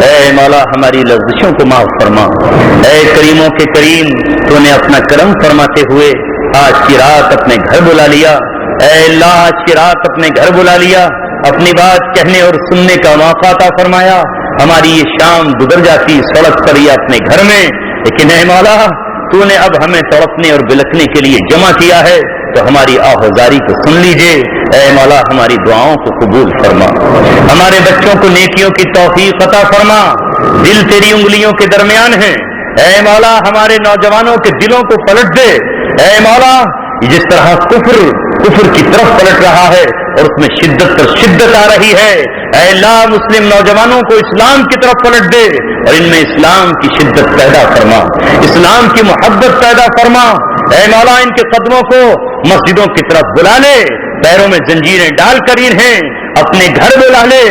اے مولا ہماری لغزشوں کو معاف فرما، اے کریموں کے کریم تو نے اپنا کرم فرماتے ہوئے آج کی رات اپنے گھر بلا لیا، اے اللہ آج کی رات اپنے گھر بلا لیا، اپنی بات کہنے اور سننے کا موقع عطا فرمایا۔ ہماری یہ شام گزر جاتی سڑک پر یا اپنے گھر میں، لیکن اے مولا تو نے اب ہمیں تڑپنے اور بلکنے کے لیے جمع کیا ہے تو ہماری آہوزاری کو سن لیجئے، اے مولا ہماری دعاؤں کو قبول فرما، ہمارے بچوں کو نیکیوں کی توفیق عطا فرما، دل تیری انگلیوں کے درمیان ہیں، اے مولا ہمارے نوجوانوں کے دلوں کو پلٹ دے، اے مولا جس طرح کفر کی طرف پلٹ رہا ہے اور اس میں شدت پر شدت آ رہی ہے، اے اللہ مسلم نوجوانوں کو اسلام کی طرف پلٹ دے اور ان میں اسلام کی شدت پیدا فرما، اسلام کی محبت پیدا فرما، اے مولا ان کے قدموں کو مسجدوں کی طرف بلا لے، پیروں میں زنجیریں ڈال کر انہیں اپنے گھر بلا لے،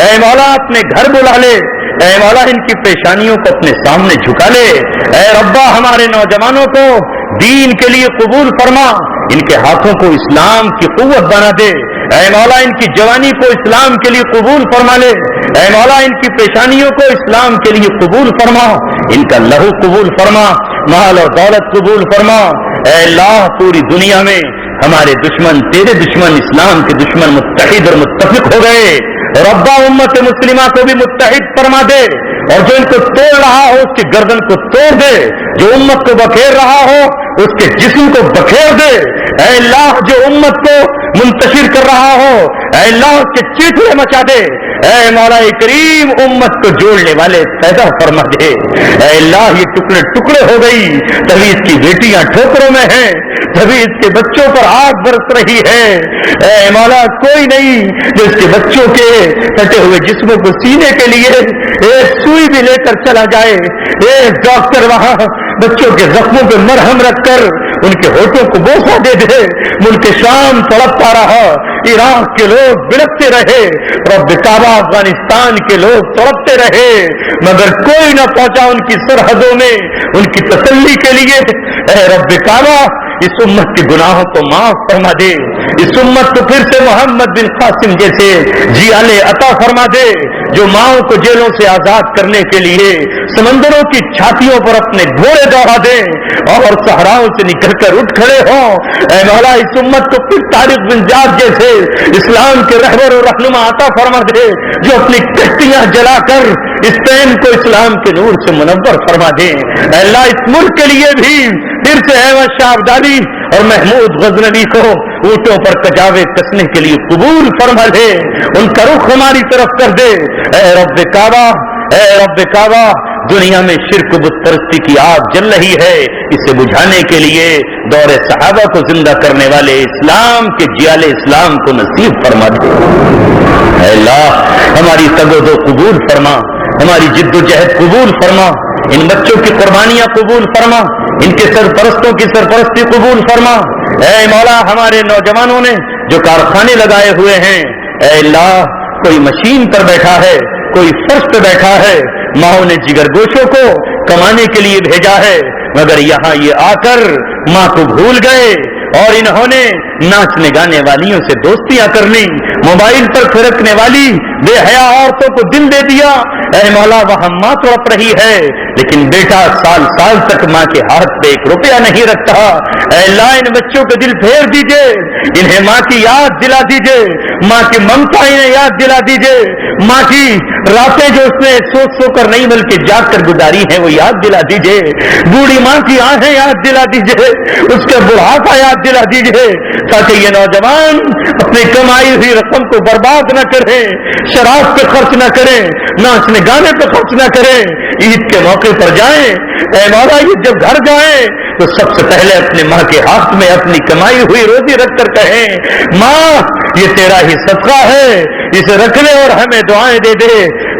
اے مولا اپنے گھر بلا لے، اے مولا ان کی پیشانیوں کو اپنے سامنے جھکا لے، اے ربا ہمارے نوجوانوں کو دین کے لیے قبول فرما، ان کے ہاتھوں کو اسلام کی قوت بنا دے، اے مولا ان کی جوانی کو اسلام کے لیے قبول فرما لے، اے مولا ان کی پیشانیوں کو اسلام کے لیے قبول فرما، ان کا لہو قبول فرما، مال اور دولت قبول فرما، اے اللہ پوری دنیا میں ہمارے دشمن تیرے دشمن اسلام کے دشمن متحد اور متفق ہو گئے، ربا امت مسلمہ کو بھی متحد فرما دے اور جو ان کو توڑ رہا ہو اس کی گردن کو توڑ دے، جو امت کو بکھیر رہا ہو اس کے جسم کو بکھیر دے، اے اللہ جو امت کو منتشر کر رہا ہو اے اللہ اس کے چیخنے مچا دے، اے مولا کریم امت کو جوڑنے والے پیدا فرما دے، اے اللہ یہ ٹکڑے ٹکڑے ہو گئی، تبھی اس کی بیٹیاں ٹھوکروں میں ہیں، تبھی اس کے بچوں پر آگ برس رہی ہے، اے مولا کوئی نہیں جو اس کے بچوں کے کٹے ہوئے جسموں کو سینے کے لیے ایک سوئی بھی لے کر چلا جائے، ایک ڈاکٹر وہاں بچوں کے زخموں پہ مرہم رکھ کر ان کے ہونٹوں کو بوسہ دے دے، ملک شام تڑپتا رہا، عراق کے لوگ بڑکتے رہے، رب کعبہ افغانستان کے لوگ تڑپتے رہے، مگر کوئی نہ پہنچا ان کی سرحدوں میں ان کی تسلی کے لیے، اے رب کعبہ اس امت کے گناہوں کو معاف فرما دے، اس امت کو پھر سے محمد بن قاسم جیسے جیالے عطا فرما دے جو ماؤں کو جیلوں سے آزاد کرنے کے لیے سمندروں کی چھاتیوں پر اپنے گھوڑے دوڑا دے اور صحراؤں سے نکل کر اٹھ کھڑے ہوں، اے مولا اس امت کو پھر طارق بن زیاد جیسے اسلام کے رہبر و رہنما عطا فرما دے جو اپنی کشتیاں جلا کر اسپین کو اسلام کے نور سے منور فرما دے، اے اللہ اس ملک کے لیے بھی پھر سے احمد شاہ ابدالی اور محمود غزنوی کو اونٹوں پر کجاوے کسنے کے لیے قبول فرما دے، ان کا رخ ہماری طرف کر دے، اے رب کعبہ، اے رب کعبہ دنیا میں شرک و بت پرستی کی آگ جل رہی ہے، اسے بجھانے کے لیے دور صحابہ کو زندہ کرنے والے اسلام کے جیال اسلام کو نصیب فرما دے، اے اللہ ہماری تگ و دو قبول فرما، ہماری جد و جہد قبول فرما، ان بچوں کی قربانیاں قبول فرما، ان کے سرپرستوں کی سرپرستی قبول فرما، اے مولا ہمارے نوجوانوں نے جو کارخانے لگائے ہوئے ہیں، اے اللہ کوئی مشین پر بیٹھا ہے، کوئی فرش پہ بیٹھا ہے، ماؤں نے جگر گوشوں کو کمانے کے لیے بھیجا ہے، مگر یہاں یہ آ کر ماں کو بھول گئے، اور انہوں نے ناچنے گانے والیوں سے دوستیاں کر لی، موبائل پر پھرکنے والی بے حیا عورتوں کو دل دے دیا۔ اے مولا وہاں ماں تڑپ رہی ہے لیکن بیٹا سال سال تک ماں کے ہاتھ پہ 1 روپیہ نہیں رکھتا۔ اے اللہ ان بچوں کے دل پھیر دیجئے، انہیں ماں کی یاد دلا دیجئے، ماں کی ممتا انہیں یاد دلا دیجئے، ماں کی راتیں جو اس نے سوچ سو کر نہیں بلکہ جاگ کر گزاری ہیں وہ یاد دلا دیجئے، بوڑھی ماں کی آنکھیں یاد دلا دیجئے، اس کے بڑھاپا یاد دلا دیجئے، تاکہ یہ نوجوان اپنی کمائی ہوئی رقم کو برباد نہ کریں، شراب پہ خرچ نہ کریں، ناچنے گانے پہ خرچ نہ کریں، عید کے موقع پر جائیں۔ اے مولا یہ جب گھر جائیں تو سب سے پہلے اپنے ماں کے ہاتھ میں اپنی کمائی ہوئی روزی رکھ کر کہیں ماں یہ تیرا ہی صدقہ ہے، اسے رکھ لے اور ہمیں دعائیں دے دے۔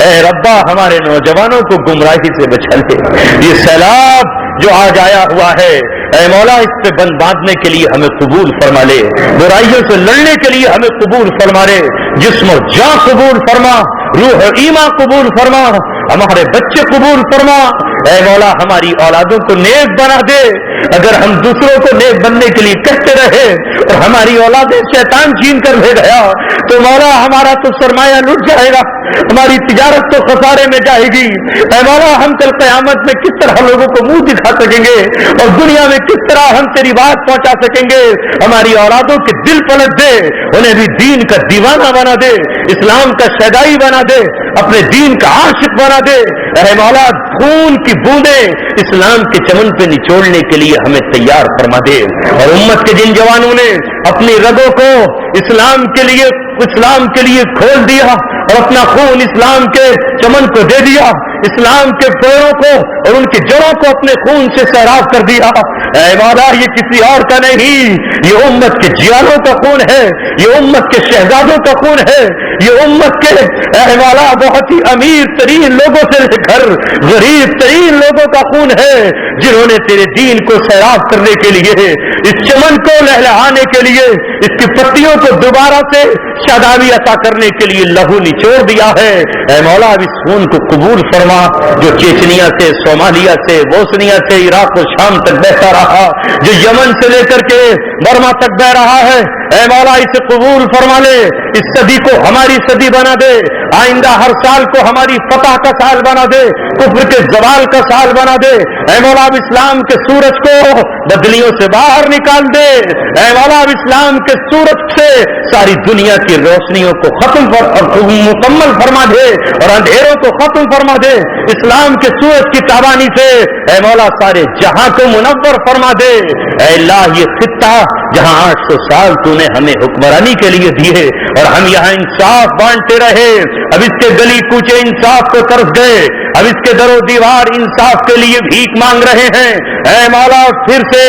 اے ربا ہمارے نوجوانوں کو گمراہی سے بچا لے، یہ سیلاب جو آج آیا ہوا ہے اے مولا اس پہ بند باندھنے کے لیے ہمیں قبول فرما لے، برائیوں سے لڑنے کے لیے ہمیں قبول فرما لے، جسم و جان قبول فرما، روح و ایمان قبول فرما، ہمارے بچے قبول فرما۔ اے مولا ہماری اولادوں کو نیک بنا دے، اگر ہم دوسروں کو نیک بننے کے لیے کہتے رہے اور ہماری اولادیں شیطان چھین کر لے گیا تو مولا ہمارا تو سرمایہ لٹ جائے گا، ہماری تجارت تو خسارے میں جائے گی۔ اے مولا ہم کل قیامت میں کس طرح لوگوں کو منہ دکھا سکیں گے اور دنیا میں کس طرح ہم تیری بات پہنچا سکیں گے؟ ہماری اولادوں کے دل پلٹ دے، انہیں بھی دین کا دیوانہ بنا دے، اسلام کا شیدائی بنا دے، اپنے دین کا عاشق بنا دے۔ اے مولا خون کی بوندیں اسلام کے چمن پہ نچوڑنے کے لیے ہمیں تیار فرما دے، اور امت کے جن جوانوں نے اپنی رگوں کو اسلام کے لیے کھول دیا اور اپنا خون اسلام کے چمن کو دے دیا، اسلام کے پیڑوں کو اور ان کی جڑوں کو اپنے خون سے سیراب کر دیا، اے مولا یہ کسی اور کا نہیں، یہ امت کے جیانوں کا خون ہے، یہ امت کے شہزادوں کا خون ہے، یہ امت کے اے مولا بہت ہی امیر ترین لوگوں سے لے کر غریب ترین لوگوں کا خون ہے، جنہوں نے تیرے دین کو سیراب کرنے کے لیے، اس چمن کو لہلہانے کے لیے، اس کی پتیوں کو دوبارہ سے شادابی عطا کرنے کے لیے لہو نچوڑ دیا ہے۔ اے مولا اب اس خون کو قبول فرما جو چیچنیا سے، صومالیہ سے، بوسنیا سے، عراق و شام تک بہتا رہا، جو یمن سے لے کر کے برما تک بہ رہا ہے۔ اے مولا اسے قبول فرما لے، اس صدی کو ہماری صدی بنا دے، آئندہ ہر سال کو ہماری فتح کا سال بنا دے، کفر کے زوال کا سال بنا دے۔ اے مولا اب اسلام کے سورج کو بدلیوں سے باہر نکال دے، اے مولا اب اسلام کے سورج سے ساری دنیا کی روشنیوں کو مکمل فرما دے اور اندھیروں کو ختم فرما دے، اسلام کے سورج کی تابانی سے اے مولا سارے جہاں کو منور فرما دے۔ اے اللہ یہ خطہ جہاں 800 سال تو نے ہمیں حکمرانی کے لیے دیے اور ہم یہاں انصاف بانٹتے رہے، اب اس کے گلی کوچے انصاف کو طرف گئے، اب اس کے در و دیوار انصاف کے لیے بھیک مانگ رہے ہیں۔ اے مولا پھر سے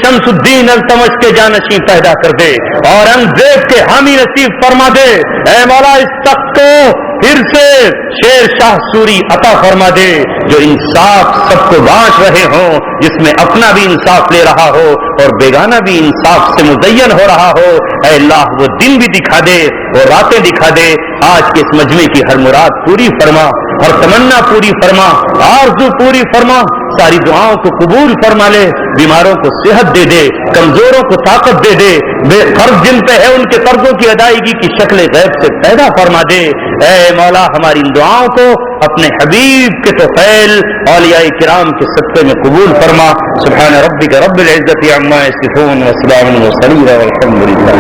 شمس الدین التمش کے جانشین پیدا کر دے، اورنگزیب کے حامی نصیب فرما دے۔ اے مولا اس تخت کو پھر سے شیر شاہ سوری عطا فرما دے جو انصاف سب کو بانٹ رہے ہوں، جس میں اپنا بھی انصاف لے رہا ہو اور بیگانہ بھی انصاف سے مزین ہو رہا ہو۔ اے اللہ وہ دن بھی دکھا دے، وہ راتیں دکھا دے، آج کے اس مجمع کی ہر مراد پوری فرما، ہر تمنا پوری فرما، آرزو پوری فرما، ساری دعاؤں کو قبول فرما لے، بیماروں کو صحت دے دے، کمزوروں کو طاقت دے دے، بے قرض جن پہ ہے ان کے قرضوں کی ادائیگی کی شکل غیب سے پیدا فرما دے۔ اے مولا ہماری ان دعاؤں کو اپنے حبیب کے توفیل اولیاء کرام کے صدقے میں قبول فرما۔ سبحان ربک رب العزت عما یصفون وسلام علی المرسلین والحمد للہ۔